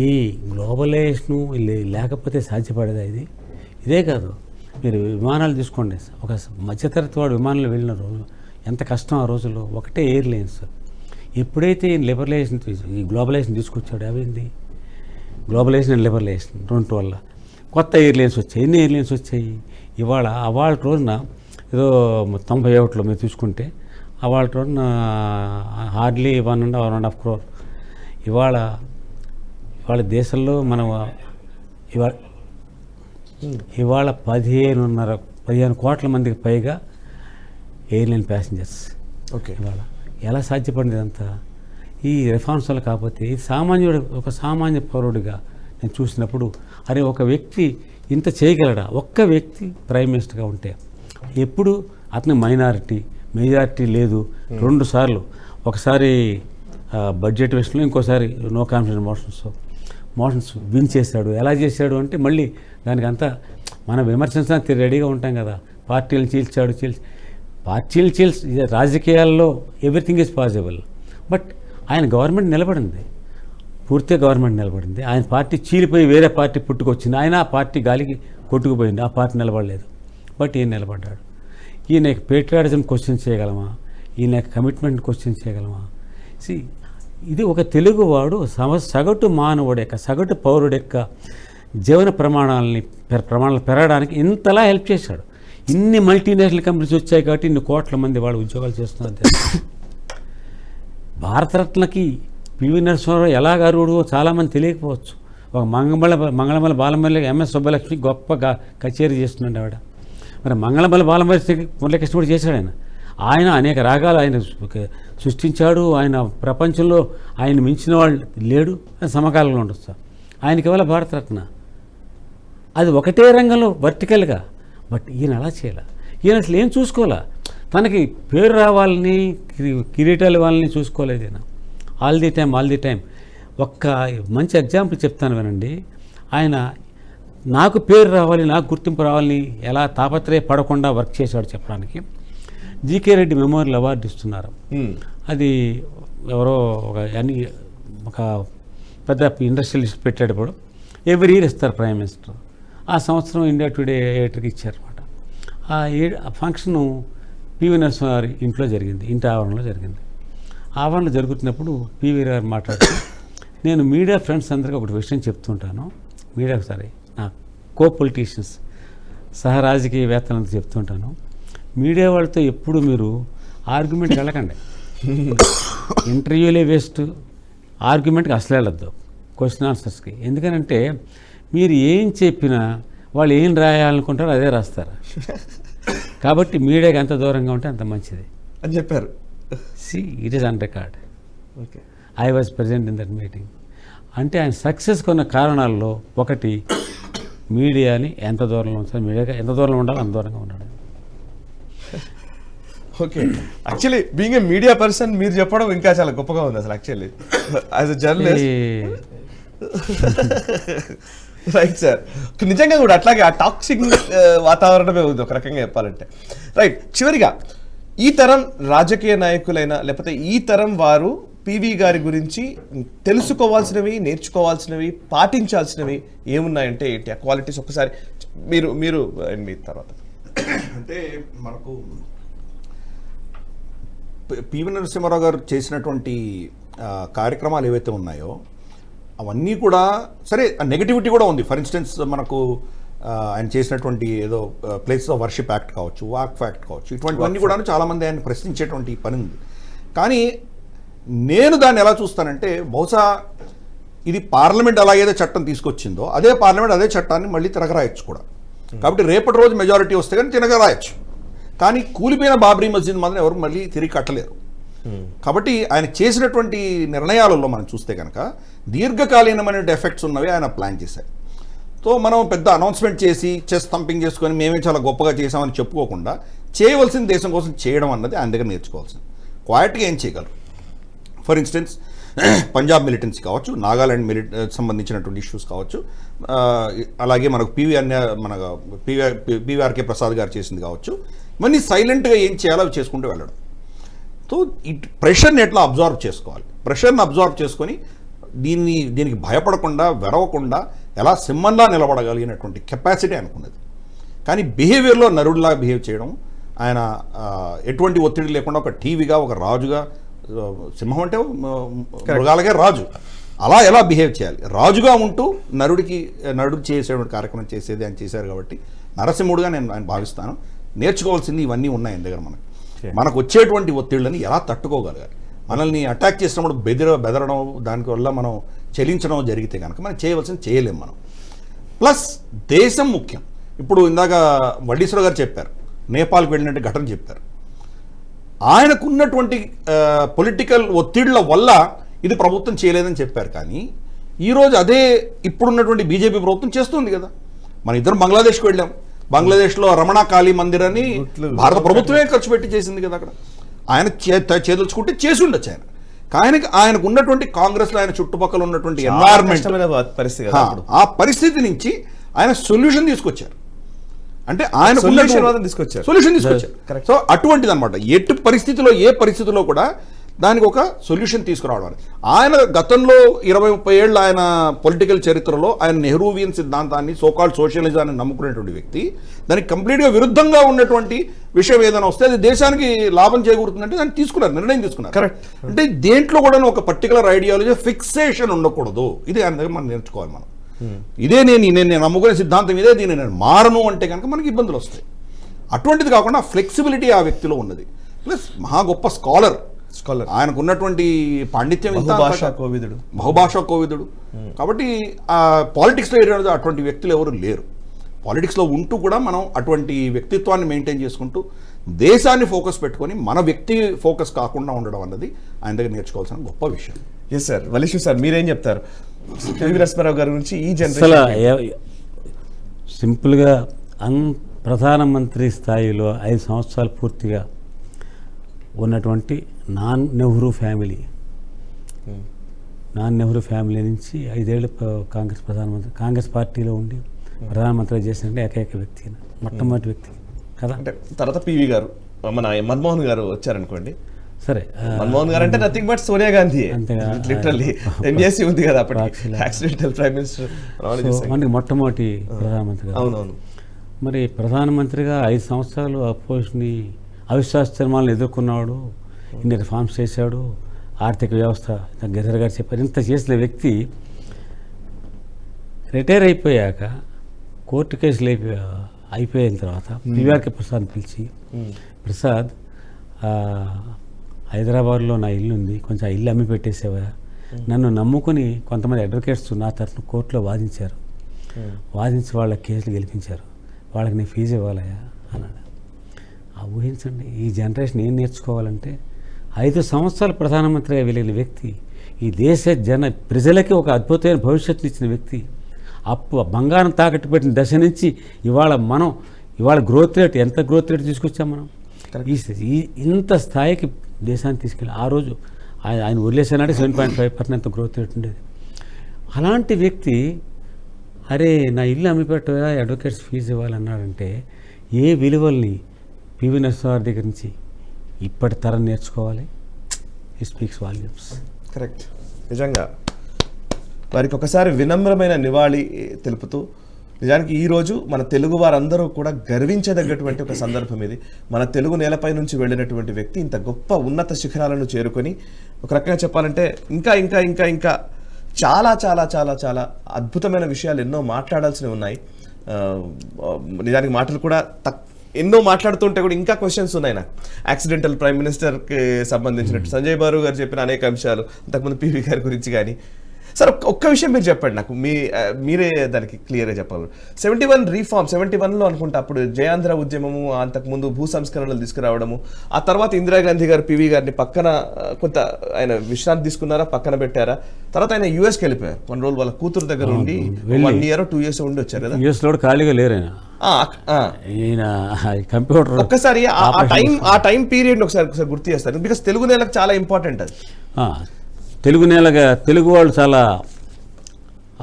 ఈ గ్లోబలైజేషను లేకపోతే సాధ్యపడేది. ఇదే కాదు, మీరు విమానాలు తీసుకోండి. ఒక మధ్యతరగతి వాడు విమానంలో వెళ్ళిన రోజు ఎంత కష్టం ఆ రోజుల్లో. ఒకటే ఎయిర్లైన్స్. ఎప్పుడైతే ఈ గ్లోబలైజేషన్ తీసుకొచ్చాడు, అవేంది గ్లోబలైజేషన్ అండ్ లిబరలైజేషన్ 2 వల్ల కొత్త ఎయిర్లైన్స్ వచ్చాయి. ఎన్ని ఎయిర్లైన్స్ వచ్చాయి? ఇవాళ రోజున ఏదో 91లో మీరు చూసుకుంటే అవాళ రోజున హార్డ్లీ 1.5 crore. ఇవాళ దేశంలో మనం ఇవాళ 15 కోట్ల మందికి పైగా ఎయిర్లైన్ ప్యాసింజర్స్. ఓకే. ఇవాళ ఎలా సాధ్యపడింది ఇదంతా? ఈ రిఫార్మ్స్ వల్ల. కాకపోతే ఈ ఒక సామాన్య పౌరుడిగా నేను చూసినప్పుడు, అరే ఒక వ్యక్తి ఇంత చేయగలడా? ఒక్క వ్యక్తి ప్రైమ్ మినిస్టర్గా ఉంటే. ఎప్పుడు అతని మెజారిటీ లేదు. 2 సార్లు, ఒకసారి బడ్జెట్ విషయంలో, ఇంకోసారి నో కాన్ఫిడెన్స్ మోషన్స్ విన్ చేశాడు. ఎలా చేశాడు అంటే మళ్ళీ దానికి అంతా మనం విమర్శించడానికి రెడీగా ఉంటాం కదా. పార్టీలు చీల్చాడు. రాజకీయాల్లో ఎవ్రీథింగ్ ఈజ్ పాసిబుల్. బట్ ఆయన గవర్నమెంట్ నిలబడింది, పూర్తిగా గవర్నమెంట్ నిలబడింది. ఆయన పార్టీ చీలిపోయి వేరే పార్టీ పుట్టుకొచ్చింది. ఆయన ఆ పార్టీ గాలికి కొట్టుకుపోయింది, ఆ పార్టీ నిలబడలేదు. బట్ ఈయన నిలబడ్డాడు. ఈయన పేట్రియాటిజం క్వశ్చన్ చేయగలమా? ఈయన కమిట్మెంట్ క్వశ్చన్ చేయగలమా? ఇది ఒక తెలుగువాడు సగటు మానవుడు యొక్క, సగటు పౌరుడు యొక్క జీవన ప్రమాణాలు పెరగడానికి ఇంతలా హెల్ప్ చేశాడు. ఇన్ని మల్టీనేషనల్ కంపెనీస్ వచ్చాయి కాబట్టి ఇన్ని కోట్ల మంది వాళ్ళు ఉద్యోగాలు చేస్తున్నారు. భారతరత్నకి పివి నరసింహారావు ఎలాగ అర్హుడు చాలామంది తెలియకపోవచ్చు. ఒక మంగళమల బాలమల్లి ఎంఎస్ సుబ్బలక్ష్మి గొప్పగా కచేరీ చేస్తున్నాడు ఆవిడ. మరి మంగళమల బాలమల్లి మురళీకృష్ణ కూడా చేశాడు. ఆయన అనేక రాగాలు ఆయన సృష్టించాడు. ఆయన ప్రపంచంలో ఆయన మించిన వాళ్ళు లేడు. సమకాలంలో ఉండొచ్చు. ఆయనకి ఇవాళ భారతరత్న. అది ఒకటే రంగంలో వర్టికల్గా. బట్ ఈయన అలా చేయాల. ఈయన అసలు ఏం చూసుకోవాలా? తనకి పేరు రావాలని, కిరీటాలు ఇవ్వాలని చూసుకోలేదు ఈయన. All the time. ఒక్క మంచి ఎగ్జాంపుల్ చెప్తాను వినండి. ఆయన నాకు పేరు రావాలి, నాకు గుర్తింపు రావాలని ఎలా తాపత్రయపడకుండా వర్క్ చేశాడు చెప్పడానికి. జీకే రెడ్డి మెమోరియల్ అవార్డు ఇస్తున్నారు. అది ఎవరో ఒక పెద్ద ఇండస్ట్రియలిస్ట్ పెట్టేటప్పుడు ఎవ్రీ ఇయర్ ఇస్తారు ప్రైమ్ మినిస్టర్. ఆ సంవత్సరం ఇండియా టుడే ఎడిటర్కి ఇచ్చారన్నమాట. ఆ ఫంక్షను పివి నరసింహారావు ఇంట్లో జరిగింది, ఇంటి ఆవరణలో జరిగింది. ఆవరణలో జరుగుతున్నప్పుడు పివి గారు మాట్లాడుతూ, నేను మీడియా ఫ్రెండ్స్ అందరికీ ఒకటి విషయం చెప్తుంటాను. నా పొలిటీషియన్స్ రాజకీయవేత్తలంతా చెప్తుంటాను, మీడియా వాళ్ళతో ఎప్పుడు మీరు ఆర్గ్యుమెంట్కి వెళ్ళకండి. ఇంటర్వ్యూలే వేస్ట్, ఆర్గ్యుమెంట్కి అసలు వెళ్ళొద్దు, క్వశ్చన్ ఆన్సర్స్కి. ఎందుకనంటే మీరు ఏం చెప్పినా వాళ్ళు ఏం రాయాలనుకుంటారో అదే రాస్తారు. కాబట్టి మీడియాకి ఎంత దూరంగా ఉంటే అంత మంచిది అని చెప్పారు. It is on record. Okay. I was present in that meeting. అంటే ఆయన సక్సెస్ కొన్న కారణాల్లో ఒకటి, మీడియాని ఎంత దూరంలో ఉంచాలి, మీడియాకి ఎంత దూరంలో ఉండాలో అంత దూరంగా ఉండాలి. Okay. Actually being a media person మీరు చెప్పడం ఇంకా చాలా గొప్పగా ఉంది అసలు. Actually as a journalist. Right sir. నిజంగా కూడా అట్లాగే ఆ టాక్సిక్ వాతావరణమే ఉంది ఒక రకంగా చెప్పాలంటే. రైట్. చివరిగా ఈ తరం రాజకీయ నాయకులైనా లేకపోతే ఈ తరం వారు పివి గారి గురించి తెలుసుకోవాల్సినవి, నేర్చుకోవాల్సినవి, పాటించాల్సినవి ఏమున్నాయంటే ఏంటి ఆ క్వాలిటీస్? ఒకసారి మీరు మీ తర్వాత. అంటే మనకు పివి నరసింహారావు గారు చేసినటువంటి కార్యక్రమాలు ఏవైతే ఉన్నాయో అవన్నీ కూడా సరే, నెగటివిటీ కూడా ఉంది. ఫర్ ఇన్స్టెన్స్ మనకు ఆయన చేసినటువంటి ఏదో ప్లేసెస్ ఆఫ్ వర్షిప్ యాక్ట్ కావచ్చు, వాక్ యాక్ట్ కావచ్చు, ఇటువంటివన్నీ కూడా చాలామంది ఆయన ప్రశ్నించేటువంటి పని ఉంది. కానీ నేను దాన్ని ఎలా చూస్తానంటే, బహుశా ఇది పార్లమెంట్ అలాగేదో చట్టం తీసుకొచ్చిందో అదే పార్లమెంట్ అదే చట్టాన్ని మళ్ళీ తిరగరాయొచ్చు కూడా. కాబట్టి రేపటి రోజు మెజారిటీ వస్తే కానీ తిరగరాయొచ్చు. కానీ కూలిపోయిన బాబ్రీ మస్జిద్ మాత్రం ఎవరు మళ్ళీ తిరిగి కట్టలేరు. కాబట్టి ఆయన చేసినటువంటి నిర్ణయాలలో మనం చూస్తే కనుక దీర్ఘకాలీనమైన ఎఫెక్ట్స్ ఉన్నవి ఆయన ప్లాన్ చేశారు. సో మనం పెద్ద అనౌన్స్మెంట్ చేసి చెస్ థంపింగ్ చేసుకొని మేమే చాలా గొప్పగా చేసామని చెప్పుకోకుండా చేయవలసిన దేశం కోసం చేయడం అన్నది ఆయన దగ్గర నేర్చుకోవాల్సింది. క్వాయిట్గా ఏం చేయగలరు? ఫర్ ఇన్స్టెన్స్ పంజాబ్ మిలిటెన్సీ కావచ్చు, నాగాలాండ్ సంబంధించినటువంటి ఇష్యూస్ కావచ్చు, అలాగే మనకు పీవీఆర్కే ప్రసాద్ గారు చేసింది కావచ్చు, ఇవన్నీ సైలెంట్గా ఏం చేయాలో అవి చేసుకుంటూ వెళ్ళడం. సో ఈ ప్రెషర్ని ఎట్లా అబ్జార్బ్ చేసుకోవాలి, ప్రెషర్ని అబ్జార్బ్ చేసుకొని దీనికి భయపడకుండా, వెరవకుండా ఎలా సింహంలా నిలబడగలిగినటువంటి కెపాసిటీ అనుకున్నది. కానీ బిహేవియర్లో నరుడిలా బిహేవ్ చేయడం, ఆయన ఎటువంటి ఒత్తిడి లేకుండా ఒక టీవీగా, ఒక రాజుగా, సింహం అంటే మృగాలకే రాజు, అలా ఎలా బిహేవ్ చేయాలి, రాజుగా ఉంటూ నరుడు చేసేటువంటి కార్యక్రమం చేసేది ఆయన చేశారు. కాబట్టి నరసింహుడుగా నేను ఆయన భావిస్తాను. నేర్చుకోవాల్సింది ఇవన్నీ ఉన్నాయి ఆయన దగ్గర. మనకు వచ్చేటువంటి ఒత్తిళ్ళని ఎలా తట్టుకోగలగాలి, మనల్ని అటాక్ చేసినప్పుడు బెదరడం, దానివల్ల మనం చలించడం జరిగితే కనుక మనం చేయవలసింది చేయలేము. మనం ప్లస్ దేశం ముఖ్యం. ఇప్పుడు ఇందాక వడ్డీశ్వర గారు చెప్పారు, నేపాల్కి వెళ్ళినట్టు ఘటన చెప్పారు. ఆయనకున్నటువంటి పొలిటికల్ ఒత్తిళ్ల వల్ల ఇది ప్రభుత్వం చేయలేదని చెప్పారు. కానీ ఈరోజు అదే ఇప్పుడున్నటువంటి బీజేపీ ప్రభుత్వం చేస్తుంది కదా. మన ఇద్దరం బంగ్లాదేశ్కి వెళ్ళాం. బంగ్లాదేశ్లో రమణ కాళీ మందిర్ అని భారత ప్రభుత్వమే ఖర్చు పెట్టి చేసింది కదా. అక్కడ ఆయన చేదలుచుకుంటే చేసి ఉండొచ్చు. ఆయనకు ఉన్నటువంటి కాంగ్రెస్లో ఆయన చుట్టుపక్కల ఉన్నటువంటి ఎన్వైరన్మెంట్ పరిస్థితి, ఆ పరిస్థితి నుంచి ఆయన సొల్యూషన్ తీసుకొచ్చారు. అంటే ఆయన సొల్యూషన్ తీసుకొచ్చారు. సో అటువంటిది అనమాట. ఎటు పరిస్థితిలో ఏ పరిస్థితిలో కూడా దానికి ఒక సొల్యూషన్ తీసుకురావడం. ఆయన గతంలో 20-30 ఏళ్ళు ఆయన పొలిటికల్ చరిత్రలో ఆయన నెహ్రూవియన్ సిద్ధాంతాన్ని, సోకాల్డ్ సోషలిజాన్ని నమ్ముకునేటువంటి వ్యక్తి. దానికి కంప్లీట్గా విరుద్ధంగా ఉన్నటువంటి విషయం ఏదైనా వస్తే అది దేశానికి లాభం చేకూరుతుందంటే దాన్ని తీసుకున్నారు, నిర్ణయం తీసుకున్నారు. కరెక్ట్. అంటే దేంట్లో కూడా ఒక పర్టికులర్ ఐడియాలజీ ఫిక్సేషన్ ఉండకూడదు. ఇది ఆయన దగ్గర మనం నేర్చుకోవాలి. మనం ఇదే నేను నమ్ముకునే సిద్ధాంతం ఇదే, దీన్ని నేను మారను అంటే కనుక మనకి ఇబ్బందులు వస్తాయి. అటువంటిది కాకుండా ఫ్లెక్సిబిలిటీ ఆ వ్యక్తిలో ఉన్నది. ప్లస్ మహా గొప్ప స్కాలర్, ఆయనకు ఉన్నటువంటి పాండిత్యం, బహుభాషా కోవిదుడు. కాబట్టి పాలిటిక్స్లో అటువంటి వ్యక్తులు ఎవరు లేరు. పాలిటిక్స్లో ఉంటూ కూడా మనం అటువంటి వ్యక్తిత్వాన్ని మెయింటైన్ చేసుకుంటూ దేశాన్ని ఫోకస్ పెట్టుకొని మన వ్యక్తి ఫోకస్ కాకుండా ఉండడం అన్నది ఆయన దగ్గర నేర్చుకోవాల్సిన గొప్ప విషయం. Yes sir. వలీషు సార్, మీరేం చెప్తారు పివి నరసింహారావు గారి గురించి? ఈ జనరేషన్ సింపుల్గా ప్రధానమంత్రి స్థాయిలో 5 సంవత్సరాలు పూర్తిగా ఉన్నటువంటి నాన్ నెహ్రూ ఫ్యామిలీ నుంచి 5 ఏళ్ళు కాంగ్రెస్ పార్టీలో ఉండి ప్రధానమంత్రి చేసిన ఏకైక వ్యక్తి, మొట్టమొదటి వ్యక్తి కదా. అంటే తర్వాత పివి గారు, మన మన్మోహన్ గారు వచ్చారనుకోండి. సరే, మన్మోహన్ గారు అంటే nothing but Sonia Gandhi. Literally MSc ఉంది కదా అప్పటి యాక్సిడెంటల్ ప్రైమ్ మినిస్టర్, మనకి మొట్టమొదటి ప్రధానమంత్రి. అవునవును. మరి ప్రధానమంత్రిగా 5 సంవత్సరాలు అపోజిషన్ని అవిశ్వాస తీర్మానాలను ఎదుర్కొన్నాడు, ఇన్ని రిఫార్మ్స్ చేశాడు, ఆర్థిక వ్యవస్థ గజర్ గారు చెప్పారు. ఇంత చేసిన వ్యక్తి రిటైర్ అయిపోయాక కోర్టు కేసులు అయిపోయిన తర్వాత పివిఆర్కే ప్రసాద్ పిలిచి, ప్రసాద్ హైదరాబాద్లో నా ఇల్లు ఉంది, కొంచెం ఆ ఇల్లు అమ్మి పెట్టేసేవా, నన్ను నమ్ముకుని కొంతమంది అడ్వకేట్స్ నా తరఫున కోర్టులో వాదించి వాళ్ళ కేసులు గెలిపించారు, వాళ్ళకి నేను ఫీజు ఇవ్వాలయా అన్నాడు. ఊహించండి, ఈ జనరేషన్ ఏం నేర్చుకోవాలంటే 5 సంవత్సరాలు ప్రధానమంత్రిగా వెలిగిన వ్యక్తి, ఈ దేశ ప్రజలకి ఒక అద్భుతమైన భవిష్యత్తుని ఇచ్చిన వ్యక్తి, బంగారం తాకట్టు పెట్టిన దశ నుంచి ఇవాళ గ్రోత్ రేట్, ఎంత గ్రోత్ రేట్ తీసుకొచ్చాం మనం, ఇంత స్థాయికి దేశాన్ని తీసుకెళ్ళి. ఆ రోజు ఆయన వదిలేసానంటే 7.5% గ్రోత్ రేట్ ఉండేది. అలాంటి వ్యక్తి అరే నా ఇల్లు అమ్మిపెట్టగా అడ్వకేట్స్ ఫీజు ఇవ్వాలన్నాడంటే ఏ విలువల్ని పివి నరసింహారావు దగ్గర నుంచి ఇప్పటి తరం నేర్చుకోవాలి. ఈ స్పీక్స్ వాల్యూమ్స్. కరెక్ట్. నిజంగా వారికి ఒకసారి వినమ్రమైన నివాళి తెలుపుతూ, నిజానికి ఈరోజు మన తెలుగు వారందరూ కూడా గర్వించదగ్గటువంటి ఒక సందర్భం ఇది. మన తెలుగు నేలపై నుంచి వెళ్ళినటువంటి వ్యక్తి ఇంత గొప్ప ఉన్నత శిఖరాలను చేరుకొని, ఒక రకంగా చెప్పాలంటే ఇంకా ఇంకా ఇంకా ఇంకా చాలా చాలా చాలా చాలా అద్భుతమైన విషయాలు ఎన్నో మాట్లాడాల్సినవి ఉన్నాయి. నిజానికి మాటలు కూడా ఎన్నో మాట్లాడుతుంటే కూడా ఇంకా క్వశ్చన్స్ ఉన్నాయి నాకు. యాక్సిడెంటల్ ప్రైమ్ మినిస్టర్కి సంబంధించినట్టు సంజయ్ బారు గారు చెప్పిన అనేక అంశాలు, అంతకుముందు పివి గారి గురించి కానీ. సార్ ఒక్క విషయం మీరు చెప్పండి నాకు, మీరే దానికి క్లియర్గా చెప్పాలి. 71 రీఫార్మ్, 71లో అనుకుంటా అప్పుడు జయాంధ్ర ఉద్యమము, అంతకుముందు భూ సంస్కరణలు తీసుకురావడము, ఆ తర్వాత ఇందిరాగాంధీ గారు పివి గారిని పక్కన కొంత ఆయన విశ్రాంతి తీసుకున్నారా, పక్కన పెట్టారా, తర్వాత ఆయన యూఎస్కి వెళ్ళిపోయారు. కొన్ని రోజులు వాళ్ళ కూతురు దగ్గర ఉండి 1 year or 2 years ఉండి వచ్చారు కదా. యూఎస్లో ఖాళీగా లేరు ఆయన, కంప్యూటర్. ఒక్కసారి ఆ టైం పీరియడ్ ఒకసారి గుర్తు చేస్తారు, బికాస్ తెలుగు నేలకు చాలా ఇంపార్టెంట్ అది. తెలుగు నేలగా తెలుగు వాళ్ళు చాలా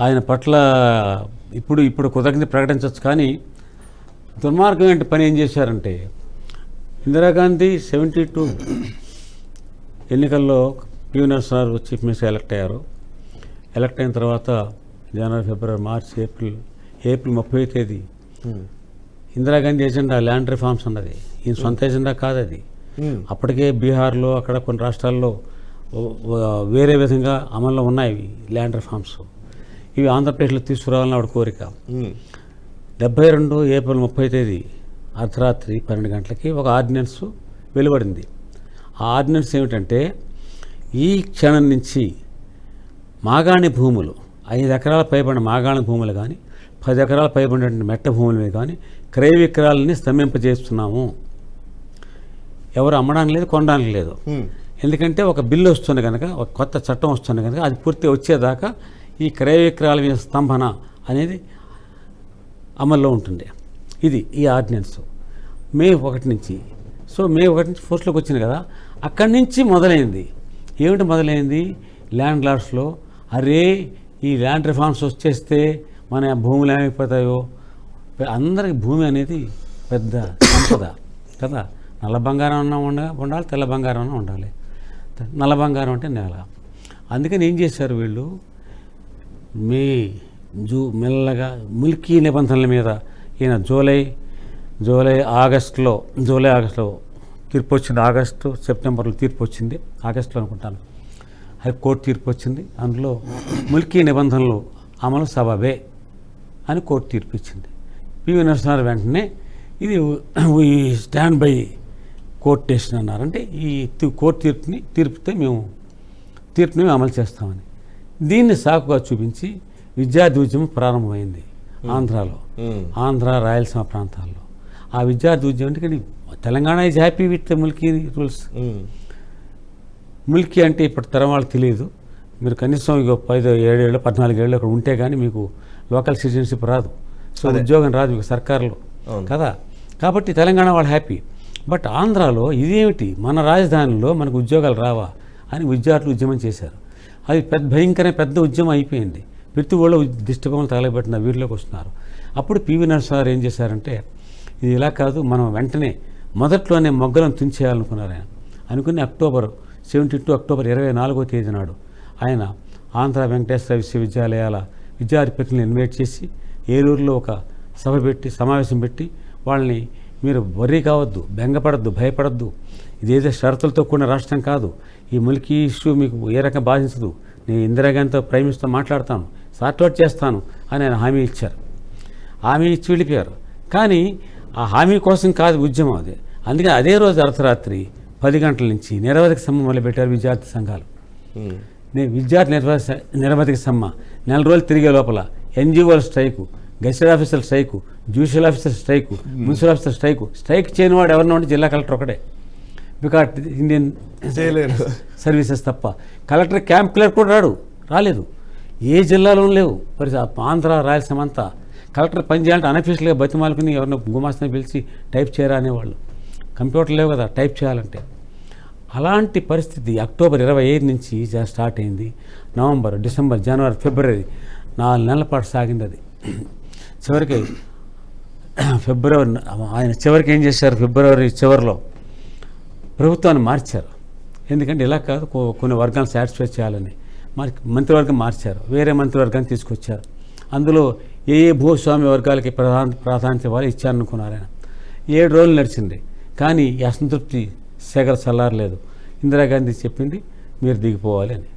ఆయన పట్ల ఇప్పుడు కృతజ్ఞత ప్రకటించవచ్చు. కానీ దుర్మార్గమైన పని ఏం చేశారంటే, ఇందిరాగాంధీ 72 ఎన్నికల్లో PV Narasimha Rao chief minister elect అయ్యారు. ఎలక్ట్ అయిన తర్వాత జనవరి, ఫిబ్రవరి, మార్చ్, ఏప్రిల్ 30వ తేదీ ఇందిరాగాంధీ ఎజెండా ల్యాండ్ రిఫార్మ్స్ అన్నది. ఈయన సొంత ఎజెండా కాదు అది. అప్పటికే బీహార్లో అక్కడ కొన్ని రాష్ట్రాల్లో వేరే విధంగా అమల్లో ఉన్నాయి ల్యాండ్ రిఫార్మ్స్. ఇవి ఆంధ్రప్రదేశ్లో తీసుకురావాలని ఆవిడ కోరిక. 72 ఏప్రిల్ 30వ తేదీ అర్ధరాత్రి 12 గంటలకి ఒక ఆర్డినెన్స్ వెలువడింది. ఆ ఆర్డినెన్స్ ఏమిటంటే, ఈ క్షణం నుంచి మాగాణి భూములు 5 ఎకరాల పైబడిన మాగాణి భూములు కానీ 10 ఎకరాల పైబడినటువంటి మెట్ట భూముల మీద కానీ క్రయ విక్రయాలని స్తంభింపజేస్తున్నాము. ఎవరు అమ్మడానికి లేదు, కొనడానికి లేదు. ఎందుకంటే ఒక బిల్లు వస్తుంది కనుక, ఒక కొత్త చట్టం వస్తుంది కనుక అది పూర్తి వచ్చేదాకా ఈ క్రయ విక్రయాల మీద స్తంభన అనేది అమల్లో ఉంటుంది. ఇది ఈ ఆర్డినెన్స్ మే 1 నుంచి. సో మే 1 నుంచి ఫోర్స్లోకి వచ్చింది కదా, అక్కడి నుంచి మొదలైంది. ఏమిటి మొదలైంది? ల్యాండ్ లార్డ్స్లో అరే ఈ ల్యాండ్ రిఫార్మ్స్ వచ్చేస్తే మన భూములు ఏమైపోతాయో. అందరికి భూమి అనేది పెద్ద సంపద కదా. నల్ల బంగారం అన్నా ఉండాలి, తెల్ల బంగారం అన్నా ఉండాలి. నల్ల బంగారం అంటే నేల. అందుకని ఏం చేశారు వీళ్ళు, మెల్లగా మిల్కీ నిబంధనల మీద ఈయన జూలై ఆగస్టులో తీర్పు వచ్చింది. సెప్టెంబర్లో తీర్పు వచ్చింది, ఆగస్టులో అనుకుంటాను హైకోర్టు తీర్పు వచ్చింది. అందులో మిల్కీ నిబంధనలు అమలు సబబే అని కోర్టు తీర్పు ఇచ్చింది. పివి నరసింహారావు వెంటనే ఇది ఈ స్టాండ్ బై కోర్టు డెసిషన్ అన్నారు. అంటే ఈ కోర్టు తీర్పుతో తీర్పుని మేము అమలు చేస్తామని దీన్ని సాకుగా చూపించి విద్యార్థి ఉద్యమం ప్రారంభమైంది ఆంధ్రాలో, ఆంధ్ర రాయలసీమ ప్రాంతాల్లో. ఆ విద్యార్థి ఉద్యమం అంటే Telangana is happy with Milky rules. Milky అంటే ఇప్పటి తరం వాళ్ళకి తెలియదు. మీరు కనీసం 7 ఏళ్ళు 14 ఏళ్ళు అక్కడ ఉంటే కానీ మీకు లోకల్ సిటిజన్షిప్ రాదు. సో ఉద్యోగం రాదు మీకు సర్కారులో కదా. కాబట్టి తెలంగాణ వాళ్ళు హ్యాపీ. బట్ ఆంధ్రాలో ఇదేమిటి, మన రాజధానిలో మనకు ఉద్యోగాలు రావా అని విద్యార్థులు ఉద్యమం చేశారు. అది పెద్ద ఉద్యమం అయిపోయింది. ప్రతి వాళ్ళు దిష్టబొమ్మలు తగలబెట్టిన వీటిలోకి వస్తున్నారు. అప్పుడు పివి నరసింహారావు ఏం చేశారంటే, ఇది ఇలా కాదు, మనం వెంటనే మొదట్లోనే మొగ్గలను తుంచేయాలనుకున్నారు ఆయన. అనుకుని అక్టోబర్ 24వ తేదీ నాడు ఆయన ఆంధ్ర వెంకటేశ్వర విశ్వవిద్యాలయాల విద్యార్థి ప్రతినిధులను ఇన్వైట్ చేసి ఏలూరులో ఒక సమావేశం పెట్టి వాళ్ళని, మీరు వర్రీ కావద్దు, బెంగపడద్దు, భయపడద్దు, ఇదేదో షరతులతో కూడిన రాష్ట్రం కాదు, ఈ మిల్కీ ఇష్యూ మీకు ఏ రకం బాధించదు, నేను ఇందిరాగాంధీతో ప్రైమ్ మినిస్టర్తో మాట్లాడతాను, సార్ట్అవుట్ చేస్తాను అని ఆయన హామీ ఇచ్చారు. హామీ ఇచ్చి వెళ్ళిపోయారు. కానీ ఆ హామీ కోసం కాదు ఉద్యమం అది. అందుకని అదే రోజు అర్ధరాత్రి 10 గంటల నుంచి నిరవధిక సమ్మె మొదలుపెట్టారు విద్యార్థి సంఘాలు. విద్యార్థి నిరవధిక సమ్మె 4 రోజులు తిరిగే లోపల ఎన్జిఓల strike, gazetted officer strike, judicial officer strike, municipal officer strike చేయని వాడు ఎవరినో ఉంటే జిల్లా కలెక్టర్ ఒకటే. బికాజ్ ఇండియన్ సర్వీసెస్ తప్ప కలెక్టర్ క్యాంప్ క్లర్క్ కూడా రాలేదు. ఏ జిల్లాలోనూ లేవు. మరి ఆంధ్ర రాయలసీమ అంతా కలెక్టర్ పని చేయాలంటే అనఫీషియల్గా బతిమాలుకుని ఎవరినో గుమాస్తని పిలిచి టైప్ చేయరా అనేవాళ్ళు. కంప్యూటర్ లేవు కదా టైప్ చేయాలంటే. అలాంటి పరిస్థితి అక్టోబర్ 25 నుంచి స్టార్ట్ అయింది. నవంబర్, డిసెంబర్, జనవరి, ఫిబ్రవరి 4 నెలల పాటు సాగింది అది. చివరికి ఆయన చివరికి ఏం చేశారు, ఫిబ్రవరి చివరిలో ప్రభుత్వాన్ని మార్చారు. ఎందుకంటే ఇలా కాదు, కొన్ని వర్గాలను సాటిస్ఫై చేయాలని మంత్రివర్గం మార్చారు. వేరే మంత్రివర్గాన్ని తీసుకొచ్చారు. అందులో ఏ భూస్వామ్య వర్గాలకి ప్రాధాన్యత ఇవ్వాలి ఇచ్చారనుకున్నారు ఆయన. 7 రోజులు నడిచింది. కానీ ఈ అసంతృప్తి సెగర చల్లారలేదు. ఇందిరాగాంధీ చెప్పింది మీరు దిగిపోవాలి అని.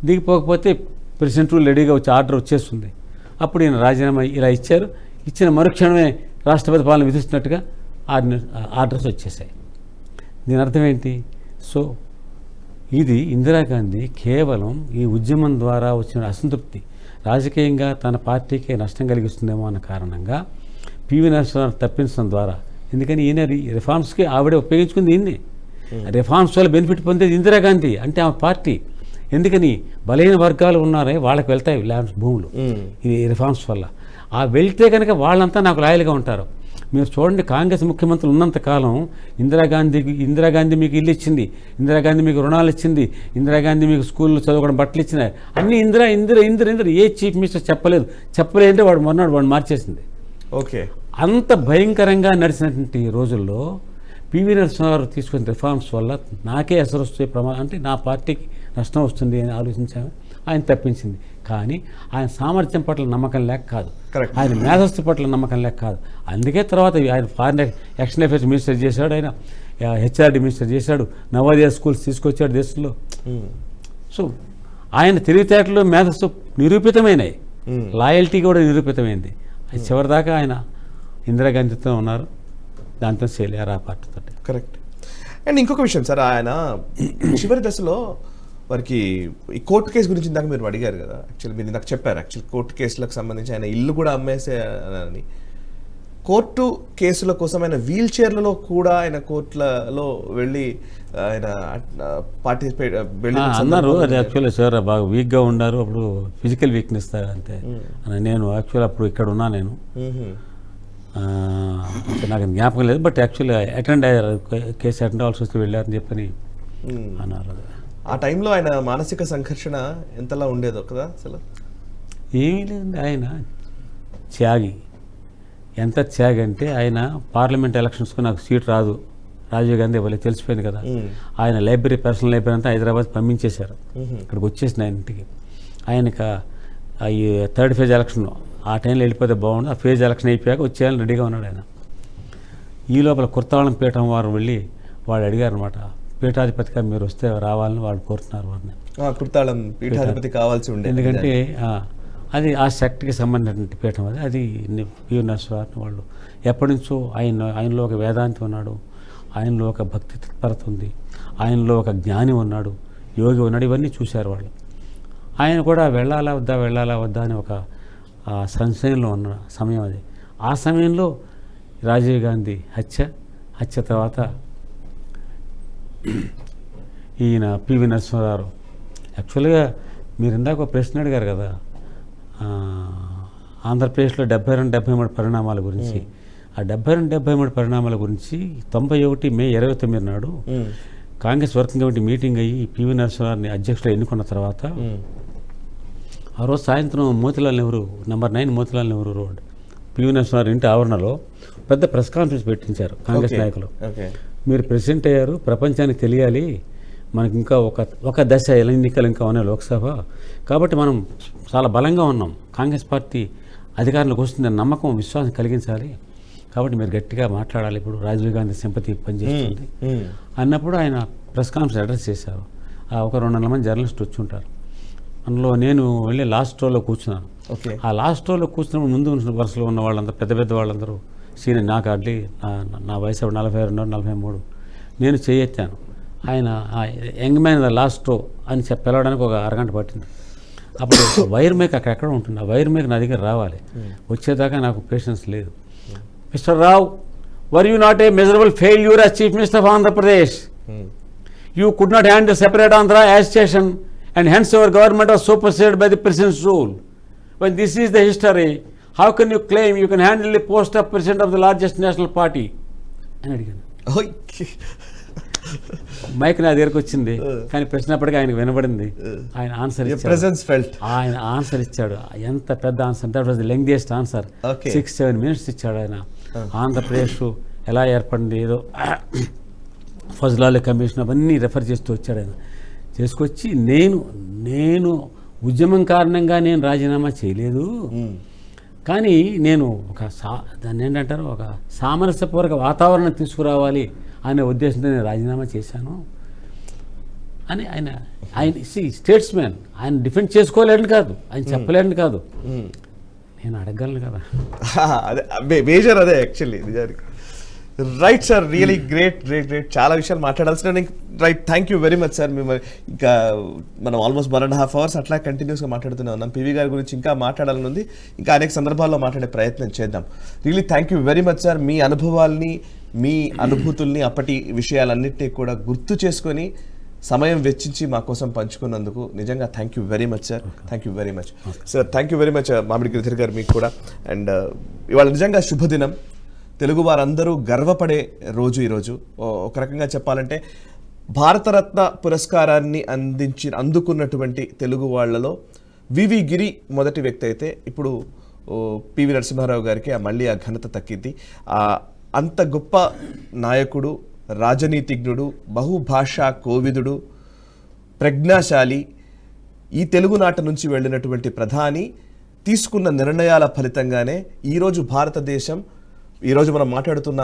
దిగిపోకపోతే ప్రెసిడెంట్ రెడీగా వచ్చి ఆర్డర్ వచ్చేస్తుంది. అప్పుడు ఈయన రాజీనామా ఇలా ఇచ్చారు. ఇచ్చిన మరుక్షణమే రాష్ట్రపతి పాలన విధిస్తున్నట్టుగా ఆర్డర్స్ వచ్చేసాయి. దీని అర్థం ఏంటి? సో ఇది ఇందిరాగాంధీ కేవలం ఈ ఉద్యమం ద్వారా వచ్చిన అసంతృప్తి రాజకీయంగా తన పార్టీకి నష్టం కలిగిస్తుందేమో అన్న కారణంగా పివి నరసింహారావు తప్పించడం ద్వారా, ఎందుకని ఈయన రిఫార్మ్స్కి ఆవిడే ఉపయోగించుకుంది ఈయన్ని. రిఫార్మ్స్ వల్ల బెనిఫిట్ పొందేది ఇందిరాగాంధీ అంటే ఆమె పార్టీ. ఎందుకని బలహీన వర్గాలు ఉన్నారే వాళ్ళకి వెళ్తాయి ల్యాండ్స్ భూములు ఈ రిఫార్మ్స్ వల్ల. ఆ వెళ్తే కనుక వాళ్ళంతా నాకు లాయల్గా ఉంటారు. మీరు చూడండి, కాంగ్రెస్ ముఖ్యమంత్రులు ఉన్నంతకాలం ఇందిరాగాంధీ మీకు ఇల్లు ఇచ్చింది, ఇందిరాగాంధీ మీకు రుణాలు ఇచ్చింది, ఇందిరాగాంధీ మీకు స్కూల్లో చదువుకోవడం బట్టలు ఇచ్చినాయి, అన్నీ ఇందిర ఏ చీఫ్ మినిస్టర్ చెప్పలేదంటే వాడు మార్చేసింది. ఓకే, అంత భయంకరంగా నడిచినటువంటి రోజుల్లో పివి నరసింహారావు తీసుకున్న రిఫార్మ్స్ వల్ల నాకే అసలు వస్తే అంటే నా పార్టీకి నష్టం వస్తుంది అని ఆలోచించాము. ఆయన తప్పించింది. కానీ ఆయన సామర్థ్యం పట్ల నమ్మకం లేక కాదు, ఆయన మేధస్సు పట్ల నమ్మకం లేక కాదు. అందుకే తర్వాత ఆయన ఫారిన్ ఎక్స్టర్నల్ అఫేర్స్ మినిస్టర్ చేశాడు, ఆయన హెచ్ఆర్డి మినిస్టర్ చేశాడు, నవోదయ స్కూల్స్ తీసుకొచ్చాడు దేశంలో. సో ఆయన తెలివితేటలు మేధస్సు నిరూపితమైనవి, లాయల్టీ కూడా నిరూపితమైంది. చివరిదాకా ఆయన ఇందిరాగాంధీతో ఉన్నారు, దాంతో సేలియారు ఆ పార్టీతో. కరెక్ట్. అండ్ ఇంకొక విషయం సార్, ఆయన చివరి దశలో వారికి ఈ కోర్టు కేసు గురించి ఇందాక మీరు అడిగారు కదా, యాక్చువల్లీ మీరు నాకు చెప్పారు యాక్చువల్లీ కోర్టు కేసులకు సంబంధించి ఆయన ఇల్లు కూడా అమ్మేసేయాలని. కోర్టు కేసుల కోసం ఆయన వీల్ చైర్లలో కూడా ఆయన కోర్టులలో వెళ్ళి ఆయన పార్టిసిపేట్ అన్నారు. అది యాక్చువల్లీ సార్ బాగా వీక్గా ఉన్నారు, అప్పుడు ఫిజికల్ వీక్నెస్ అంతే. నేను యాక్చువల్ అప్పుడు ఇక్కడ ఉన్నా, నేను నాకు జ్ఞాపకం లేదు, బట్ యాక్చువల్లీ అటెండ్ అయ్యారు, కేసు అటెండ్ అవ్వాల్సి వస్తే వెళ్ళారని చెప్పని అన్నారు. ఆ టైంలో ఆయన మానసిక సంఘర్షణ ఎంతలా ఉండేదో కదా అసలు. ఏమీ లేదండి, ఆయన త్యాగి, ఎంత త్యాగి అంటే ఆయన పార్లమెంట్ ఎలక్షన్స్కు నాకు సీట్ రాదు, రాజీవ్ గాంధీ వాళ్ళు తెలిసిపోయింది కదా, ఆయన లైబ్రరీ, పర్సనల్ లైబ్రరీ అంతా హైదరాబాద్ పంపించేశారు. ఇక్కడికి వచ్చేసిన ఆయన ఇంటికి. ఆయనకి ఈ థర్డ్ ఫేజ్ ఎలక్షన్ ఆ టైంలో వెళ్ళిపోతే బాగుండు, ఆ ఫేజ్ ఎలక్షన్ అయిపోయాక వచ్చేయాలని రెడీగా ఉన్నాడు ఆయన. ఈ లోపల కుర్తాళం పీఠం వారు వెళ్ళి వాళ్ళు అడిగారు అనమాట, పీఠాధిపతిగా మీరు వస్తే రావాలని వాళ్ళు కోరుతున్నారు వారిని. కుర్తాళం పీఠాధిపతి కావాల్సి ఉండే, ఎందుకంటే అది ఆ శక్తికి సంబంధించిన పీఠం. అది పివి నరసింహారావు వాళ్ళు ఎప్పటి నుంచో ఆయనలో ఒక వేదాంతి ఉన్నాడు, ఆయనలో ఒక భక్తి తత్పరత ఉంది, ఆయనలో ఒక జ్ఞాని ఉన్నాడు, యోగి ఉన్నాడు, ఇవన్నీ చూశారు వాళ్ళు. ఆయన కూడా వెళ్ళాలా వద్దా అని ఒక సంశయంలో ఉన్న సమయం అది. ఆ సమయంలో రాజీవ్ గాంధీ హత్య తర్వాత ఈయన పివి నరసింహారావు. యాక్చువల్గా మీరు ఇందాక ఒక ప్రశ్న అడిగారు కదా, ఆంధ్రప్రదేశ్లో 72-73 పరిణామాల గురించి. ఆ 72-73 పరిణామాల గురించి 91 మే 29 నాడు కాంగ్రెస్ వర్కింగ్ కమిటీ మీటింగ్ అయ్యి పివి నరసింహారావుని అధ్యక్షులు ఎన్నుకున్న తర్వాత ఆ రోజు సాయంత్రం మోతిలాల్ నెహ్రూ నెంబర్ 9 మోతిలాల్ నెహ్రూ రోడ్ పివి నరసింహారావు ఇంటి ఆవరణలో పెద్ద ప్రెస్ కాన్ఫరెన్స్ పెట్టించారు కాంగ్రెస్ నాయకులు. మీరు ప్రెసిడెంట్ అయ్యారు, ప్రపంచానికి తెలియాలి, మనకి ఇంకా ఒక దశ ఎన్నికలు ఇంకా ఉన్నాయి లోక్సభ, కాబట్టి మనం చాలా బలంగా ఉన్నాం, కాంగ్రెస్ పార్టీ అధికారంలోకి వస్తుందని నమ్మకం, విశ్వాసం కలిగించాలి, కాబట్టి మీరు గట్టిగా మాట్లాడాలి, ఇప్పుడు రాజీవ్ గాంధీ సింపతి పనిచేస్తుంది అన్నప్పుడు ఆయన ప్రెస్ కాన్ఫరెన్స్ అడ్రస్ చేశారు. ఒక 200 మంది జర్నలిస్ట్ వచ్చి ఉంటారు. అందులో నేను వెళ్ళి లాస్ట్ రోలో కూర్చున్నాను. ఆ లాస్ట్ రోలో కూర్చున్నప్పుడు ముందు వరుసలో ఉన్న వాళ్ళందరూ పెద్ద వాళ్ళందరూ సీనియర్, నాకు అడ్లీ నా వయసు 42, 43, నేను చేయెత్తాను. ఆయన యంగ్ మ్యాన్ లాస్ట్ రో అని పిలవడానికి ఒక అరగంట పట్టింది. అప్పుడు వైర్ మేక్ అక్కడెక్కడ ఉంటుంది, ఆ వైర్ మేక్ నా దగ్గర రావాలి, వచ్చేదాకా నాకు పేషెన్స్ లేదు. Mister Rao, were you not a measurable failure as chief minister of Andhra Pradesh? You could not handle separate Andhra agitation and hence your government was superseded by the president's rule. When this is the history, how can you claim you can handle the post of president of the largest national party? అని అడిగాను. మైక్ నా దగ్గరకు వచ్చింది, కానీ ప్రశ్నప్పటికీ ఆయనకు వినబడింది. ఆయన ఆన్సర్ ఇచ్చాడు. ఎంత పెద్ద answer, that was the lengthiest answer. 6-7 minutes ఇచ్చాడు ఆయన. ఆంధ్రప్రదేశ్ ఎలా ఏర్పడింది, ఏదో ఫజ్లాలి కమిషన్ అవన్నీ రెఫర్ చేస్తూ వచ్చాడు ఆయన. చేసుకొచ్చి నేను ఉద్యమం కారణంగా నేను రాజీనామా చేయలేదు, కానీ నేను దాన్ని ఏంటంటారు, ఒక సామరస్యపూర్వక వాతావరణం తీసుకురావాలి అనే ఉద్దేశంతో నేను రాజీనామా చేశాను అని ఆయన స్టేట్స్ మ్యాన్, ఆయన డిఫెండ్ చేసుకోలేడని కాదు, ఆయన చెప్పలేడని కాదు, నేను అడగలను కదా. అదే మేజర్, అదే యాక్చువల్లీ నిజానికి. Right sir, really great. చాలా విషయాలు మాట్లాడాల్సిన. Right, thank you very much sir. మేము ఇంకా మనం ఆల్మోస్ట్ 1.5 hours అట్లా కంటిన్యూస్గా మాట్లాడుతూనే ఉన్నాం. పివి గారి గురించి ఇంకా మాట్లాడాలని ఉంది, ఇంకా అనేక సందర్భాల్లో మాట్లాడే ప్రయత్నం చేద్దాం. Really thank you very much sir. మీ అనుభవాల్ని, మీ అనుభూతుల్ని, అప్పటి విషయాలన్నింటినీ కూడా గుర్తు చేసుకొని సమయం వెచ్చించి మా కోసం పంచుకున్నందుకు నిజంగా thank you very much sir. Thank you very much sir. Thank you very much మామిడి గిరిధర్ గారు, మీకు కూడా. అండ్ ఇవాళ నిజంగా శుభదినం, తెలుగు వారందరూ గర్వపడే రోజు ఈరోజు. ఒక రకంగా చెప్పాలంటే భారతరత్న పురస్కారాన్ని అందుకున్నటువంటి తెలుగు వాళ్లలో వివి గిరి మొదటి వ్యక్తి అయితే, ఇప్పుడు పివి నరసింహారావు గారికి మళ్ళీ ఆ ఘనత దక్కింది. అంత గొప్ప నాయకుడు, రాజనీతిజ్ఞుడు, బహుభాషా కోవిదుడు, ప్రజ్ఞాశాలి, ఈ తెలుగునాట నుంచి వెళ్ళినటువంటి ప్రధాని తీసుకున్న నిర్ణయాల ఫలితంగానే ఈరోజు భారతదేశం, ఈరోజు మనం మాట్లాడుతున్న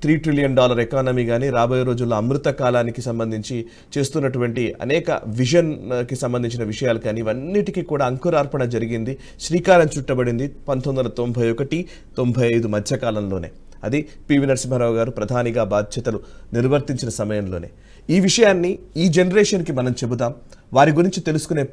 $3 trillion ఎకానమీ కానీ, రాబోయే రోజుల్లో అమృత కాలానికి సంబంధించి చేస్తున్నటువంటి అనేక విజన్కి సంబంధించిన విషయాలు కానీ, ఇవన్నిటికీ కూడా అంకురార్పణ జరిగింది, శ్రీకారం చుట్టబడింది 1991-95 మధ్యకాలంలోనే. అది పివి నరసింహారావు గారు ప్రధానిగా బాధ్యతలు నిర్వర్తించిన సమయంలోనే. ఈ విషయాన్ని ఈ జనరేషన్కి మనం చెబుదాం, వారి గురించి తెలుసుకునే